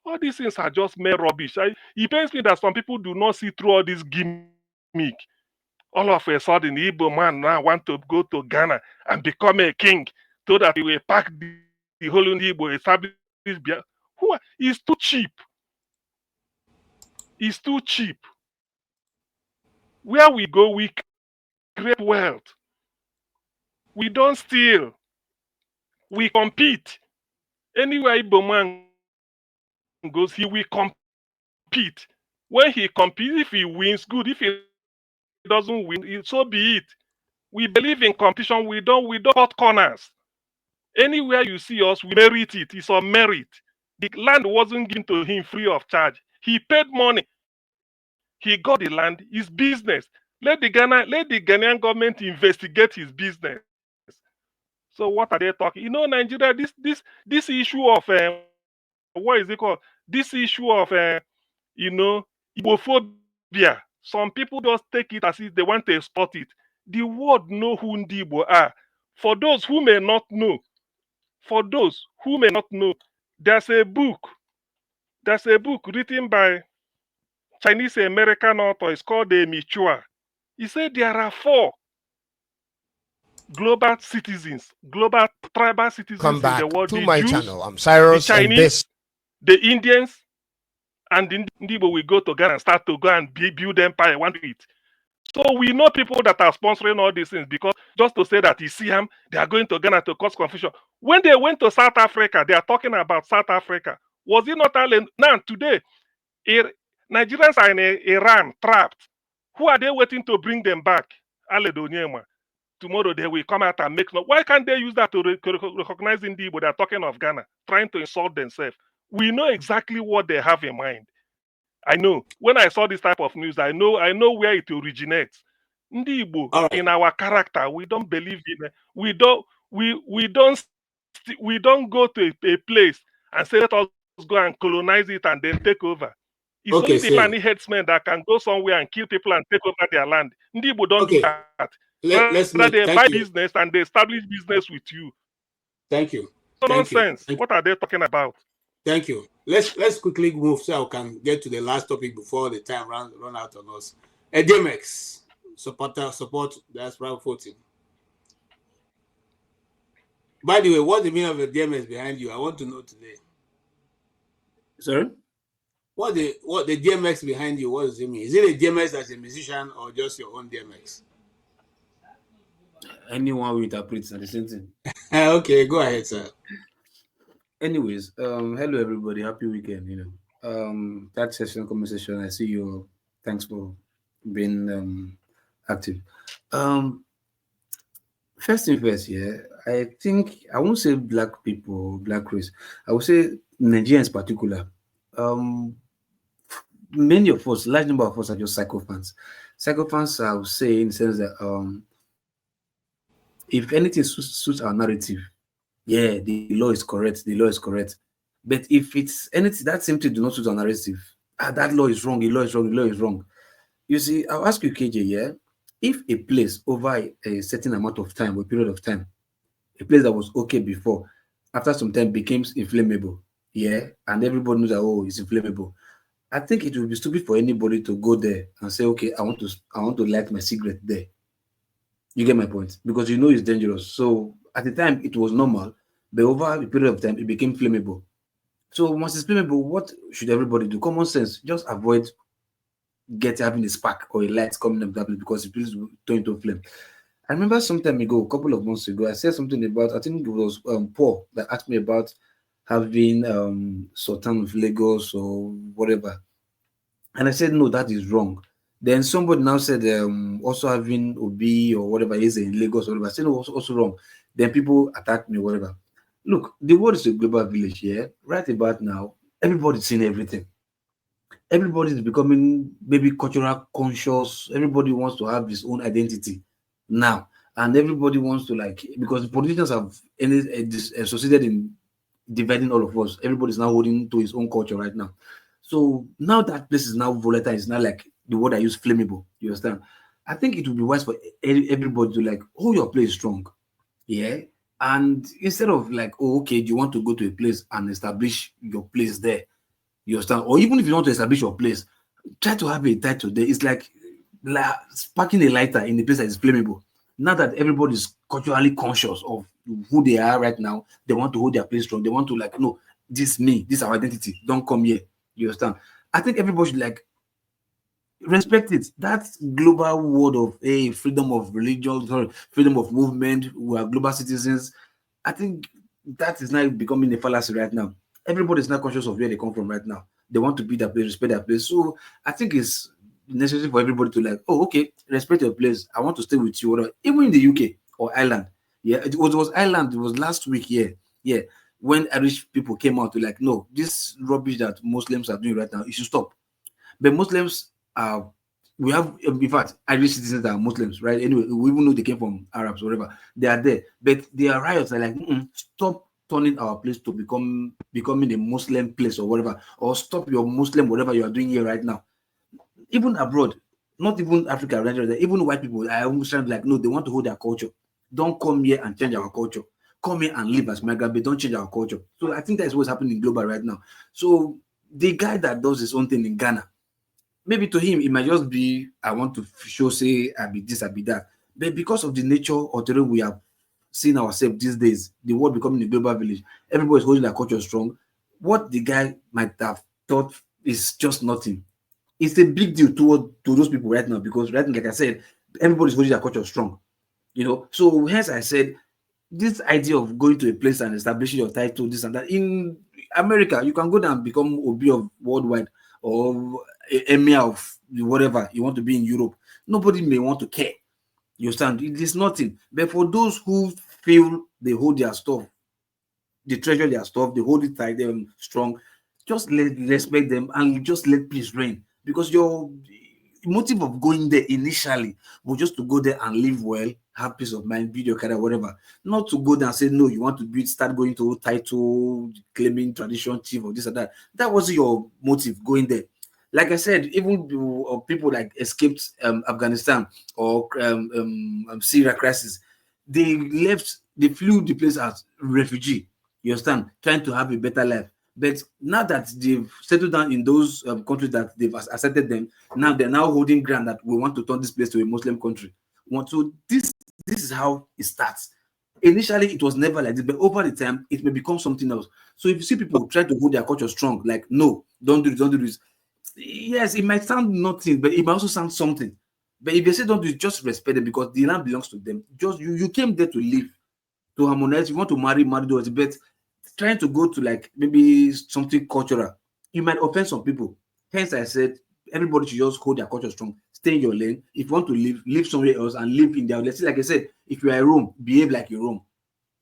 All these things are just mere rubbish. It pains me that some people do not see through all this gimmick. All of a sudden, the Igbo man now want to go to Ghana and become a king so that he will pack the whole Igbo, establish. It's too cheap. It's too cheap. Where we go, we create wealth. We don't steal. We compete. Anywhere Igbo man goes, he will compete. When he competes, if he wins, good. If he doesn't win, so be it. We believe in competition. We don't cut corners. Anywhere you see us, we merit it. It's on merit. The land wasn't given to him free of charge. He paid money. He got the land. His business. Let the Ghanaian government investigate his business. So what are they talking? Nigeria. This issue of what is it called? This issue of Igbophobia. Some people just take it as if they want to export it. The world know who Ndi Igbo are. For those who may not know, there's a book written by Chinese American author. It's called the Michua. He said there are 4 global tribal citizens Come in back the world: to the my Jews, channel. I'm Cyrus, the and Chinese, this the Indians, and the Igbo will go to Ghana and start to go and build empire. Want to eat. So we know people that are sponsoring all these things, because just to say that Isiam, they are going to Ghana to cause confusion. When they went to South Africa, they are talking about South Africa. Was it not Ireland? Now today, Nigerians are in Iran trapped. Who are they waiting to bring them back? Aledoniema. Tomorrow they will come out and make. Why can't they use that to recognize Indibo? They are talking of Ghana, trying to insult themselves. We know exactly what they have in mind. I know. When I saw this type of news, I know where it originates. Ndi Igbo, All right. in our character, we don't believe in it. We don't go to a place and say, let us go and colonize it and then take over. It's Okay, only the Fulani headsmen that can go somewhere and kill people and take over their land. Ndi Igbo don't do okay. that. Let's Rather, make. they Thank buy you. business and they establish business with you. Thank you. So Thank you. nonsense. What are they talking about? Thank you. Let's quickly move so I can get to the last topic before the time run out on us. DMX support that's round 14. By the way, what's the meaning of the DMX behind you? I want to know today. Sorry? What the DMX behind you? What does it mean? Is it a DMX as a musician or just your own DMX? Anyone will interpret the same thing. Okay, go ahead, sir. Anyways, hello everybody, happy weekend. That session conversation, I see you. Thanks for being active. First thing first, yeah, I think I won't say black people, black race. I would say Nigerians in particular. Many of us, large number of us, are just psychophans. Psychophans, I would say, in the sense that if anything suits our narrative, yeah, the law is correct. The law is correct. But if it's anything that simply do not suit our narrative, that law is wrong. The law is wrong. The law is wrong. You see, I'll ask you, KJ, yeah, if a place over a certain amount of time or period of time, a place that was okay before, after some time becomes inflammable, yeah, and everybody knows that, oh, it's inflammable. I think it would be stupid for anybody to go there and say, okay, I want to light my cigarette there. You get my point? Because you know it's dangerous. So at the time it was normal, but over a period of time it became flammable. So once it's flammable, what should everybody do? Common sense, just avoid having a spark or a light coming up that place, because it will turn into a flame. I remember some time ago, a couple of months ago, I said something about, I think it was Paul that asked me about having Sultan of Lagos or whatever. And I said, no, that is wrong. Then somebody now said also having Obi or whatever is in Lagos or whatever. I said, no, also wrong. Then people attacked me, whatever. Look, the world is a global village here. Right about now, everybody's seeing everything. Everybody is becoming maybe cultural conscious. Everybody wants to have his own identity now. And everybody wants to, like, because the politicians have succeeded in dividing all of us. Everybody's now holding to his own culture right now. So now that place is now volatile. It's not like the word I use, flammable. You understand? I think it would be wise for everybody to, like, hold your place strong. Yeah. And instead of like, oh, okay, do you want to go to a place and establish your place there? You understand? Or even if you want to establish your place, try to have a title there. It's like sparking a lighter in a place that is flammable. Now that everybody is culturally conscious of who they are right now, they want to hold their place strong. They want to like, no, this me, this our identity. Don't come here. You understand? I think everybody should like respect it. That global word of freedom of religion, sorry, freedom of movement, we are global citizens. I think that is now becoming a fallacy right now. Everybody is not conscious of where they come from right now. They want to be that place, respect that place. So I think it's necessary for everybody to like, oh, okay, respect your place. I want to stay with you, whatever. Even in the UK or Ireland. Yeah, it was Ireland. It was last week. Yeah. When Irish people came out to like, no, this rubbish that Muslims are doing right now, it should stop. But Muslims are, we have, in fact, Irish citizens that are Muslims, right? Anyway, we even know they came from Arabs, whatever. They are there, but their riots are like, stop turning our place to becoming a Muslim place or whatever, or stop your Muslim whatever you are doing here right now. Even abroad, not even Africa, Nigeria, even white people are almost trying to like, no, they want to hold their culture. Don't come here and change our culture. Come here and live as migrant, but don't change our culture. So I think that's what's happening in global right now. So the guy that does his own thing in Ghana, maybe to him it might just be, I want to show, say I be this, I be that. But because of the nature or the way we have seen ourselves these days, the world becoming a global village, everybody is holding their culture strong. What the guy might have thought is just nothing. It's a big deal to those people right now, because right now, like I said, everybody's holding their culture strong. So hence I said this idea of going to a place and establishing your title, this and that. In America, you can go down and become Obi of worldwide or emir of whatever you want to be in Europe. Nobody may want to care. You understand? It is nothing. But for those who feel they hold their stuff, they treasure their stuff, they hold it tight, them strong, just respect them and just let peace reign. Because your motive of going there initially was just to go there and live well, have peace of mind, build your career, whatever. Not to go there and say, no, you want to start going to title, claiming tradition chief or this or that. That wasn't your motive going there. Like I said, even people like escaped Afghanistan or Syria crisis, they flew the place as refugee. You understand? Trying to have a better life. But now that they've settled down in those countries that they've accepted them, now they're now holding ground that we want to turn this place to a Muslim country. So this is how it starts. Initially, it was never like this, but over the time, it may become something else. So if you see people try to hold their culture strong, like, no, don't do this, don't do this. Yes, it might sound nothing, but it might also sound something. But if they say don't do it, just respect them, because the land belongs to them. Just you came there to live, to harmonize. You want to marry those, but trying to go to like maybe something cultural, you might offend some people. Hence, I said everybody should just hold their culture strong. Stay in your lane. If you want to live somewhere else and live in their, let's say, like I said, if you are in Rome, behave like in Rome.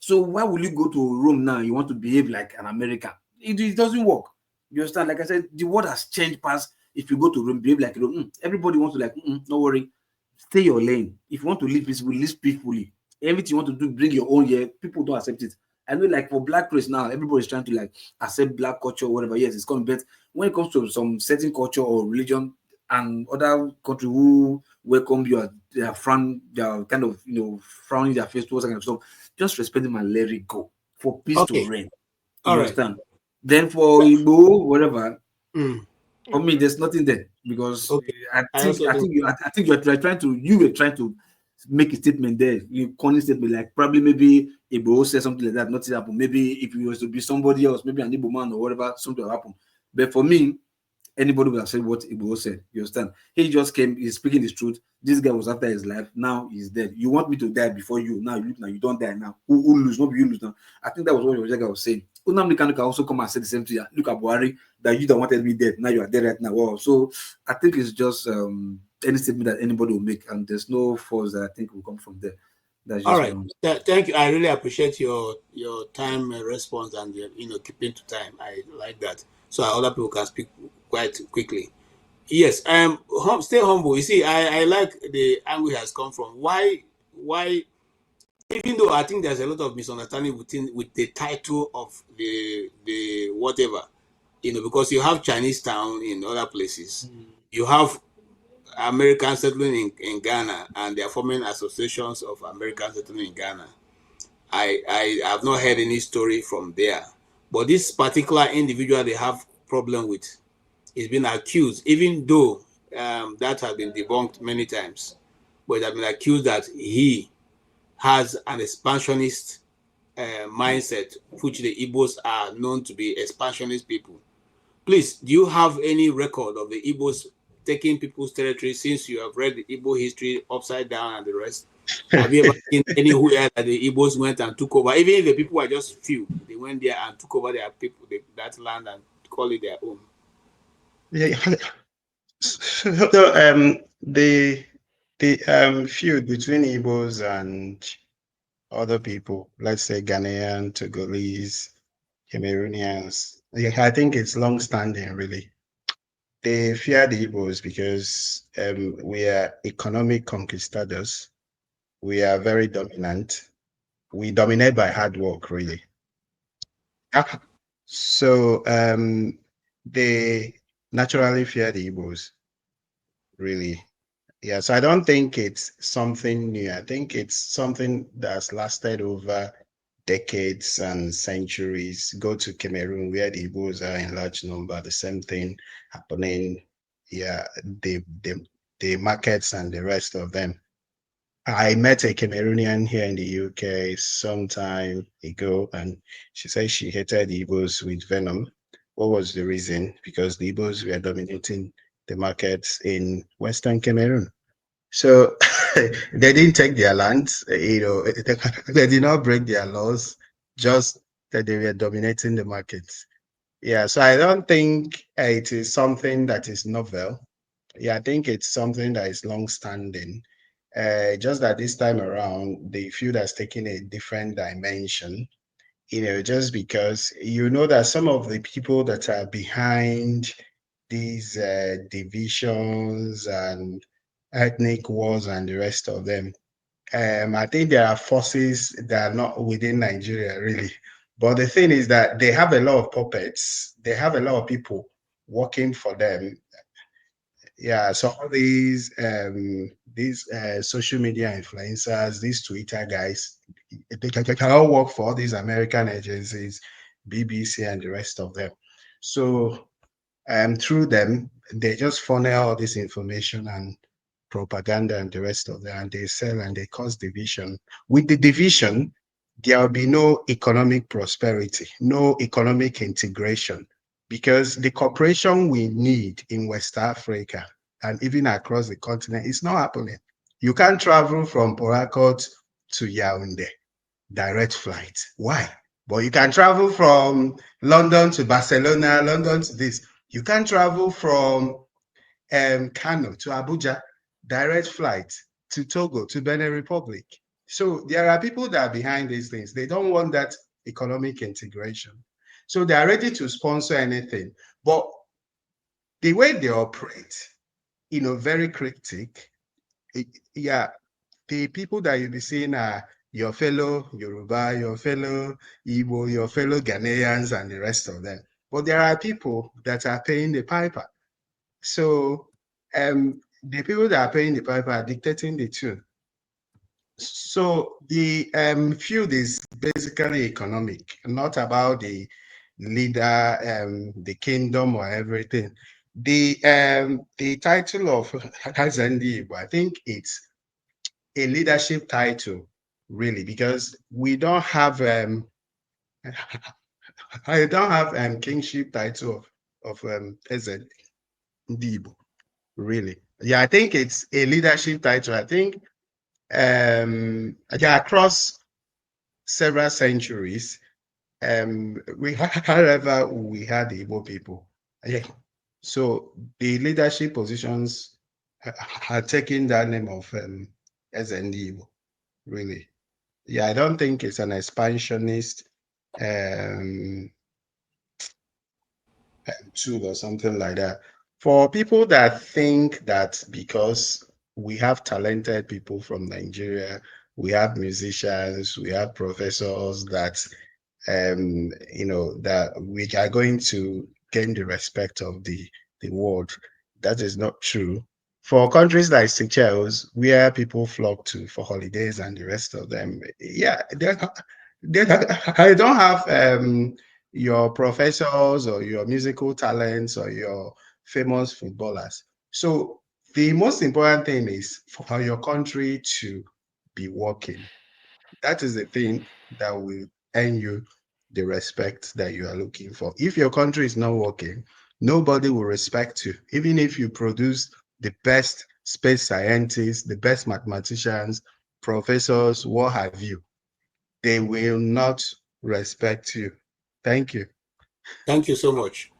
So why will you go to Rome now? You want to behave like an American? It doesn't work. You understand? Like I said, the world has changed past. If you go to Rome, behave like Rome. Everybody wants to like, don't worry. Stay your lane. If you want to live peacefully, live peacefully. Everything you want to do, bring your own here. People don't accept it. I know, like for Black race now, everybody's trying to like accept Black culture or whatever. Yes, it's coming, but when it comes to some certain culture or religion and other country who welcome you, they are kind of frowning their face towards that kind of stuff, just respect them and let it go for peace to reign. You understand? Then for Igbo, whatever, for me, there's nothing there, because I think you were trying to make a statement there, you corny statement, like probably maybe Igbo said something like that, nothing happened. Maybe if it was to be somebody else, maybe an Igbo man or whatever, something will happen. But for me, anybody would have said what Igbo said. You understand? He just came, he's speaking his truth. This guy was after his life. Now he's dead. You want me to die before you? Now you don't die now. Who lose? Not you lose now. I think that was what the guy was saying. Unamdi Kanu can also come and say the same thing. Look at Buhari, that you don't wanted me dead. Now you are dead right now. Wow. So I think it's just any statement that anybody will make, and there's no force that I think will come from there. That's just all right. Thank you. I really appreciate your time response and keeping to time. I like that, so other people can speak quite quickly. Yes, stay humble. You see, I like the angle he has come from. Why? Even though I think there's a lot of misunderstanding with the title of the whatever, because you have Chinese town in other places, you have Americans settling in Ghana, and they are forming associations of Americans settling in Ghana. I have not heard any story from there, but this particular individual, they have problem with. He's been accused, even though that has been debunked many times, but it has been accused that he has an expansionist mindset, which the Igbos are known to be expansionist people. Please, do you have any record of the Igbos taking people's territory since you have read the Igbo history upside down and the rest? Have you ever seen anywhere that the Igbos went and took over? Even if the people were just few, they went there and took over their people, that land, and call it their own. Yeah. So the feud between Igbos and other people, let's say Ghanaian, Togolese, Cameroonians, I think it's long standing really. They fear the Igbos because we are economic conquistadors. We are very dominant. We dominate by hard work, really. So they naturally fear the Igbos, really. Yeah, so I don't think it's something new. I think it's something that's lasted over decades and centuries. Go to Cameroon, where the Igbos are in large number, the same thing happening. Yeah, the markets and the rest of them. I met a Cameroonian here in the UK some time ago, and she said she hated the Igbos with venom. What was the reason? Because the Igbos were dominating the markets in Western Cameroon. So they didn't take their land, they did not break their laws, just that they were dominating the markets. Yeah, so I don't think it is something that is novel. Yeah, I think it's something that is long-standing. Just that this time around, the field has taken a different dimension, just because that some of the people that are behind these divisions and ethnic wars and the rest of them, I think there are forces that are not within Nigeria, really. But the thing is that they have a lot of puppets, they have a lot of people working for them. Yeah, so all these social media influencers, these Twitter guys, they can all work for all these American agencies, BBC and the rest of them. So through them, they just funnel all this information and propaganda and the rest of them, and they sell and they cause division. With the division, there will be no economic prosperity, no economic integration, because the cooperation we need in West Africa and even across the continent is not happening. You can't travel from Port Harcourt to Yaoundé, direct flight. Why? But you can travel from London to Barcelona, London to this. You can't travel from Kano to Abuja, direct flight to Togo, to Benin Republic. So there are people that are behind these things. They don't want that economic integration. So they are ready to sponsor anything. But the way they operate, very cryptic. Yeah, the people that you'll be seeing are your fellow Yoruba, your fellow Igbo, your fellow Ghanaians, and the rest of them. But there are people that are paying the piper. So the people that are paying the piper are dictating the tune. So the field is basically economic, not about the leader, the kingdom or everything. The title of Hazendi, I think it's a leadership title, really, because we don't have I don't have kingship title of Hazendi, really. Yeah, I think it's a leadership title. I think yeah, across several centuries, however, we had the Igbo people. Yeah. So the leadership positions had taken that name of SND Igbo, really. Yeah, I don't think it's an expansionist tool or something like that. For people that think that because we have talented people from Nigeria, we have musicians, we have professors that that we are going to gain the respect of the world. That is not true. For countries like Seychelles, where people flock to for holidays and the rest of them, yeah, I don't have your professors or your musical talents or your famous footballers. So the most important thing is for your country to be working. That is the thing that will earn you the respect that you are looking for. If your country is not working, nobody will respect you. Even if you produce the best space scientists, the best mathematicians, professors, what have you, they will not respect you. Thank you. Thank you so much.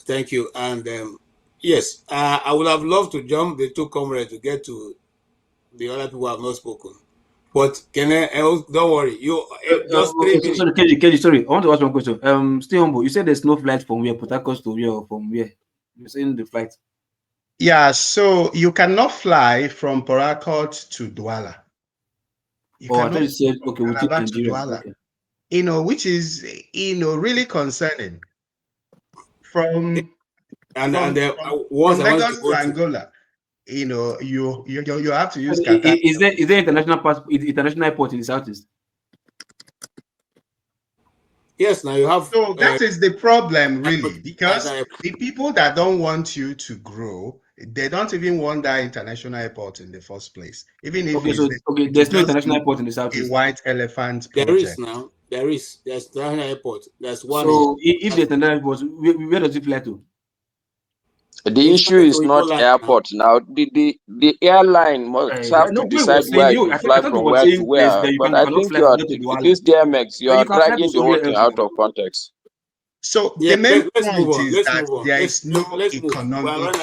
Thank you. And yes, I would have loved to jump the two comrades to get to the other people who have not spoken. But don't worry, you just 3 minutes. Sorry, KG, sorry. I want to ask one question. Stay humble. You said there's no flight from where? Port Harcourt to where or from where? You're saying the flight. Yeah, so you cannot fly from Port Harcourt to Douala. You I thought cannot you said, fly from okay, within Calabar to Nigeria. Douala. Okay. Which is really concerning. From once I Lagos wanted to to go to Angola, you have to use Qatar. Is there international airport in the southeast? Yes, now you have. So that is the problem, really, because the people that don't want you to grow, they don't even want that international airport in the first place. Even if there's no international airport in the southeast. A white elephant project. There is now. There's international airport. There's one. So if there's an airport, where does it fly to? The issue is not airport now. The airline must have to decide where you fly from where to where. But I think this DMX, you are dragging the whole thing out of context. So the main point is that there is no economic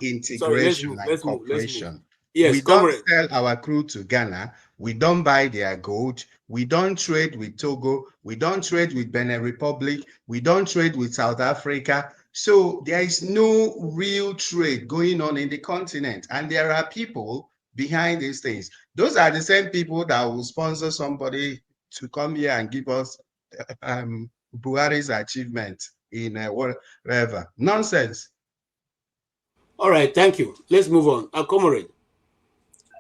integration and cooperation. We don't sell our crude to Ghana. We don't buy their gold. We don't trade with Togo. We don't trade with Benin Republic. We don't trade with South Africa. So there is no real trade going on in the continent. And there are people behind these things. Those are the same people that will sponsor somebody to come here and give us Buhari's achievement in whatever. Nonsense. All right, thank you. Let's move on. Comrade.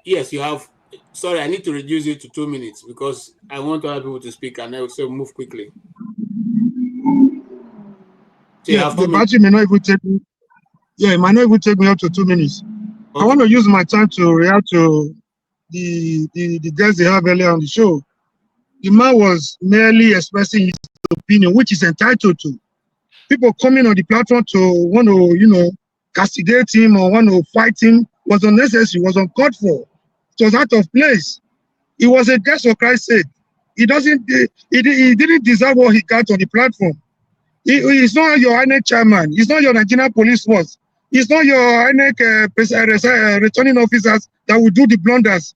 Yes, you have. Sorry, I need to reduce it to 2 minutes because I want other people to speak and I also move quickly. So yeah, but battery may not even take me. Yeah, it might not even take me up to 2 minutes. Okay. I want to use my time to react to the guests they have earlier on the show. The man was merely expressing his opinion, which is entitled to. People coming on the platform to want to, castigate him or want to fight him was unnecessary, was uncalled for. It was out of place. He was a guest, for Christ's sake. He didn't deserve what he got on the platform. He's not your INEC chairman. He's not your Nigerian police force. He's not your INEC returning officers that will do the blunders.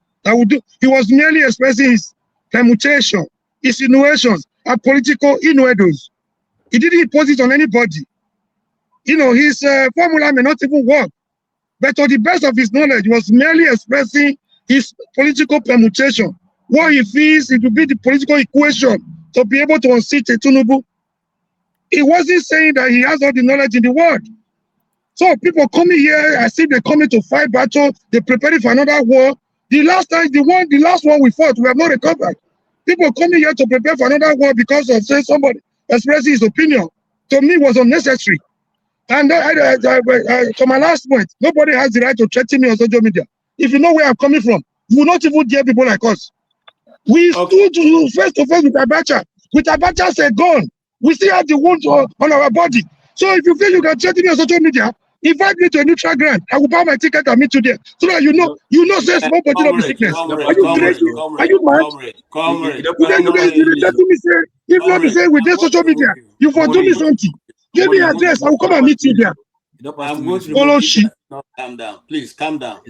He was merely expressing his permutation, insinuations, and political innuendos. He didn't impose it on anybody. His formula may not even work. But to the best of his knowledge, he was merely expressing his political permutation. What he feels it will be the political equation to be able to unseat Tinubu. He wasn't saying that he has all the knowledge in the world. So people coming here, I see they're coming to fight battle, they're preparing for another war. The last one we fought, we have not recovered. People coming here to prepare for another war because of saying somebody expressing his opinion, to me was unnecessary. And to my last point, nobody has the right to threaten me on social media. If you know where I'm coming from, you will not even dare people like us. We stood face to face with Abacha. With Abacha's gun, we still have the wounds on our body. So if you feel you can threaten me on social media, invite me to a neutral ground. I will buy my ticket and meet you there. So that you know, say small body of sickness. Are you crazy? Are you mad? Comrade. If not to say with this social media, you for do me something. Give me address. I will come and meet you there. I'm going to follow shit. Calm down. Please calm down.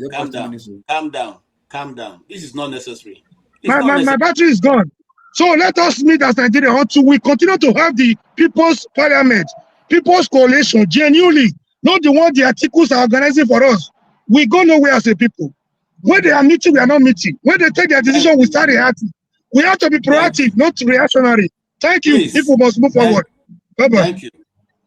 Calm down. This is not necessary. My battery is gone. So let us meet as Nigeria until we continue to have the People's Parliament, People's Coalition, genuinely, not the one the articles are organizing for us. We go nowhere as a people. When they are meeting, we are not meeting. When they take their decision, we start reacting. We have to be proactive, not reactionary. Thank you. Please. People must move forward. Bye-bye.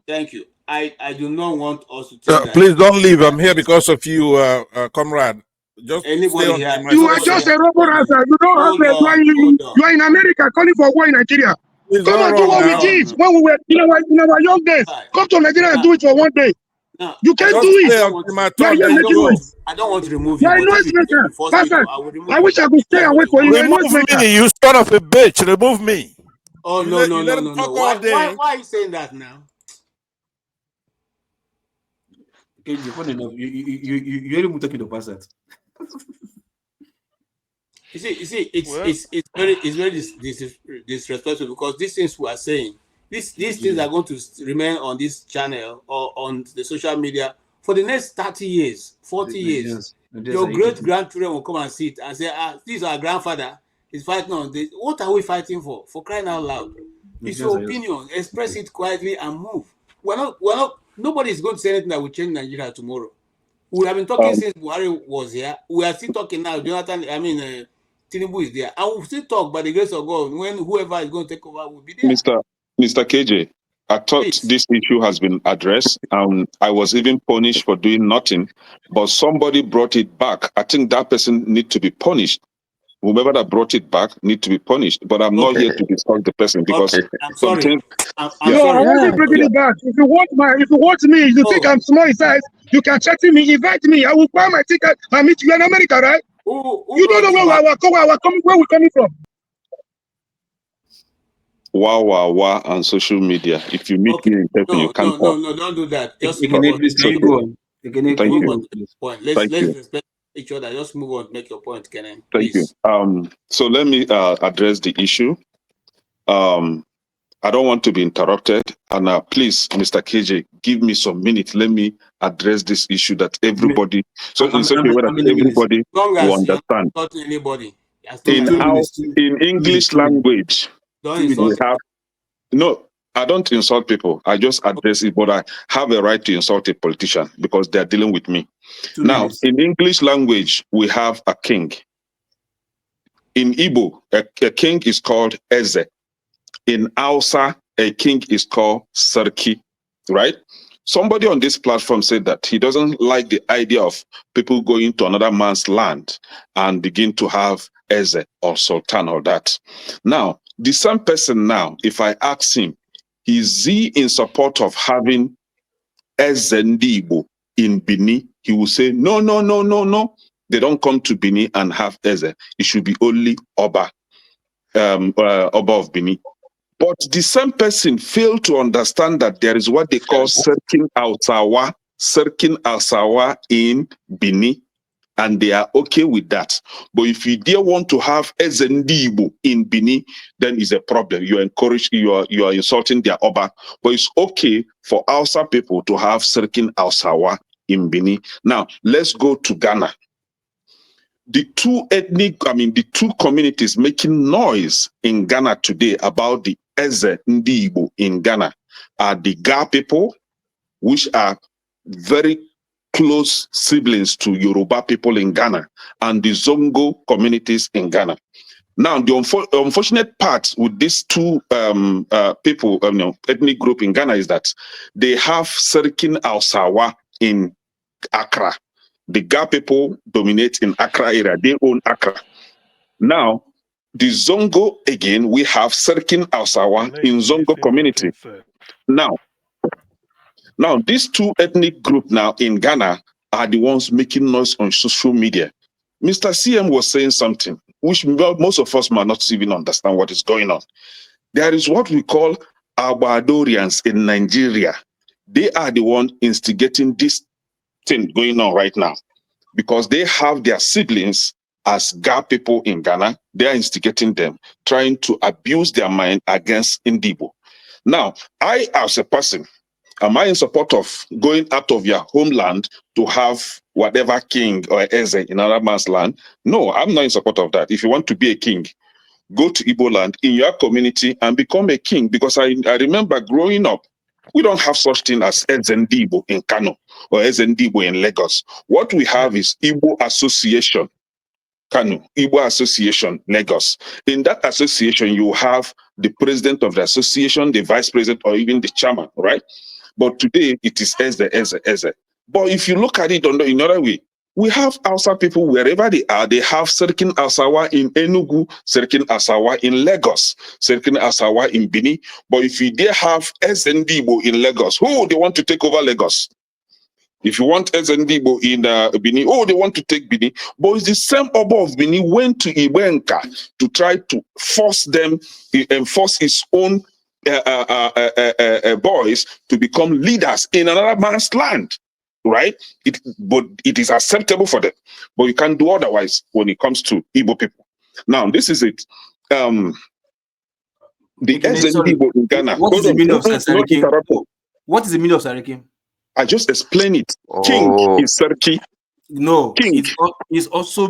Thank you. I do not want us to take please don't leave. I'm here because of you, comrade. Just anybody here. You are just a robot answer. You don't have a you are in America calling for war in Nigeria. It's Come not and do wrong what we now. did when we were in our young days. Come to Nigeria and do it for one day. No, You can't Just do it. stay until my You are turn, here then you making go. noise. I don't want to remove You you, are a but if noise you maker. force me to, Bastard. I will remove I you. wish I could stay That's away what you for you. want. You're a noise Remove maker. me, you son of a bitch. Remove me. Oh, You no, let no, you no, let him no, talk no. all day. Why are you saying that now? Okay, funny enough, you only talking to pass that. You see, it's very disrespectful because these things we are saying, these things are going to remain on this channel or on the social media for the next 30 years, 40 years. Your great grandchildren will come and sit and say, this is our grandfather is fighting on this. What are we fighting for? For crying out loud. It's your opinion. Express it quietly and move. Nobody is going to say anything that will change Nigeria tomorrow. We have been talking since Buhari was here. We are still talking now. Tinubu is there. And we'll still talk by the grace of God when whoever is going to take over will be there. Mr. KJ, I thought this issue has been addressed. I was even punished for doing nothing, but somebody brought it back. I think that person need to be punished. Whoever that brought it back need to be punished. But I'm not here to discuss the person because I'm sorry. something. I'm No, sorry. I wasn't bringing it back. If you want me, you think I'm small in size, you can chat to me, invite me. I will buy my ticket and meet you in America, right? You don't know where we're coming from. Wow, and social media. If you meet me in person, you can't talk. No, don't do that. Just Again, move on. please, can you go on? Again, Thank move you. on, please. Point. Let's Thank you. respect each other. Just move on. Make your point, Kenan. Thank you. Please. So let me address the issue. I don't want to be interrupted. And please, Mr. KJ, give me some minutes. Let me address this issue that everybody, it's okay whether everybody Long will as you're understand. not insulting anybody. In English language, Don't we insult. have, no, I don't insult people. I just address it, but I have a right to insult a politician because they're dealing with me. Now, in English language, we have a king. In Igbo, a king is called Eze. In Hausa, a king is called Sarki, right? Somebody on this platform said that he doesn't like the idea of people going to another man's land and begin to have Eze or Sultan or that. Now, the same person now, if I ask him, is he in support of having Eze Ndibo in Bini? He will say, no. They don't come to Bini and have Eze. It should be only Oba, Oba of Bini. But the same person failed to understand that there is what they call Serkin Alsawa in Bini, and they are okay with that. But if you dare want to have Ezendibo in Bini, then it's a problem. You are insulting their Oba. But it's okay for Hausa people to have Serkin Alsawa in Bini. Now, let's go to Ghana. The two communities making noise in Ghana today about the Eze Ndibo in Ghana are the Ga people, which are very close siblings to Yoruba people in Ghana, and the Zongo communities in Ghana. Now, the unfortunate part with these two people, ethnic group in Ghana is that they have Serkin Alsawa in Accra. The Ga people dominate in Accra area. They own Accra. Now, the Zongo, again, we have Serkin Alsawa in Zongo community. Now, these two ethnic groups now in Ghana are the ones making noise on social media. Mr. CM was saying something which most of us might not even understand what is going on. There is what we call Abadorians in Nigeria. They are the ones instigating this thing going on right now because they have their siblings as Ga people in Ghana. They are instigating them, trying to abuse their mind against Ndibo. Now, I, as a person, am I in support of going out of your homeland to have whatever king or Eze in another man's land? No, I'm not in support of that. If you want to be a king, go to Igbo land in your community and become a king. Because I remember growing up, we don't have such thing as Ezendibo in Kano or Ezendibo in Lagos. What we have is Igbo Association, Kano, Igbo Association, Lagos. In that association, you have the president of the association, the vice president, or even the chairman, right? But today, it is Eze. But if you look at it in another way, We have Hausa people wherever they are. They have Serkin Asawa in Enugu, Serkin Asawa in Lagos, Serkin Asawa in Bini. But if they have SNDibo in Lagos, who they want to take over Lagos? If you want SNDibo in Bini, they want to take Bini. But it's the same Oba of Bini went to Iwenka to try to force them, enforce his own boys to become leaders in another man's land. Right? But it is acceptable for them. But you can't do otherwise when it comes to Igbo people. Now, this is it. The SNDibo in Ghana. What is the meaning of Sarikim? Not What is the meaning of Sarikim? I just explain it. King is Sarki. No, King. it also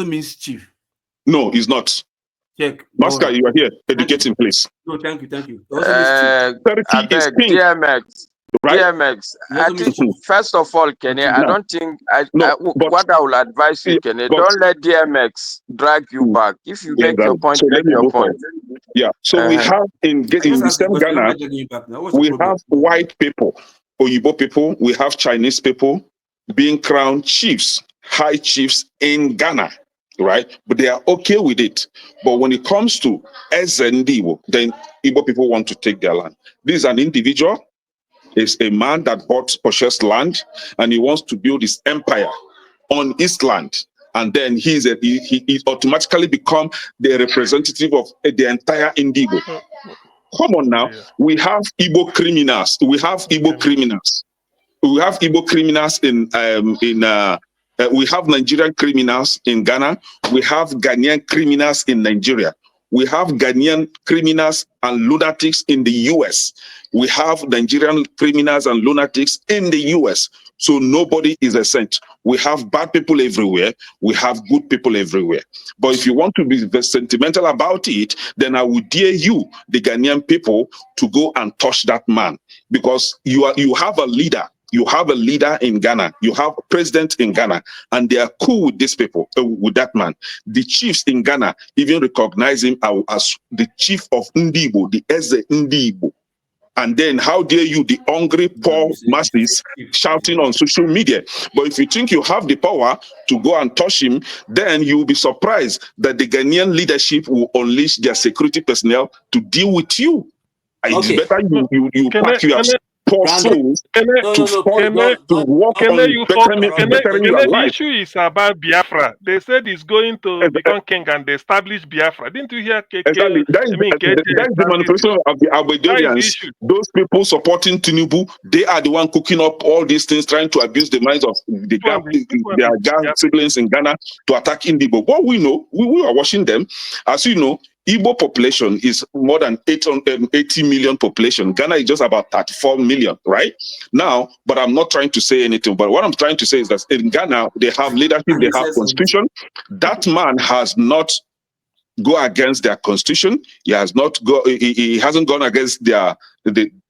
means chief. No, it's not. Check. Master, you are here. Educating, please. No, thank you. It also means Sarki is king. DMX. Right? DMX. I think first of all, Kenny, I don't think what I will advise you, Kenny, don't let DMX drag you back. If you make your point, so make your point. Yeah. So we have in the same Ghana, we have white people, Oyibo people, we have Chinese people being crowned chiefs, high chiefs in Ghana, right? But they are okay with it. But when it comes to SNDibo, then Igbo people want to take their land. This is an individual. Is a man that purchased land and he wants to build his empire on his land. And then he automatically become the representative of the entire Indigo. Come on now. We have Igbo criminals. We have Igbo criminals. We have Igbo criminals we have Nigerian criminals in Ghana. We have Ghanaian criminals in Nigeria. We have Ghanaian criminals and lunatics in the US. We have Nigerian criminals and lunatics in the US. So nobody is a saint. We have bad people everywhere. We have good people everywhere. But if you want to be sentimental about it, then I would dare you, the Ghanaian people, to go and touch that man. Because you have a leader. You have a leader in Ghana. You have a president in Ghana. And they are cool with these people, with that man. The chiefs in Ghana even recognize him as the chief of Ndibo, the Eze Ndibo. And then how dare you, the hungry, poor masses, shouting on social media. But if you think you have the power to go and touch him, then you will be surprised that the Ghanaian leadership will unleash their security personnel to deal with you. It's better you pack your poor souls to walk on bettering your The life. issue is about Biafra. They said he's going to become king and establish Biafra. Didn't you hear? Exactly. That is the manipulation of the Abedorians. Those people supporting Tinubu, they are the one cooking up all these things, trying to abuse the minds of their siblings in Ghana to attack Indigo. What we know, we are watching them. As you know, Igbo population is more than 80 million population. Ghana is just about 34 million, right? Now, but I'm not trying to say anything. But what I'm trying to say is that in Ghana, they have leadership, they have constitution. That man has not go against their constitution. He hasn't gone against the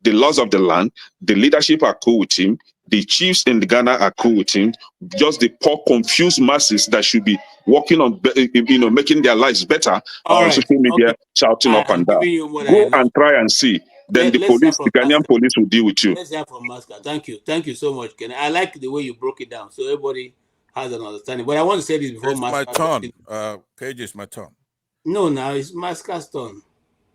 laws of the land. The leadership are cool with him. The chiefs in Ghana are cool with him. Just the poor, confused masses that should be working on, making their lives better on social media, shouting up and down. Go and try and see. Then the Ghanaian police will deal with you. Let's hear from Masca. Thank you so much, Ken. I like the way you broke it down, so everybody has an understanding. But I want to say this before Masca. It's my turn. KJ, it's my turn. No, now it's Masca's turn.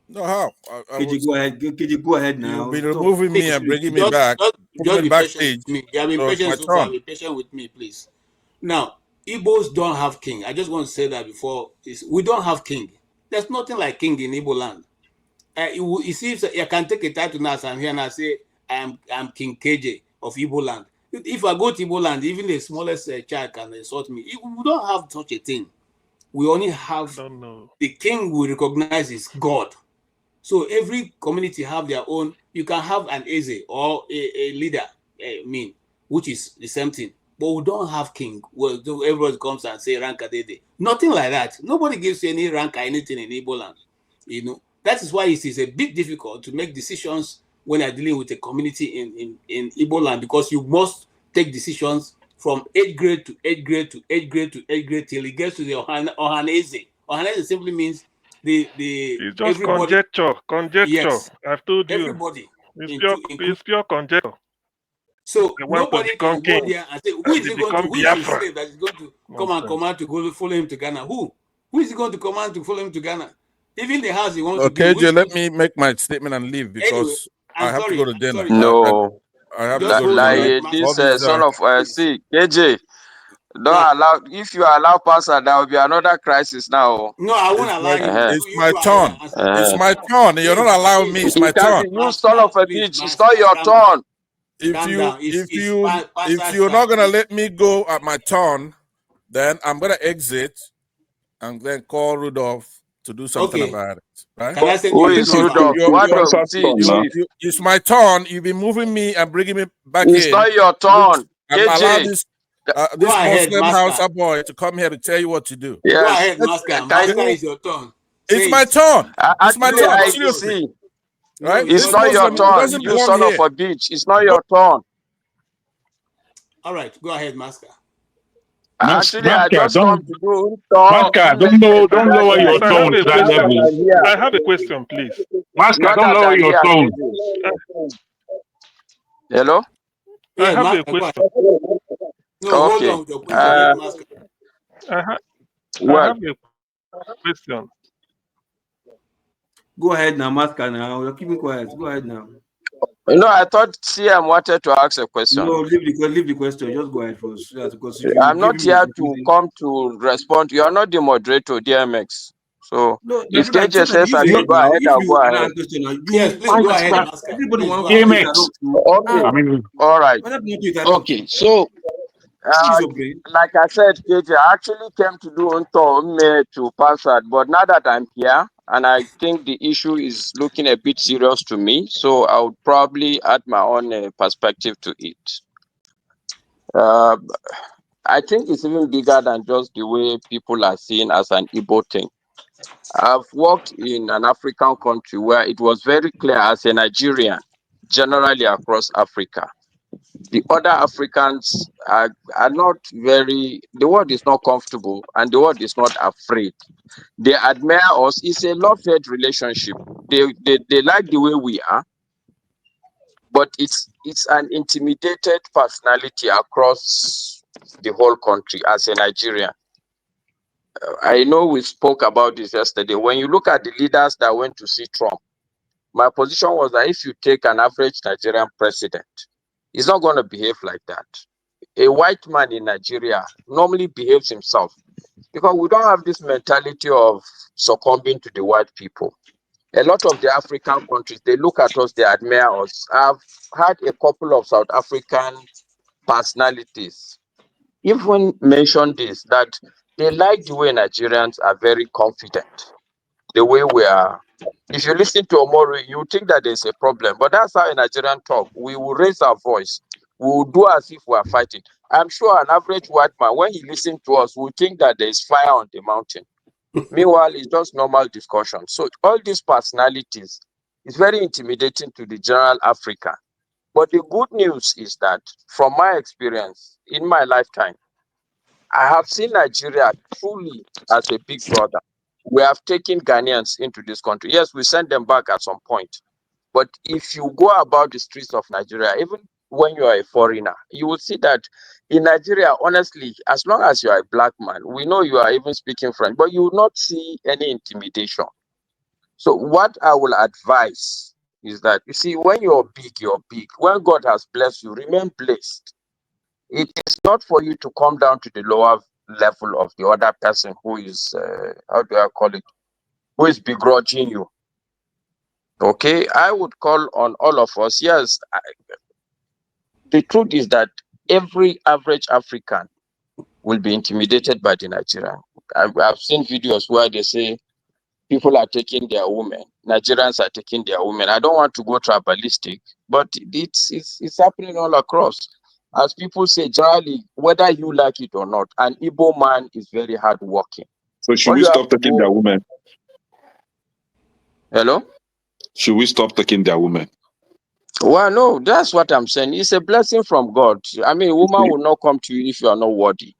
No, how? Could you go ahead now? You've been removing me and bringing me back. Just be patient with me. You have been patient so far. Be patient with me, please. Now, Igbos don't have king. I just want to say that before. We don't have king. There's nothing like king in Igbo land. You see, if you can take a title now, I'm here and I say, I'm King KJ of Igbo land. If I go to Igbo land, even the smallest child can insult me. We don't have such a thing. We only have the king we recognize is God. So every community have their own. You can have an Eze or a leader, which is the same thing. But we don't have king. Well, everybody comes and say rank adede. Nothing like that. Nobody gives you any rank or anything in Igbo land. That is why it is a bit difficult to make decisions when you're dealing with a community in Igbo land, because you must take decisions from 8th grade to 8th grade to 8th grade to 8th grade till it gets to the Ohanese. Ohanese simply means it's just conjecture. Yes, I've told you. everybody. It's pure conjecture. So They want to nobody become can go king. there and say, who is They he going to? become Who is the Biafra. slave that is going to come and Nonsense. command to go follow him to Ghana? Who? Who is he going to command to follow him to Ghana? Even the house he wants to build. Okay, let me make my statement and leave Anyway, because I have to go to dinner. No. I have to Just go to hold on. dinner. Let This All these son of see, KJ, don't Yeah. allow, if you allow pastor, there will be another crisis now. No, I won't allow him. It's You my go ahead turn. and answer. It's my turn. You're not allowing me. It's my You can't turn. be you son of a Please, bitch. It's Master, not your calm down. turn. If Calm you down. if Pastor's you're not time. gonna let me go at my turn, then I'm gonna exit and then call Rudolph to do something Okay. about it. Right? Can I send Who you a is super? Rudolph? What do see, Chief? It's my turn. You've been moving me and bringing me back It's in. not your turn. I'm allowed KJ. this Go this ahead, Muslim Master. Hausa boy to come here to tell you what to do. Go Yes. ahead, Master. Can Master, you, it's your turn. It's Say my it. turn. It's my actually, turn. No, I not yours. Seriously. see. No, Right? It's This not your Muslim he turn. doesn't You belong son of here. a bitch. It's not your turn. All right, go ahead, Master. Actually, I just come to do Master, don't lower your Please, I have tone a to that question. level. I have a question, please. Master, don't lower your tone. Hello? I Yeah, have a Master, go ahead. question. No, hold Okay. on with your question. Let Master. I Well, have a question. Go ahead now, Master. Now you're keeping quiet. Go ahead now. I thought CM wanted to ask a question. No, leave the question. Just go ahead first. Because I'm not here to come to respond. You are not the moderator, DMX. So no, if that's KJ so that says you I say should it go now. ahead, If I'll you go can ahead. ask question now, Yes, please go ahead, Master. everybody Please wants go to ahead. interrupt you. Okay. All right. Why not to interrupt? Okay. So Use your brain. like I said, KJ, I actually came to do Unto to Passad, but now that I'm here, and I think the issue is looking a bit serious to me, so I would probably add my own perspective to it. I think it's even bigger than just the way people are seen as an Igbo thing. I've worked in an African country where it was very clear as a Nigerian, generally across Africa. The other Africans are not the world is not comfortable and the world is not afraid. They admire us. It's a love-hate relationship. They like the way we are, but it's an intimidated personality across the whole country as a Nigerian. I know we spoke about this yesterday. When you look at the leaders that went to see Trump, my position was that if you take an average Nigerian president, he's not going to behave like that. A white man in Nigeria normally behaves himself because we don't have this mentality of succumbing to the white people. A lot of the African countries, they look at us, they admire us. I've had a couple of South African personalities even mention this, that they like the way Nigerians are very confident, the way we are. If you listen to Omori, you think that there's a problem, but that's how a Nigerian talk. We will raise our voice. We will do as if we are fighting. I'm sure an average white man, when he listens to us, will think that there is fire on the mountain. Meanwhile, it's just normal discussion. So all these personalities is very intimidating to the general African. But the good news is that from my experience in my lifetime, I have seen Nigeria truly as a big brother. We have taken Ghanaians into this country. Yes, we send them back at some point. But if you go about the streets of Nigeria, even when you are a foreigner, you will see that in Nigeria, honestly, as long as you are a black man, we know you are even speaking French, but you will not see any intimidation. So what I will advise is that, you see, when you're big, you're big. When God has blessed you, remain blessed. It is not for you to come down to the lower level of the other person who is, how do I call it, who is begrudging you. Okay, I would call on all of us. Yes, the truth is that every average African will be intimidated by the Nigerian. I've seen videos where they say people are taking their women, Nigerians are taking their women. I don't want to go tribalistic, but it's happening all across. As people say, generally, whether you like it or not, an Igbo man is very hardworking. So should All we you have stop to taking their go. women? Hello? Should we stop taking their women? Well, no, that's what I'm saying. It's a blessing from God. I mean, a woman will not come to you if you are not worthy.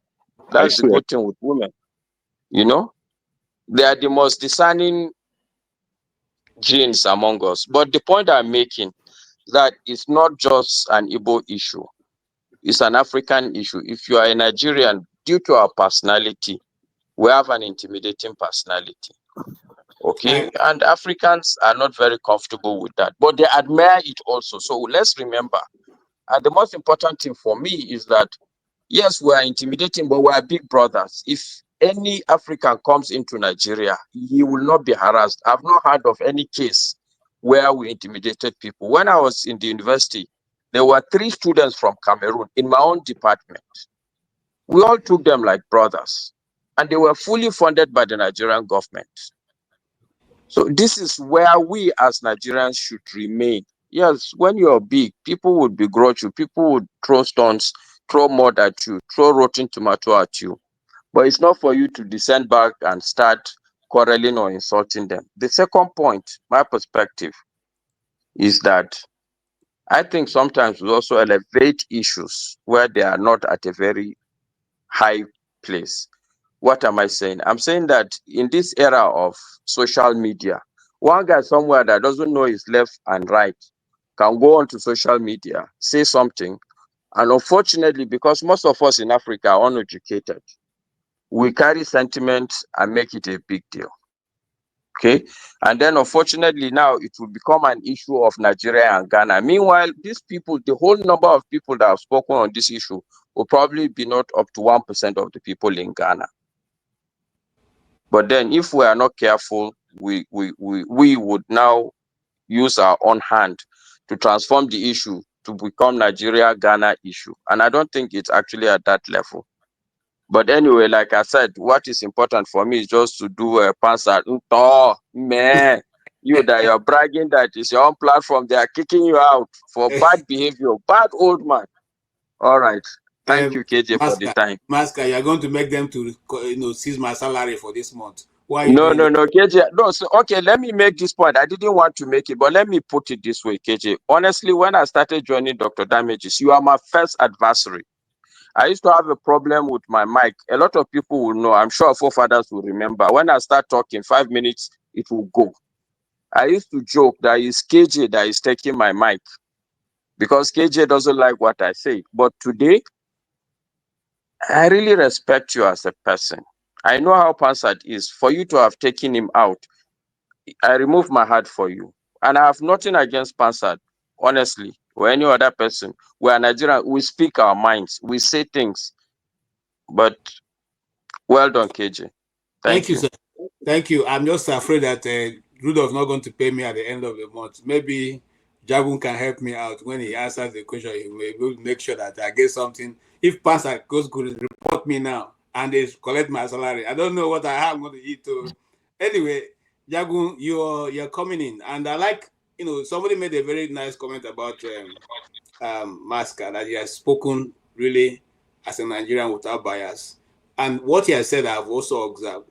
That's the good thing with women. You know, they are the most discerning genes among us. But the point I'm making, that it's not just an Igbo issue. It's an African issue. If you are a Nigerian, due to our personality, we have an intimidating personality. Okay, and Africans are not very comfortable with that, but they admire it also. So let's remember, and the most important thing for me is that yes, we are intimidating, but we are big brothers. If any African comes into Nigeria, he will not be harassed. I've not heard of any case where we intimidated people. When I was in the university, there were 3 students from Cameroon in my own department. We all took them like brothers, and they were fully funded by the Nigerian government. So this is where we as Nigerians should remain. Yes, when you're big, people would begrudge you, people would throw stones, throw mud at you, throw rotten tomato at you. But it's not for you to descend back and start quarreling or insulting them. The second point, my perspective, is that I think sometimes we also elevate issues where they are not at a very high place. What am I saying? I'm saying that in this era of social media, one guy somewhere that doesn't know his left and right can go onto social media, say something, and unfortunately, because most of us in Africa are uneducated, we carry sentiment and make it a big deal. Okay, and then unfortunately now it will become an issue of Nigeria and Ghana. Meanwhile, these people, the whole number of people that have spoken on this issue will probably be not up to 1% of the people in Ghana. But then if we are not careful, we would now use our own hand to transform the issue to become Nigeria-Ghana issue. And I don't think it's actually at that level. But anyway, like I said, what is important for me is just to do a pansar. Oh, man, you that you're bragging that it's your own platform, they are kicking you out for bad behavior, bad old man. All right. Thank you, KJ, for the time. Masker, you're going to make them to seize my salary for this month. Why are you No, doing that? KJ. No, so okay, let me make this point. I didn't want to make it, but let me put it this way, KJ. Honestly, when I started joining Dr. Damages, you are my first adversary. I used to have a problem with my mic. A lot of people will know. I'm sure forefathers will remember. When I start talking, 5 minutes, it will go. I used to joke that it's KJ that is taking my mic because KJ doesn't like what I say. But today, I really respect you as a person. I know how Pansat is. For you to have taken him out, I remove my heart for you. And I have nothing against Pansat, honestly, or any other person. We are Nigerian. We speak our minds. We say things. But well done, KJ. Thank you, sir. Thank you. I'm just afraid that Rudolph not going to pay me at the end of the month. Maybe Jagun can help me out when he answers the question. He will make sure that I get something. If Pastor goes good, report me now and they collect my salary. I don't know what I'm going to eat. Anyway, Jagun, you're coming in, and I like somebody made a very nice comment about Masker, that he has spoken really as a Nigerian without bias. And what he has said, I've also observed.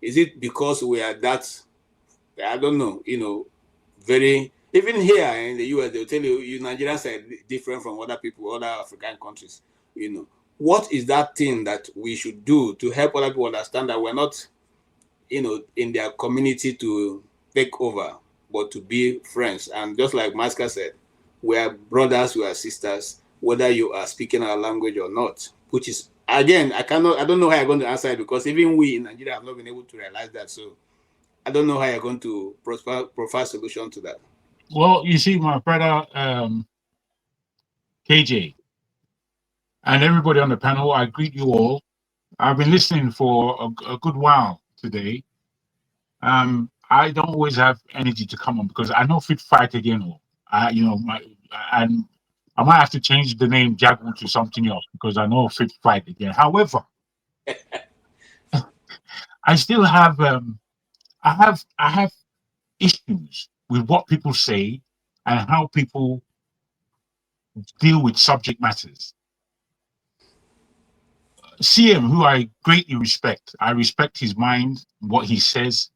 Is it because we are that, I don't know, very, even here in the US, they'll tell you Nigerians are different from other people, other African countries. What is that thing that we should do to help other people understand that we're not, in their community to take over, but to be friends? And just like Maska said, we are brothers, we are sisters, whether you are speaking our language or not, which is, again, I don't know how you're going to answer it, because even we in Nigeria have not been able to realize that. So I don't know how you're going to provide solution to that. Well, you see, my brother KJ and everybody on the panel, I greet you all. I've been listening for a good while today. I don't always have energy to come on because I know fit fight again. And I might have to change the name Jaguar to something else because I know fit fight again. However, I still have I have issues with what people say and how people deal with subject matters. CM, who I greatly respect, I respect his mind, what he says,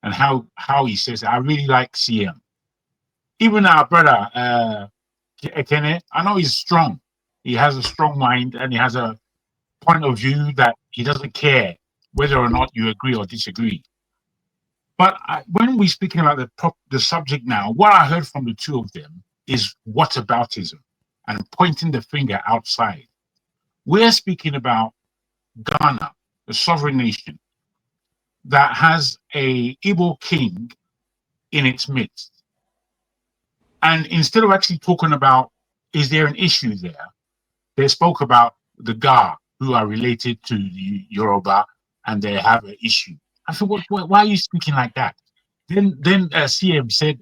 and how he says it. I really like CM. Even our brother Ekene, I know he's strong. He has a strong mind and he has a point of view that he doesn't care whether or not you agree or disagree. But when we're speaking about the subject now, what I heard from the two of them is whataboutism. and pointing the finger outside. We're speaking about Ghana, a sovereign nation that has a Igbo king in its midst. And instead of actually talking about, is there an issue there? They spoke about the Ga, who are related to the Yoruba, and they have an issue. I said, why are you speaking like that? Then CM said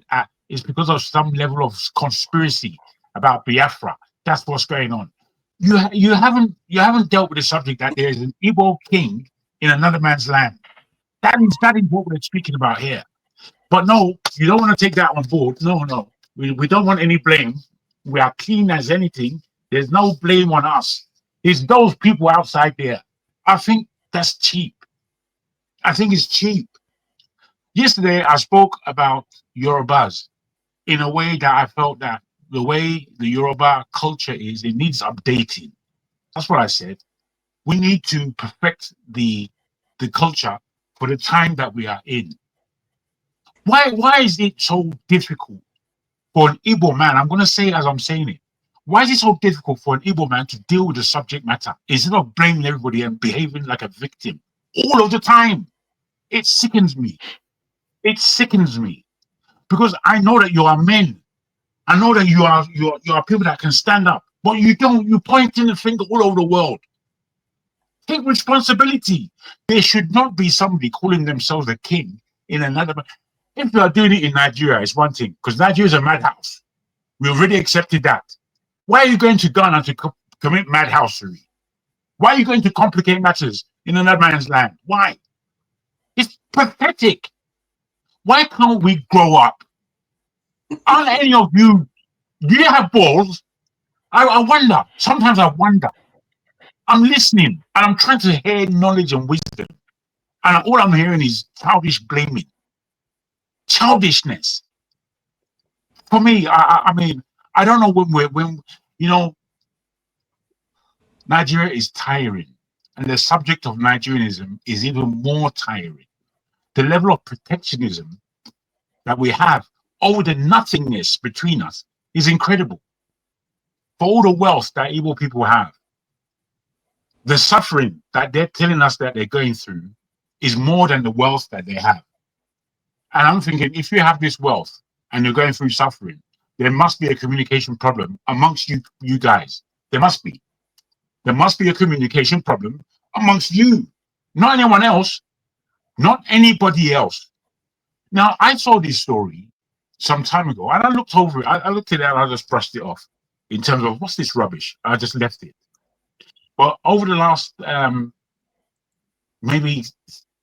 it's because of some level of conspiracy about Biafra. That's what's going on. You haven't dealt with the subject that there is an Igbo king in another man's land. That is what we're speaking about here. But no, you don't want to take that on board. No. We don't want any blame. We are clean as anything. There's no blame on us. It's those people outside there. I think that's cheap. I think it's cheap. Yesterday, I spoke about Yorubas in a way that I felt that the way the Yoruba culture is, it needs updating. That's what I said. We need to perfect the culture for the time that we are in. Why is it so difficult for an Igbo man? I'm going to say it as I'm saying it. Why is it so difficult for an Igbo man to deal with the subject matter instead of blaming everybody and behaving like a victim all of the time? It sickens me. It sickens me because I know that you are men. I know that you are people that can stand up, but you don't. You pointing the finger all over the world. Take responsibility. There should not be somebody calling themselves a king in another. If you are doing it in Nigeria, it's one thing, because Nigeria is a madhouse. We already accepted that. Why are you going to Ghana to commit madhousery? Why are you going to complicate matters in another man's land? Why? It's pathetic. Why can't we grow up? Aren't any of you, do you have balls? I wonder. Sometimes I wonder. I'm listening and I'm trying to hear knowledge and wisdom. And all I'm hearing is childish blaming. Childishness. For me, I mean, I don't know when Nigeria is tiring, and the subject of Nigerianism is even more tiring. The level of protectionism that we have over the nothingness between us is incredible. For all the wealth that Igbo people have, the suffering that they're telling us that they're going through is more than the wealth that they have. And I'm thinking, if you have this wealth and you're going through suffering, there must be a communication problem amongst you guys. There must be. There must be a communication problem amongst you, not anyone else, not anybody else. Now, I saw this story some time ago, and I looked over it. I looked at it and I just brushed it off in terms of, what's this rubbish? I just left it. But over the last maybe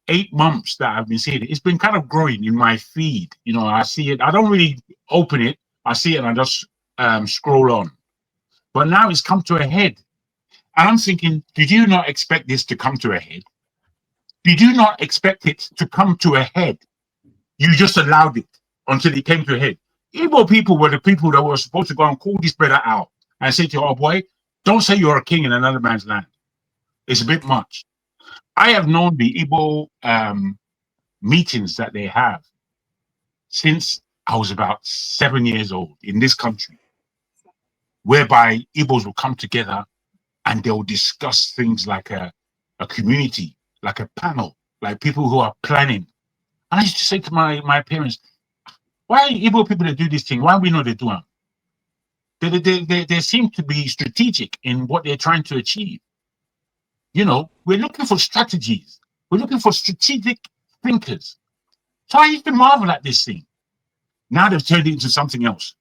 8 months that I've been seeing it, it's been kind of growing in my feed. You know, I see it. I don't really open it. I see it and I just scroll on. But now it's come to a head. And I'm thinking, did you not expect this to come to a head? Did you not expect it to come to a head? You just allowed it until it came to a head. Igbo people were the people that were supposed to go and call this brother out and say to him, oh boy, don't say you're a king in another man's land. It's a bit much. I have known the Igbo meetings that they have since I was about 7 years old in this country, whereby Igbos will come together and they'll discuss things like a community, like a panel, like people who are planning. And I used to say to my parents, why are Igbo people that do this thing? Why we know they do them? They seem to be strategic in what they're trying to achieve. You know, we're looking for strategies. We're looking for strategic thinkers. So I used to marvel at this thing. Now they've turned it into something else.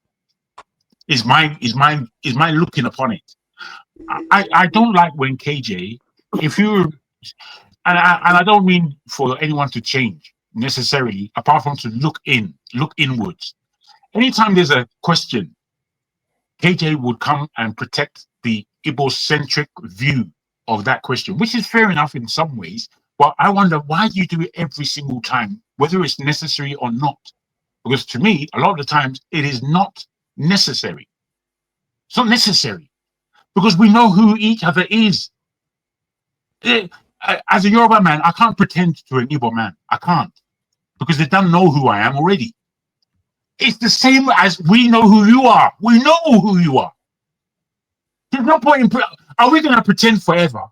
Is my looking upon it. I don't like when KJ, if you, and I don't mean for anyone to change necessarily, apart from to look inwards. Anytime there's a question, KJ would come and protect the Igbo-centric view of that question, which is fair enough in some ways, but I wonder, why do you do it every single time, whether it's necessary or not? Because to me, a lot of the times, it is not necessary. It's not necessary, because we know who each other is. As a Yoruba man, I can't pretend to an Igbo man. I can't, because they don't know who I am already. It's the same as we know who you are. We know who you are. There's no point in. Are we going to pretend forever?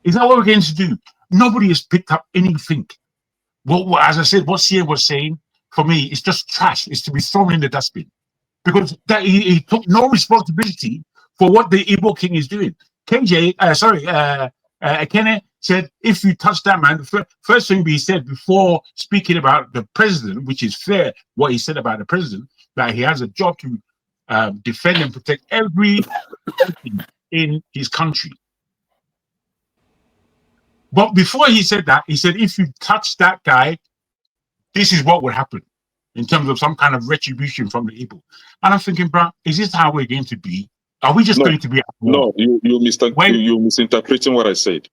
Is that what we're going to do? Nobody has picked up anything. Well, as I said, what CA was saying, for me, it's just trash. It's to be thrown in the dustbin. Because that he took no responsibility for what the Igbo king is doing. Kenneth said, if you touch that man, first thing he said before speaking about the president, which is fair, what he said about the president, that he has a job to defend and protect every person in his country. But before he said that, he said, if you touch that guy, this is what would happen in terms of some kind of retribution from the Igbo. And I'm thinking, bro, is this how we're going to be? Are we just going to be at war? No, you're misinterpreting what I said.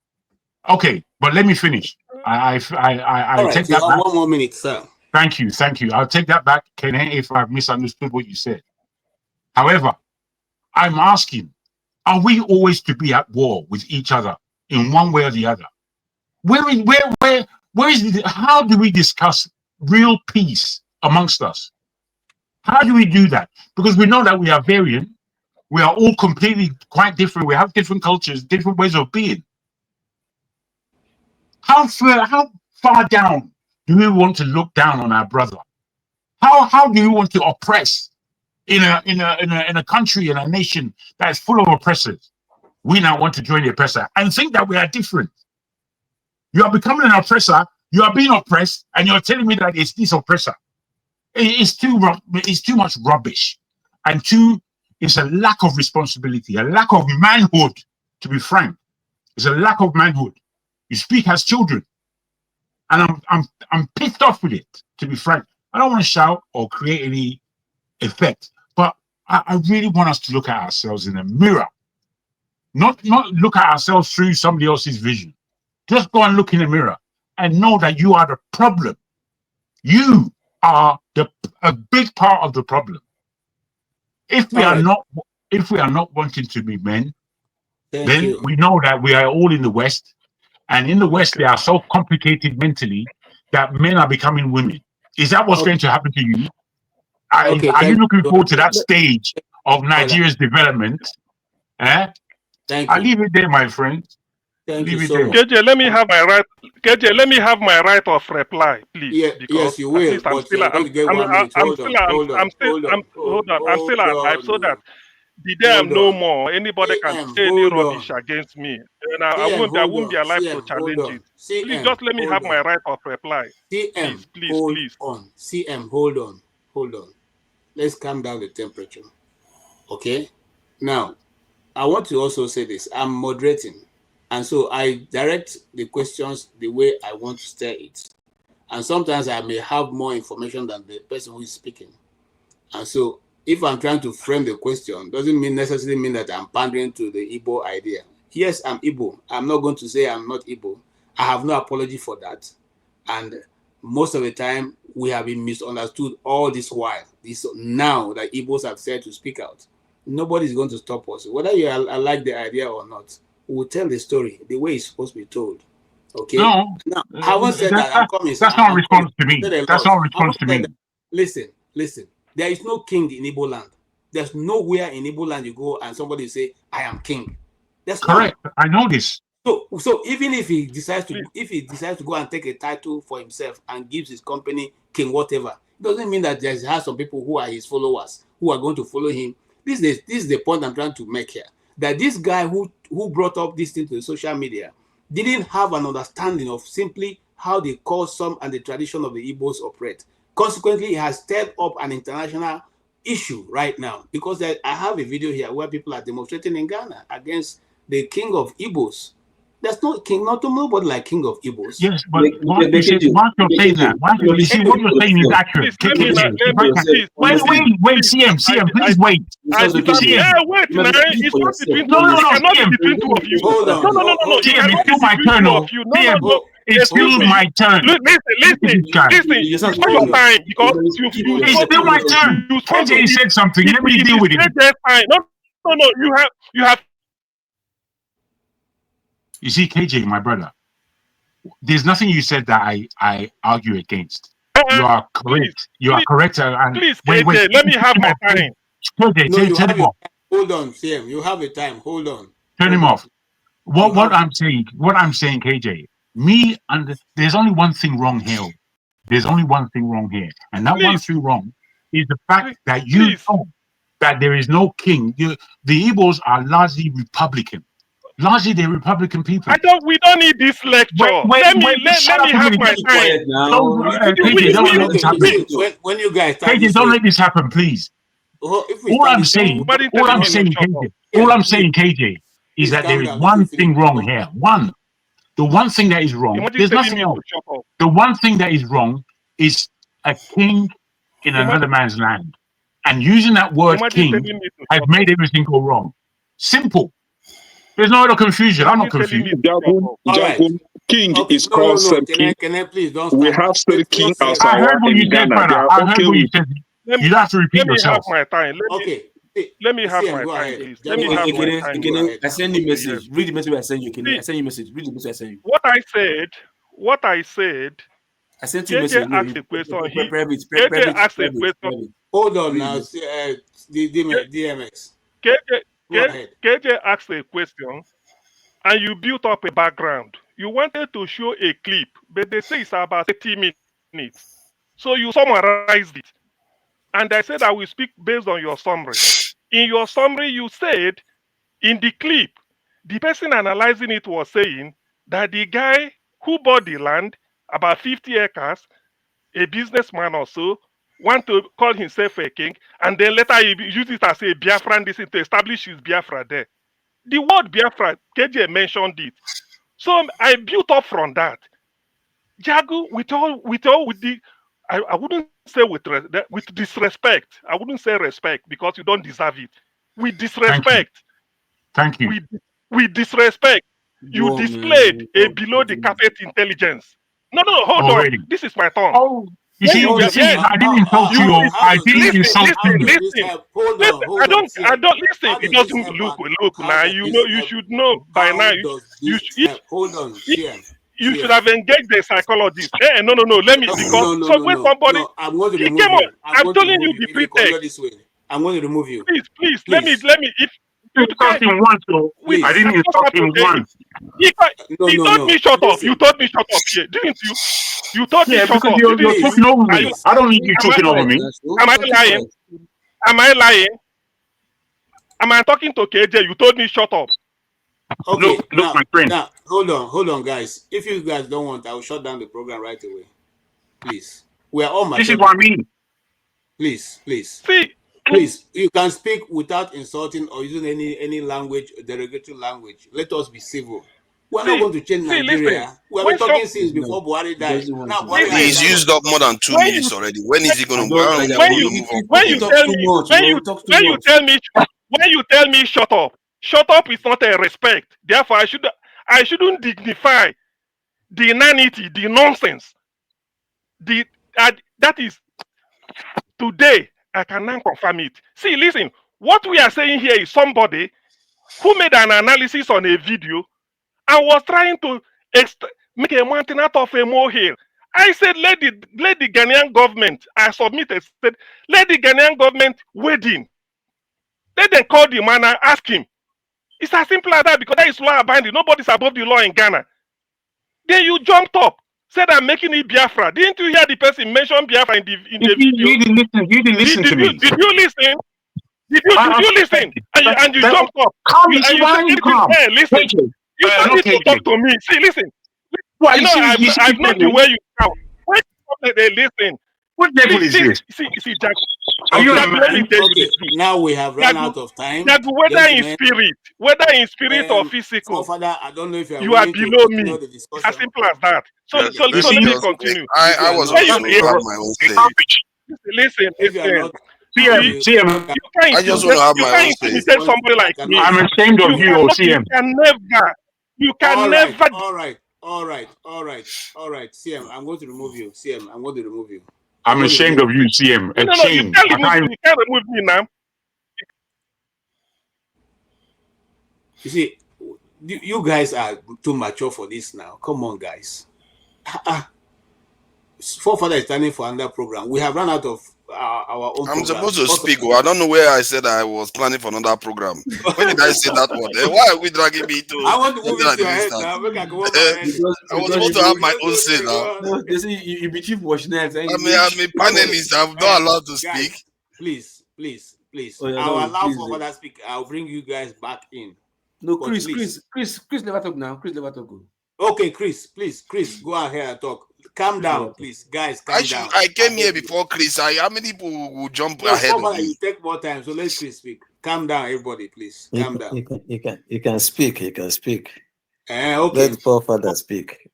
Okay, but let me finish. I take that back. 1 more minute, sir. Thank you. I'll take that back, Kene, if I've misunderstood what you said. However, I'm asking, are we always to be at war with each other in one way or the other? Where is how do we discuss real peace amongst us? How do we do that? Because we know that we are variant. We are all completely quite different. We have different cultures, different ways of being. How far down do we want to look down on our brother? How do we want to oppress in a country, in a nation that is full of oppressors? We now want to join the oppressor and think that we are different. You are becoming an oppressor. You are being oppressed, and you're telling me that it's this oppressor. It's too much rubbish, and it's a lack of responsibility, a lack of manhood. To be frank, it's a lack of manhood. You speak as children, and I'm pissed off with it. To be frank, I don't want to shout or create any effect, but I really want us to look at ourselves in the mirror, not look at ourselves through somebody else's vision. Just go and look in the mirror and know that you are the problem. You are a big part of the problem. If we are not wanting to be men, then we know that we are all in the West, and in the West they are so complicated mentally that men are becoming women. Is that what's going to happen to you? Are you looking forward to that stage of Nigeria's development? I'll leave it there, my friend. KJ, let me have my right. KJ, let me have my right of reply, please. Yeah, yes, you will. I'm still alive, so that the day I'm no more, anybody can say any rubbish against me, and I won't be alive to challenge it. Please just let me have my right of reply. Please. CM, hold on. Let's calm down the temperature. Okay. Now, I want to also say this. I'm moderating. And so I direct the questions the way I want to steer it. And sometimes I may have more information than the person who is speaking. And so if I'm trying to frame the question, doesn't necessarily mean that I'm pandering to the Igbo idea. Yes, I'm Igbo. I'm not going to say I'm not Igbo. I have no apology for that. And most of the time, we have been misunderstood all this while. Now that Igbos have said to speak out. Nobody's going to stop us. Whether you like the idea or not, we'll tell the story the way it's supposed to be told. Okay? No, now, I haven't said that. I'm coming. That's not a response to me. That's not a response to me. Listen. There is no king in Igbo land. There's nowhere in Igbo land you go and somebody say, I am king. That's correct. I know this. So even if he decides to go and take a title for himself and gives his company king whatever, it doesn't mean that there has some people who are his followers who are going to follow him. This is the point I'm trying to make here. That this guy who brought up this thing to the social media didn't have an understanding of simply how the custom and the tradition of the Igbos operate. Consequently, it has stirred up an international issue right now, because I have a video here where people are demonstrating in Ghana against the king of Igbos. There's no king, nobody like king of Igbos. Yes, but once you're saying that, you see what you're saying is accurate. Wait, CM, please wait. Wait, now it's not between two of you. It cannot be between two of you. No. CM, it's still my turn. CM, it's still my turn. Listen. It's not your time because you. It's still my turn. KJ said something. Let me deal with it. No. You have. You see, KJ, my brother, there's nothing you said that I argue against. You are correct. You are correct. Please, KJ, let me have my time. KJ, tell me more. Hold on, CM. You have a time. Hold on. Turn him off. What I'm saying, KJ. Me and there's only one thing wrong here. There's only one thing wrong here, and that one thing wrong is the fact that you know that there is no king. The Igbos are largely Republican. Largely, they're Republican people. We don't need this lecture. Let me have my time. KJ, don't let this happen. When you guys start KJ, don't let this happen, please. All I'm saying, KJ, is that there is one thing wrong here. The one thing that is wrong, there's nothing else. The one thing that is wrong is a king in another man's land. And using that word king has made everything go wrong. Simple. There's no other confusion. I'm not confused. King is called King. Can I please don't We have Sir King Asawa I heard what you said, brother. I heard what you said. You have to repeat yourself. Let me have my time. Let me have my time, please. Let me have my time. I send you message. Read the message I send you. I send you message. Read the message I send you. What I said. I sent you a message. Asked a question. KJ asked a question. Hold on now, DMX. KJ asked a question, and you built up a background. You wanted to show a clip, but they say it's about 30 minutes. So you summarized it. And I said I will speak based on your summary. In your summary, you said, in the clip, the person analyzing it was saying that the guy who bought the land, about 50 acres, a businessman or so, want to call himself a king, and then later he used it as a Biafran to establish his Biafra there. The word Biafra, KJ mentioned it. So I built up from that. Jagu, I wouldn't say with disrespect. I wouldn't say respect because you don't deserve it. With disrespect. Thank you. With disrespect, you displayed a below the carpet intelligence. No, hold on. This is my turn. Oh, you see, I didn't insult you. I didn't insult you. Listen. I don't listen. It doesn't look now. You know, you should know by now. Hold on. You should have engaged the psychologist. No. Let me when somebody I'm going to remove came you. on, I'm telling you the pretext. I'm going to remove you. Please. Let me. If you insult him once, though. I didn't insult him once. He told me shut up. You told me shut up here, didn't you? You told me shut up. You're talking over me. I don't need you talking over me. Am I lying? Am I talking to KJ? You told me shut up. Okay, look, my friend. Now, hold on, guys. If you guys don't want, I will shut down the program right away. Please. We are all mature. This is what I mean. Please. See. Please, you can speak without insulting or using any language, derogatory language. Let us be civil. We're not going to change Nigeria. We have been talking since before Buhari died. Now, Buhari he's used up more than 2 minutes already. When is he going to move on? When you tell me shut up is not a respect. Therefore, I shouldn't dignify the inanity, the nonsense. That is today. I can now confirm it. See, listen. What we are saying here is somebody who made an analysis on a video and was trying to make a mountain out of a molehill. I said, let the Ghanaian government, I submitted, said, let the Ghanaian government wade in. Let them call the man and ask him. It's as simple as that because that is law abiding. Nobody's above the law in Ghana. Then you jumped up, said I'm making it Biafra. Didn't you hear the person mention Biafra in the video? You didn't listen to me. Did you listen? Did you listen? And you jumped up. Listen. You don't need to talk to me. See, listen. Well, I've known the way you sound. When they listen. What level is this? See, Jack. Are you a man? Okay, now we have run out of time. Jack, whether in spirit or physical, Father, I don't know if you are below me. As simple as that. So let me continue. I was also have my own say. Listen. CM. I just want to have my own say. Somebody like me. I'm ashamed of you, CM. You can never. All right. CM, I'm going to remove you. I'm ashamed of you, CM. You can't remove me now. You see, you guys are too mature for this now. Come on, guys. Forefather is standing for another program. We have run out of our own I'm program. supposed to speak. I don't know where I said I was planning for another program. When did I say that one? Why are we dragging me to? I want to move into your head now. Make I go over my head. I was supposed to have my own say now. No, they say you be chief Washington. I'm a panelist. I'm not allowed to speak. Guys, please. Oh, yeah, I'll no, allow please, for other speak. I'll bring you guys back in. No, But Chris, never talk now. Chris never talk. Okay, Chris, go ahead and talk. Calm down, please, guys. Calm down. I came here before Chris. How many people will jump ahead of me? You take more time, so let Chris speak. Calm down, everybody, please. Calm down. You can speak. Okay. Let the poor father speak.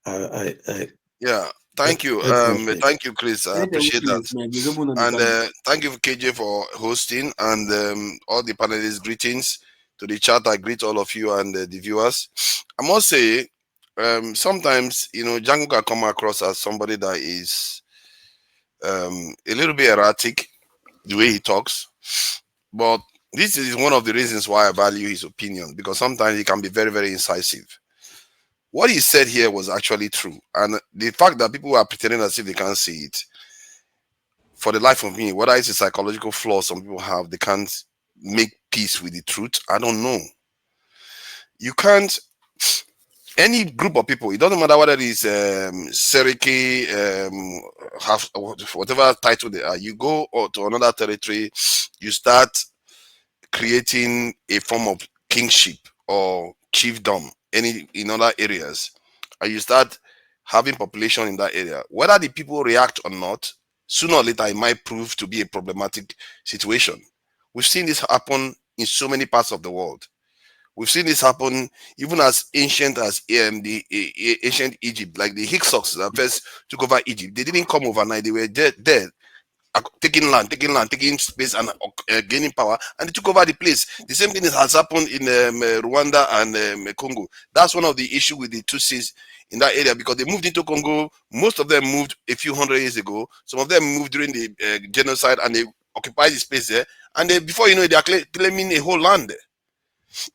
Yeah. Thank you. Thank you, Chris. I appreciate that. And thank you, KJ, for hosting, and all the panelists. Greetings to the chat. I greet all of you and the viewers. I must say, sometimes, Django can come across as somebody that is a little bit erratic, the way he talks. But this is one of the reasons why I value his opinion, because sometimes he can be very, very incisive. What he said here was actually true. And the fact that people are pretending as if they can't see it, for the life of me, whether it's a psychological flaw some people have, they can't make peace with the truth. I don't know. You can't, any group of people, it doesn't matter whether it's Seriki, have whatever title they are, you go to another territory, you start creating a form of kingship or chiefdom in other areas, and you start having population in that area. Whether the people react or not, sooner or later it might prove to be a problematic situation. We've seen this happen in so many parts of the world. We've seen this happen even as ancient as the ancient Egypt, like the Hyksos that first took over Egypt. They didn't come overnight. They were dead, taking land, taking space, and gaining power, and they took over the place. The same thing has happened in Rwanda and Congo. That's one of the issues with the Tutsis in that area, because they moved into Congo. Most of them moved a few hundred years ago. Some of them moved during the genocide, and they occupied the space there. And before you know it, they are claiming a whole land.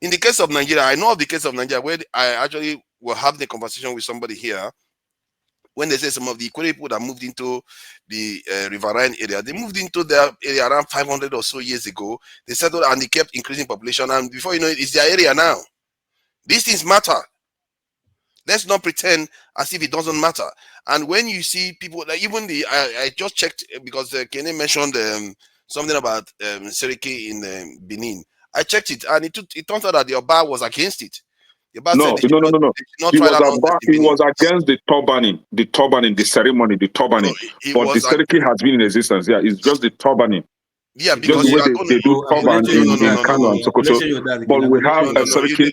In the case of Nigeria, I know of the case of Nigeria where I actually will have the conversation with somebody here. When they say some of the Ikwere people that moved into the riverine area, they moved into their area around 500 or so years ago. They settled and they kept increasing population. And before you know it, it's their area now. These things matter. Let's not pretend as if it doesn't matter. And when you see people, like even I just checked, because Kene mentioned something about Seriki in Benin. I checked it, and it turns out that the Oba was against it. No. He was against the turbaning, the ceremony, the turbaning. But the Seriki has been in existence. Yeah, it's just the turbaning. Yeah, because just the way they do turban in Kano and Sokoto. But we have a Seriki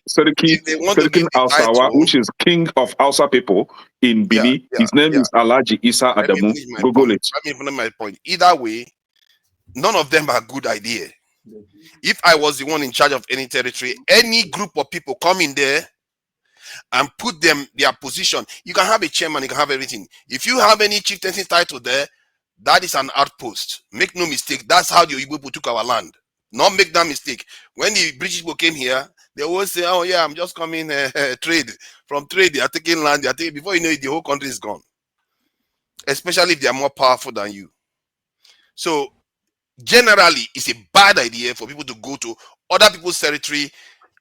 Hausawa, which is king of Hausa people in Bini. His name is Alhaji Isa Adamu. Google it. Let me finish my point. Either way, none of them are good idea. If I was the one in charge of any territory, any group of people come in there and put them their position. You can have a chairman, you can have everything. If you have any chieftaincy title there, that is an outpost. Make no mistake, that's how the Igbo people took our land. Not make that mistake. When the British people came here, they always say, "Oh yeah, I'm just coming trade." From trade, they are taking land. They are taking, before you know it, the whole country is gone. Especially if they are more powerful than you. So generally, it's a bad idea for people to go to other people's territory.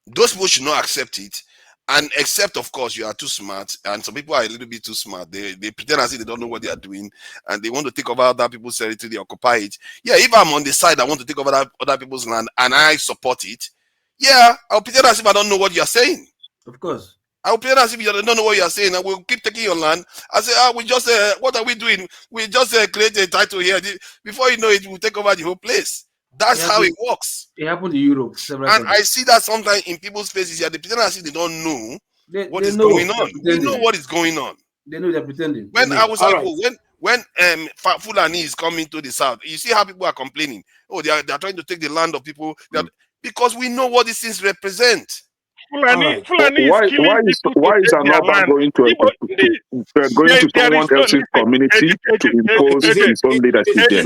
Those people should not accept it. And except, of course, you are too smart, and some people are a little bit too smart. They pretend as if they don't know what they are doing, and they want to take over other people's territory, they occupy it. Yeah, if I'm on the side, I want to take over other people's land, and I support it. Yeah, I'll pretend as if I don't know what you are saying. Of course. I'll pretend as if you don't know what you are saying, and we'll keep taking your land. I say, we just, what are we doing? We just create a title here. Before you know it, we'll take over the whole place. That's how it works. It happened in Europe. And I see that sometimes in people's faces here, they pretend as if they don't know what is going on. They know what is going on. They know they're pretending. When I was when Fulani is coming to the south, you see how people are complaining. Oh, they are trying to take the land of people. Because we know what these things represent. Why is another going to someone else's community to impose his own leadership there?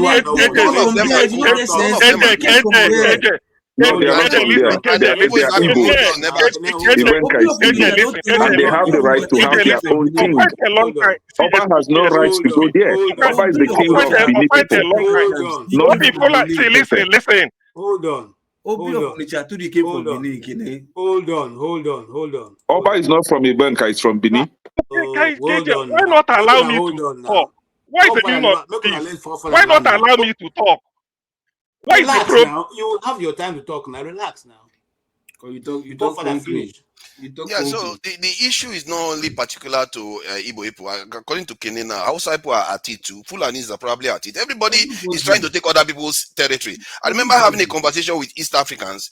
No, they are not from there. They are Igbo. And they have the right to have their own king. Oba has no right to go there. Oba is the king of Bini people. Not people. Listen. Hold on. Obi of Onitsha too came from Benin. Hold on. Oba is not from Ibenka, it's from Bini. Why not allow me to talk? Why is it not this? Why not allow me to talk? Why is the problem? Now? You will have your time to talk now. Relax now. You talk for finish. Yeah, so the issue is not only particular to Igbo people. According to Kenina, Hausa people are at it too. Fulanis are probably at it. Everybody is trying to take other people's territory. I remember having a conversation with East Africans.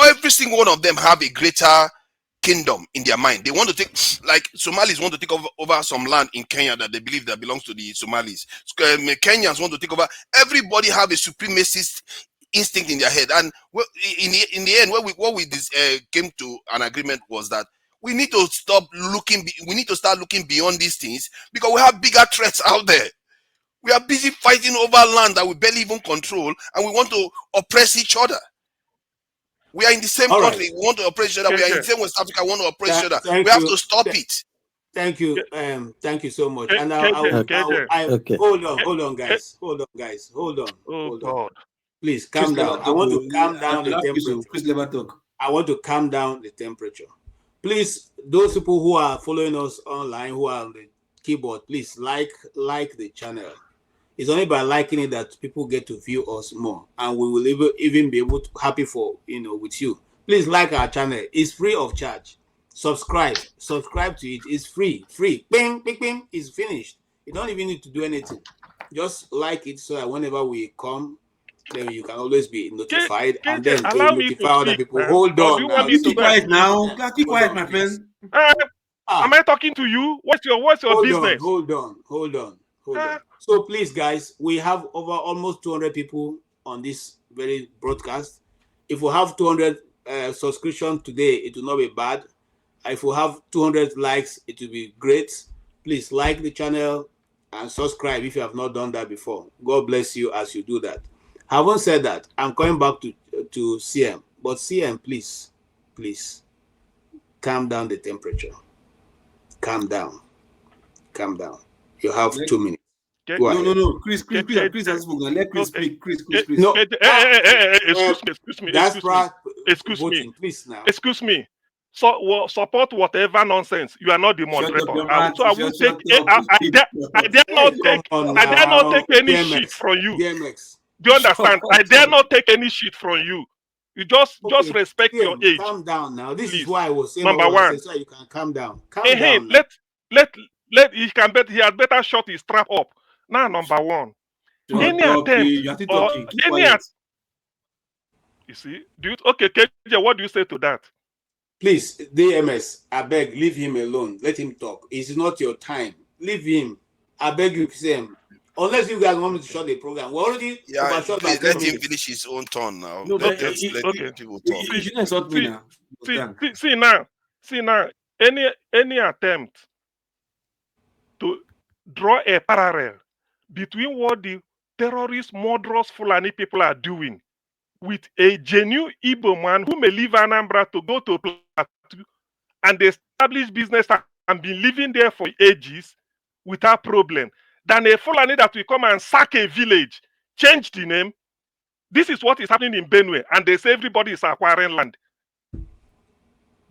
Every single one of them have a greater kingdom in their mind. They want to take, like Somalis want to take over some land in Kenya that they believe that belongs to the Somalis. Kenyans want to take over. Everybody have a supremacist instinct in their head, and in the end, what we came to an agreement was that we need to stop looking. We need to start looking beyond these things because we have bigger threats out there. We are busy fighting over land that we barely even control, and we want to oppress each other. We are in the same country. We want to oppress each other. We are in the same West Africa. We want to oppress each other. We have to stop it. Thank you. Thank you so much. And hold on, guys. Hold on. Please calm down. I want to calm down the temperature. I want to calm down the temperature. Please, those people who are following us online, who are on the keyboard, please like the channel. It's only by liking it that people get to view us more, and we will even be able to happy for with you. Please like our channel. It's free of charge. Subscribe to it. It's free. Bing, bing, bing. It's finished. You don't even need to do anything. Just like it so that whenever we come, then you can always be notified, and then to notify other people. Hold on. Now. Keep quiet now. Keep quiet, my friend. Am I talking to you? What's your business? Hold on. So please, guys, we have over almost 200 people on this very broadcast. If we have 200 subscriptions today, it will not be bad. If we have 200 likes, it will be great. Please like the channel and subscribe if you have not done that before. God bless you as you do that. Having said that, I'm coming back to CM. But CM, please, calm down the temperature. Calm down. You have 2 minutes. No. Chris has spoken. Let Chris speak. Chris. No. Excuse me. Please now. Excuse me. So support whatever nonsense. You are not the moderator. So I will take. I dare not take any shit from you. DMX. Do you understand? I dare not take any shit from you. You just respect your age. Calm down now. This Please. is why I was saying Number one. so you can calm down. Let he had better shut his trap up. Now, number one. Any attempt or any you see, KJ, what do you say to that? Please, DMS, I beg, leave him alone. Let him talk. It's not your time. Leave him. I beg you, Sam. Unless you guys want me to shut the program. We're already overshot by 10 let him minutes. finish his own turn now. No, let people talk. See now, any attempt to draw a parallel between what the terrorist, murderous Fulani people are doing with a genuine Igbo man who may leave Anambra to go to Plateau and establish business and been living there for ages without problem, than a Fulani that will come and sack a village, change the name. This is what is happening in Benue, and they say everybody is acquiring land.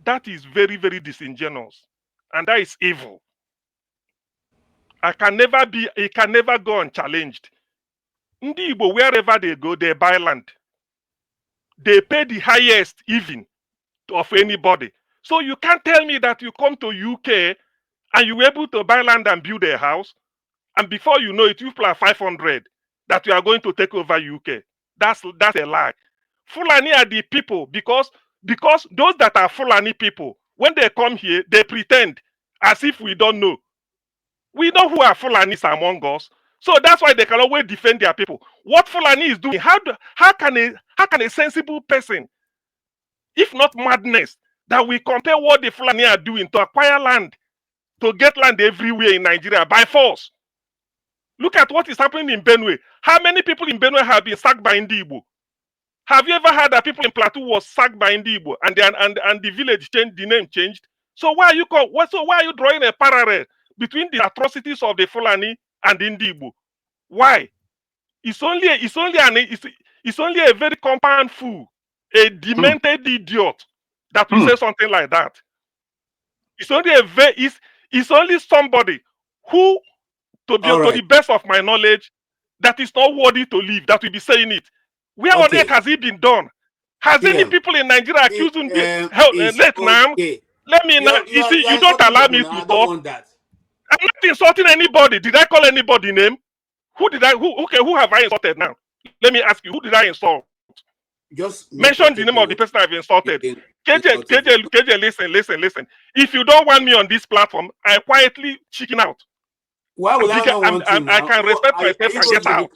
That is very, very disingenuous, and that is evil. It can never go unchallenged. Ndi Igbo, wherever they go, they buy land. They pay the highest even of anybody. So you can't tell me that you come to UK and you were able to buy land and build a house, and before you know it, you apply 500 that you are going to take over UK. That's a lie. Fulani are the people because those that are Fulani people, when they come here, they pretend as if we don't know. We know who are Fulanis among us. So that's why they can always defend their people. What Fulani is doing, how can a sensible person, if not madness, that we compare what the Fulani are doing to acquire land, to get land everywhere in Nigeria by force? Look at what is happening in Benue. How many people in Benue have been sacked by Ndi Igbo? Have you ever heard that people in Plateau was sacked by Indibo and the village changed, the name changed? So why are you drawing a parallel between the atrocities of the Fulani and the Indibo? Why? It's only a very compound fool, a demented idiot that will say something like that. It's only it's only somebody who, to the best of my knowledge, that is not worthy to live, that will be saying it. Where on earth has it been done? Has any people in Nigeria accused him? Let me now. You see, you don't allow me to talk. I'm not insulting anybody. Did I call anybody name? Who have I insulted now? Let me ask you, who did I insult? Just mention the name of the person I've insulted. KJ, listen. If you don't want me on this platform, I quietly chicken out. Why would I not want you now? I can respect myself and get out.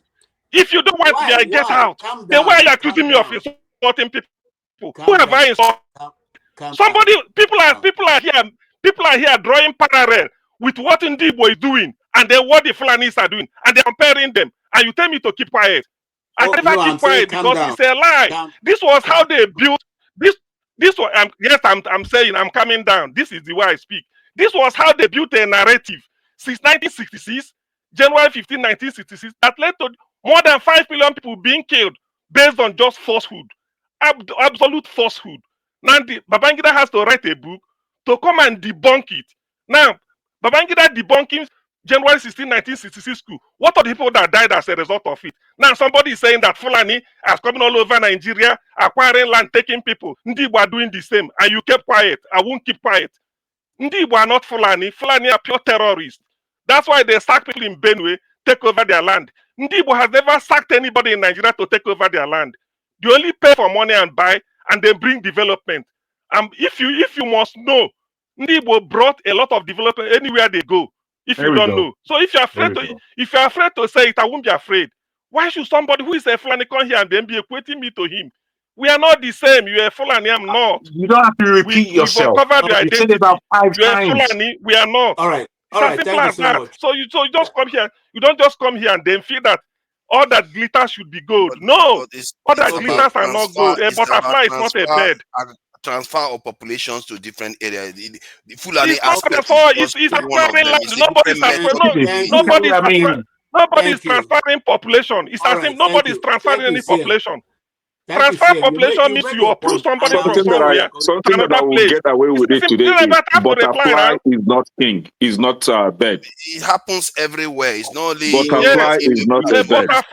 If you don't want me, I get out. Then why are you accusing me of insulting people? Who have I insulted? People are here drawing parallel with what Ndibo is doing and then what the Fulanis are doing, and they're comparing them. And you tell me to keep quiet. I never keep quiet because it's a lie. This was how they built this. This was I'm saying I'm coming down. This is the way I speak. This was how they built a narrative since 1966, January 15, 1966, that led to more than 5 million people being killed based on just falsehood, absolute falsehood. Now Babangida has to write a book to come and debunk it. Now Babangida debunking January 16, 1966 coup. What are the people that died as a result of it? Now somebody is saying that Fulani has coming all over Nigeria, acquiring land, taking people. Ndibo are doing the same, and you kept quiet. I won't keep quiet. Ndibo are not Fulani. Fulani are pure terrorists. That's why they sack people in Benue, take over their land. Ndibo has never sacked anybody in Nigeria to take over their land. They only pay for money and buy, and then bring development. If you must know, Ndibo brought a lot of development anywhere they go. If you don't know, so if you're afraid to say it, I won't be afraid. Why should somebody who is a Fulani come here and then be equating me to him? We are not the same. You're a Fulani, I'm not. You don't have to repeat yourself. Covered your You said it about 5 You're times. a Fulani, we are not. All right. Thank you so much. So you just come here. You don't just come here and then feel that all that glitters should be gold. No, all that glitters are not gold. A butterfly is not a bird. Transfer of populations to different areas. The Fulani it's acquiring land. Nobody's transferring population. It's as if nobody's transferring any population. Transfer population means you approve somebody from somewhere. Something that I will get away with it today is butterfly is not king, is not bird. It happens everywhere. It's not only butterfly is not a bird. A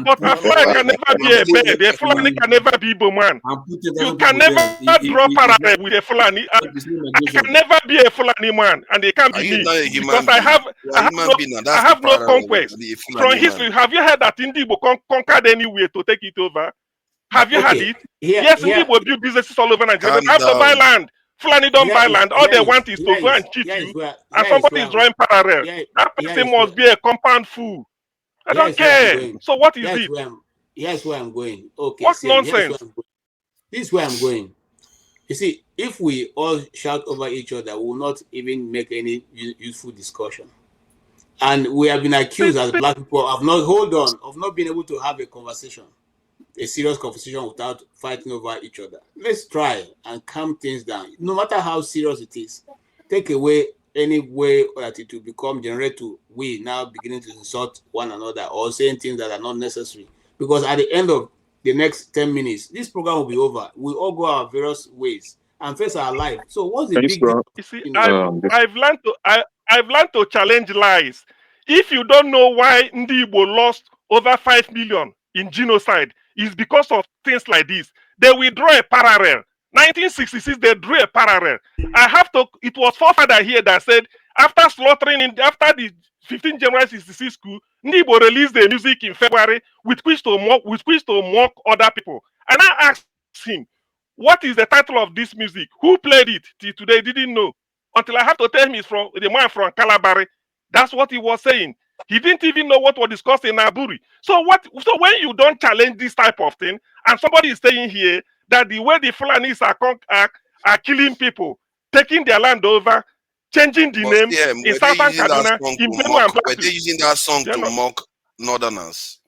butterfly can never be a bird. A Fulani can never be Igbo. You can never draw parallel with a Fulani. I can never be a Fulani man, and they can't be me because I have no conquest from history. Have you heard that Indibo conquered anywhere to take it over? Have you had it? Yes, Indibo build businesses all over Nigeria. They have to buy land. Fulani don't buy land. All they want is to go and cheat you. And somebody is drawing parallel. That person must be a compound fool. I don't care. So what is it? Here's where I'm going. Okay. What nonsense? This is where I'm going. You see, if we all shout over each other, we will not even make any useful discussion. And we have been accused as black people of not being able to have a serious conversation without fighting over each other. Let's try and calm things down. No matter how serious it is, take away any way that it will become generate to we now beginning to insult one another or saying things that are not necessary. Because at the end of the next 10 minutes, this program will be over. We all go our various ways and face our life. So what's the big deal? You see, I've learned to challenge lies. If you don't know why Ndibo lost over 5 million in genocide, it's because of things like this. They will draw a parallel. 1966, they drew a parallel. It was forefather here that said, after the 15 January 66 coup, Ndibo released the music in February with which to mock other people. And I asked him, what is the title of this music? Who played it? Till today, didn't know. Until I have to tell him it's from the man from Calabari. That's what he was saying. He didn't even know what was discussed in Naburi. So when you don't challenge this type of thing, and somebody is saying here that the way the Fulanis are killing people, taking their land over, changing the name in Southern Kaduna, in Benue and Plateau. Were they using that song to mock Northerners?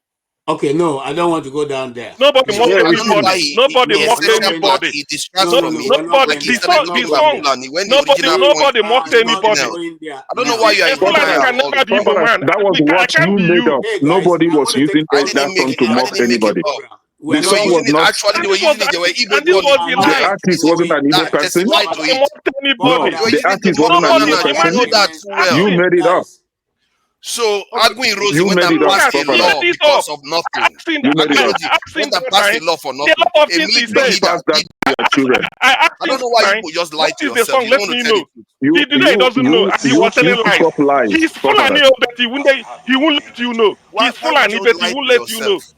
Okay, no, I don't want to go down there. Nobody mocked I don't know why anybody. Nobody mocked anybody. he distracts from it. Nobody. Like he The started song. talking about Fulani when the original point Nobody is mocked something anybody. else. I don't know why you are A Fulani involved can all never the be time. Igbo man. That was I what can't you be made you. up. Hey guys, Nobody I was want to using take that song to I mock didn't make it anybody. up. The They were song was using it. not. Actually, they were using it. They were Igbo And this was calling the The line. artist wasn't an Igbo that person. testified to Nobody it. mocked No, anybody. They were the using it to artist mock wasn't an Nobody. Igbo Fulani. You person. know that too well. You made it up. So Okay. Agwin Rosie You went made and it up, passed a He Papa. law made it because up. of nothing. You made it Agwin up. Rosie went and That passed a line. law for There nothing. are a lot of A things he military said. Don't leader pass that did. to your children. I asked I him don't know why line. you just lie What to is the yourself. song? You Let don't want me to tell know. the truth. He today he doesn't know, and he was telling pick lies. up lies, He's Papa. Fulani that he won't let you know. Why He's would Fulani you but he lie won't to let you know. yourself?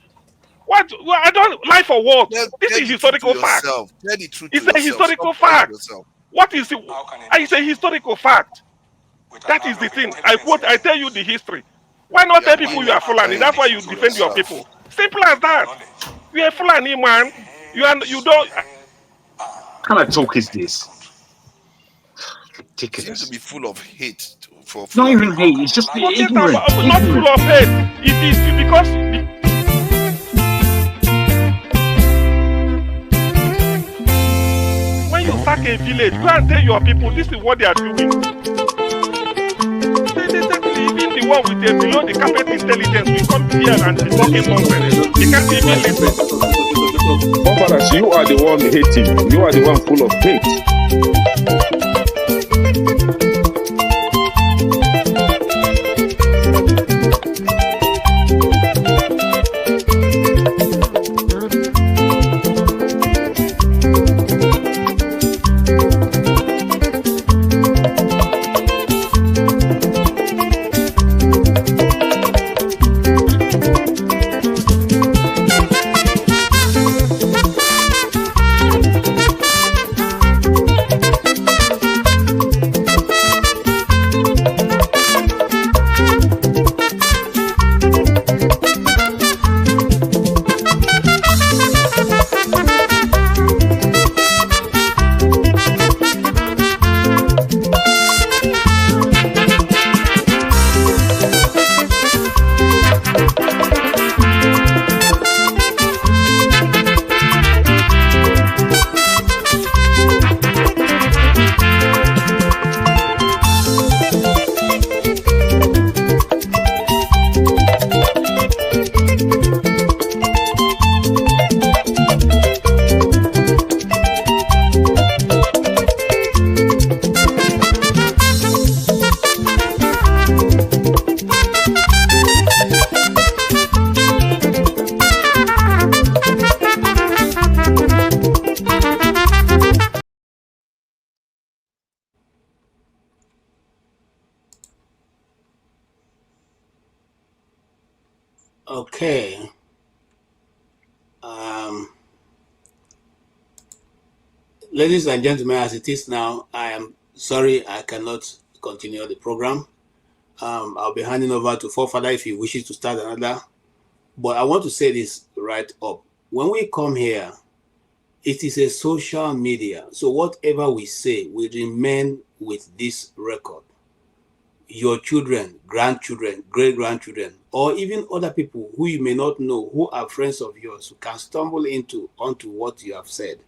What? Well, I don't lie for what? This Tell is the truth to historical fact. yourself. Tell the truth It's to a yourself. Stop historical lying to fact. yourself. What is it? It's a historical fact. That is the thing. I tell you the history. Why not tell people you are Fulani? That's why you defend your people. Simple as that. You are Fulani, man. You don't. What kind of talk is this? Seems to Ridiculous. be full of hate for It's not Fulani. even hate. It's just Forget ignorant. about not full of hate. It is because when you sack a village, go and tell your people this is what they are doing. Even the one with the below the carpet intelligence will come here and be talking nonsense. They can't even listen. Paparas, you are the one hating. You are the one full of hate. Okay. Ladies and gentlemen, as it is now, I am sorry I cannot continue the program. I'll be handing over to Forefather if he wishes to start another. But I want to say this right up. When we come here, it is a social media. So whatever we say will remain with this record. Your children, grandchildren, great-grandchildren, or even other people who you may not know, who are friends of yours, who can stumble onto what you have said.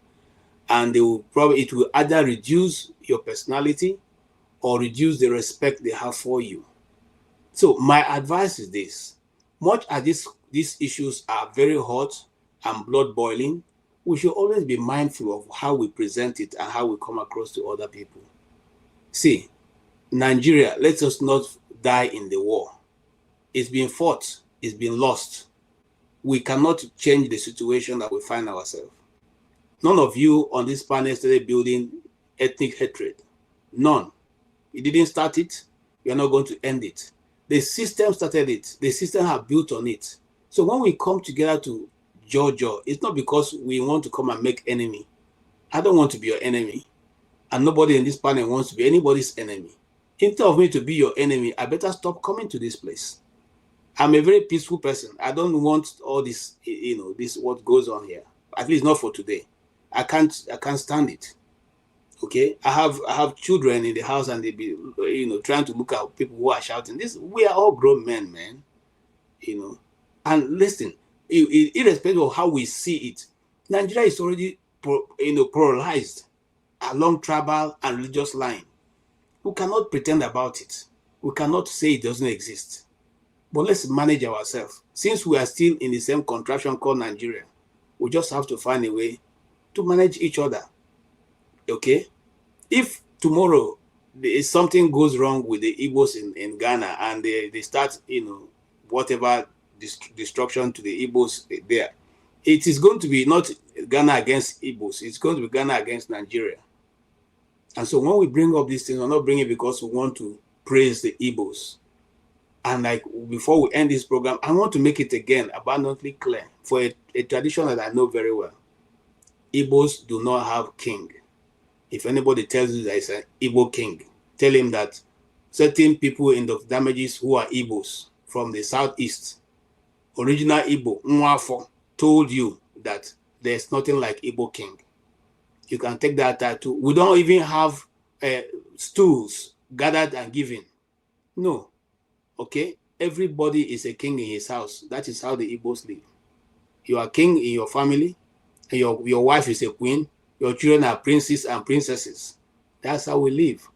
And it will either reduce your personality or reduce the respect they have for you. So my advice is this: much as these issues are very hot and blood boiling, we should always be mindful of how we present it and how we come across to other people. See, Nigeria, let us not die in the war. It's been fought, it's been lost. We cannot change the situation that we find ourselves. None of you on this panel started building ethnic hatred. None. You didn't start it. You're not going to end it. The system started it. The system have built on it. So when we come together to Georgia, it's not because we want to come and make enemy. I don't want to be your enemy. And nobody in this panel wants to be anybody's enemy. Instead of me to be your enemy, I better stop coming to this place. I'm a very peaceful person. I don't want all this, this what goes on here. At least not for today. I can't stand it. Okay, I have children in the house, and they be trying to look at people who are shouting. We are all grown men, man. And listen, irrespective of how we see it, Nigeria is already polarized along tribal and religious line. We cannot pretend about it. We cannot say it doesn't exist. But let's manage ourselves. Since we are still in the same contraption called Nigeria, we just have to find a way to manage each other. Okay? If tomorrow something goes wrong with the Igbos in Ghana and they start, whatever destruction to the Igbos there, it is going to be not Ghana against Igbos. It's going to be Ghana against Nigeria. And so when we bring up these things, we're not bringing it because we want to praise the Igbos. And like before we end this program, I want to make it again abundantly clear for a tradition that I know very well. Igbos do not have king. If anybody tells you there is an Igbo king, tell him that certain people in the damages who are Igbos from the southeast, original Igbo, Nwafo, told you that there's nothing like Igbo king. You can take that title. We don't even have stools gathered and given. No. Okay? Everybody is a king in his house. That is how the Igbos live. You are king in your family, and your wife is a queen. Your children are princes and princesses. That's how we live.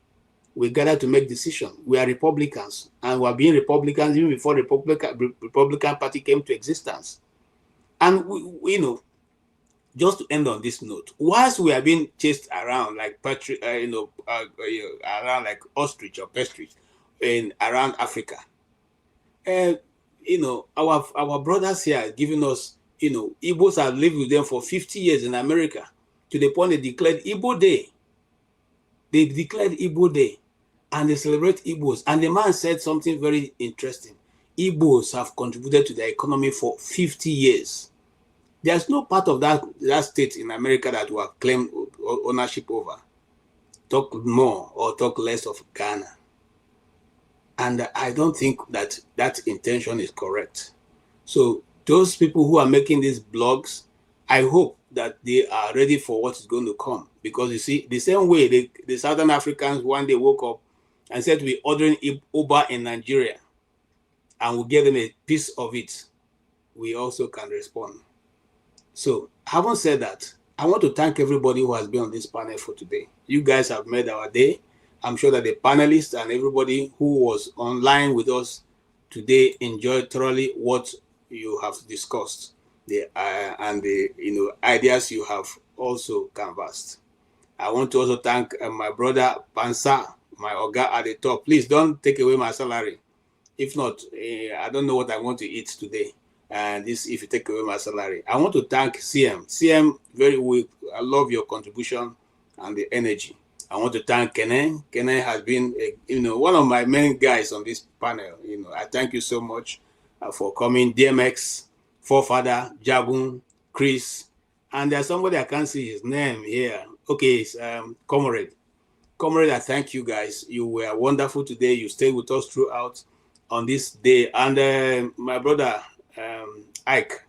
We gather to make decisions. We are Republicans, and we are being Republicans even before the Republican Party came to existence. And we just to end on this note, whilst we are being chased around like around like ostrich or pestrich around Africa, our brothers here are giving us, Igbos have lived with them for 50 years in America, to the point they declared Igbo Day. They declared Igbo Day, and they celebrate Igbos. And the man said something very interesting. Igbos have contributed to the economy for 50 years. There's no part of that state in America that will claim ownership over. Talk more or talk less of Ghana. And I don't think that intention is correct. So those people who are making these blogs, I hope that they are ready for what is going to come. Because you see, the same way the Southern Africans one day woke up and said we're ordering Uber in Nigeria and we give them a piece of it, we also can respond. So having said that, I want to thank everybody who has been on this panel for today. You guys have made our day. I'm sure that the panelists and everybody who was online with us today enjoyed thoroughly what you have discussed, and the ideas you have also canvassed. I want to also thank my brother Pansa, my Oga at the top. Please don't take away my salary. If not, I don't know what I want to eat today. And if you take away my salary, I want to thank CM. CM, I love your contribution and the energy. I want to thank Kene. Kene has been, one of my main guys on this panel. I thank you so much for coming. DMX, Forefather, Jagun, Chris, and there's somebody I can't see his name here. Okay, it's Comrade. Comrade, I thank you guys. You were wonderful today. You stayed with us throughout on this day. And my brother, Ike,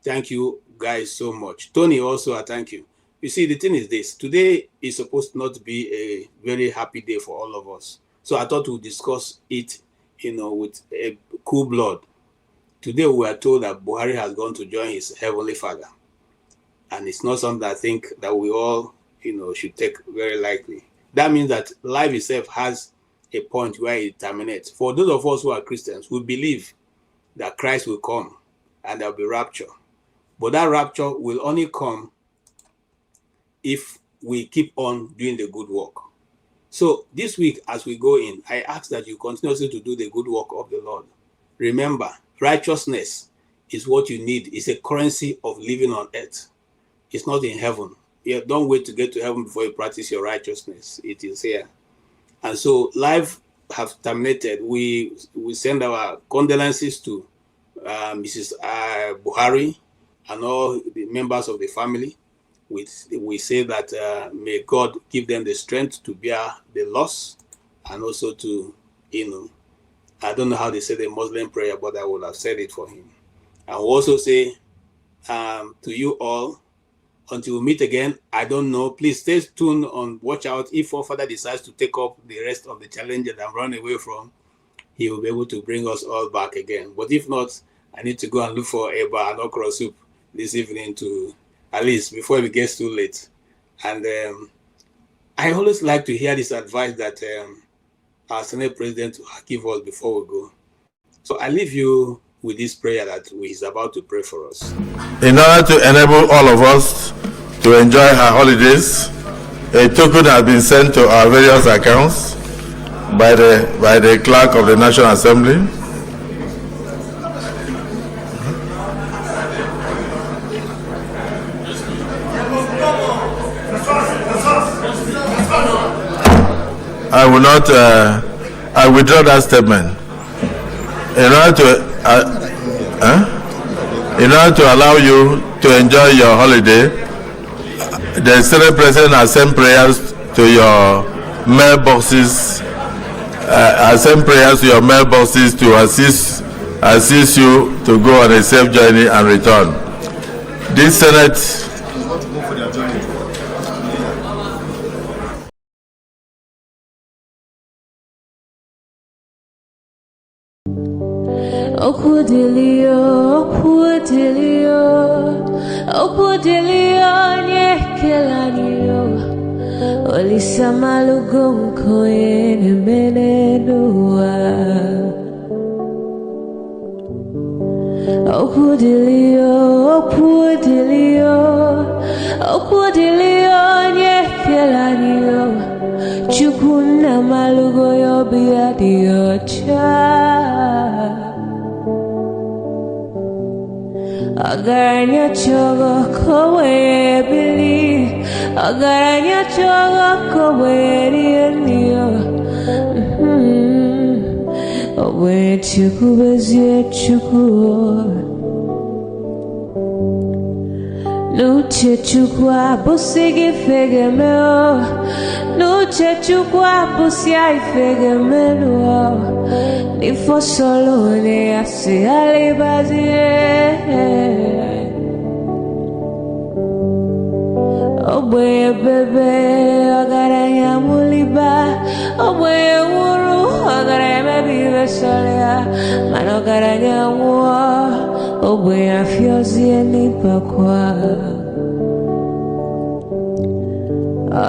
thank you guys so much. Tony, also, I thank you. You see, the thing is this. Today is supposed not to be a very happy day for all of us. So I thought we'd discuss it, with a cool blood. Today we are told that Buhari has gone to join his Heavenly Father. And it's not something I think that we all, should take very lightly. That means that life itself has a point where it terminates. For those of us who are Christians, we believe that Christ will come and there'll be rapture. But that rapture will only come if we keep on doing the good work. So this week, as we go in, I ask that you continuously to do the good work of the Lord. Remember, righteousness is what you need. It's a currency of living on earth. It's not in heaven. Don't wait to get to heaven before you practice your righteousness. It is here. And so life have terminated. We send our condolences to Mrs. Buhari and all the members of the family. We say that may God give them the strength to bear the loss, and also to, I don't know how they say the Muslim prayer, but I will have said it for him. I will also say to you all, until we meet again, I don't know. Please stay tuned watch out. If Forefather decides to take up the rest of the challenge that I'm running away from, he will be able to bring us all back again. But if not, I need to go and look for eba and okra soup this evening to, at least before it gets too late. And I always like to hear this advice that our Senate President will give us before we go. So I leave you with this prayer that he's about to pray for us. In order to enable all of us to enjoy our holidays, a token has been sent to our various accounts by the clerk of the National Assembly. I will not. I withdraw that statement. In order to allow you to enjoy your holiday, the Senate President has sent prayers to your mailboxes. Send prayers to your mailboxes to assist you to go on a safe journey and return. This Senate. Okudelio, nyekelanio, olisamalugo mkoene menedua. Okudelio, nyekelanio, chukuna malugo yobiadio cha. Agaranya chogo kowe bili, agaranya chogo kowe rienio. Owe chuku bezie chuku, nuche chukwa busigi fegemeo, nuche chukwa busia ifegemelo. Nifo solo ne asi alibazie. Obwe bebe agaranya muliba, obwe wuru agaranya mebibe solea, mano agaranya mua, obwe afyozi enipakwa.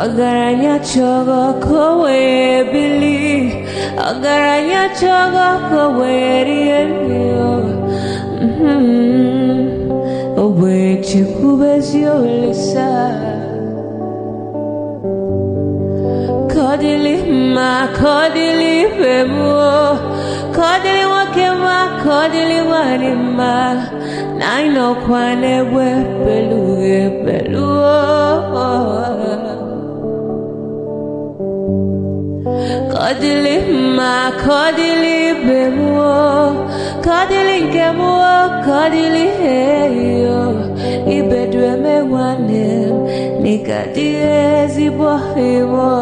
Agaranya chogo kowe bili, agaranya chogo kowe rienio. Obwe chikubezio lisa. Kodili ma, kodili bemo, kodili wakema, kodili wanima. Naino kwane we peluge peluo. Kodili ma, kodili bemo, kodili kemo, kodili heyo. Ibedwe me wanem, nikadiezi bohimo.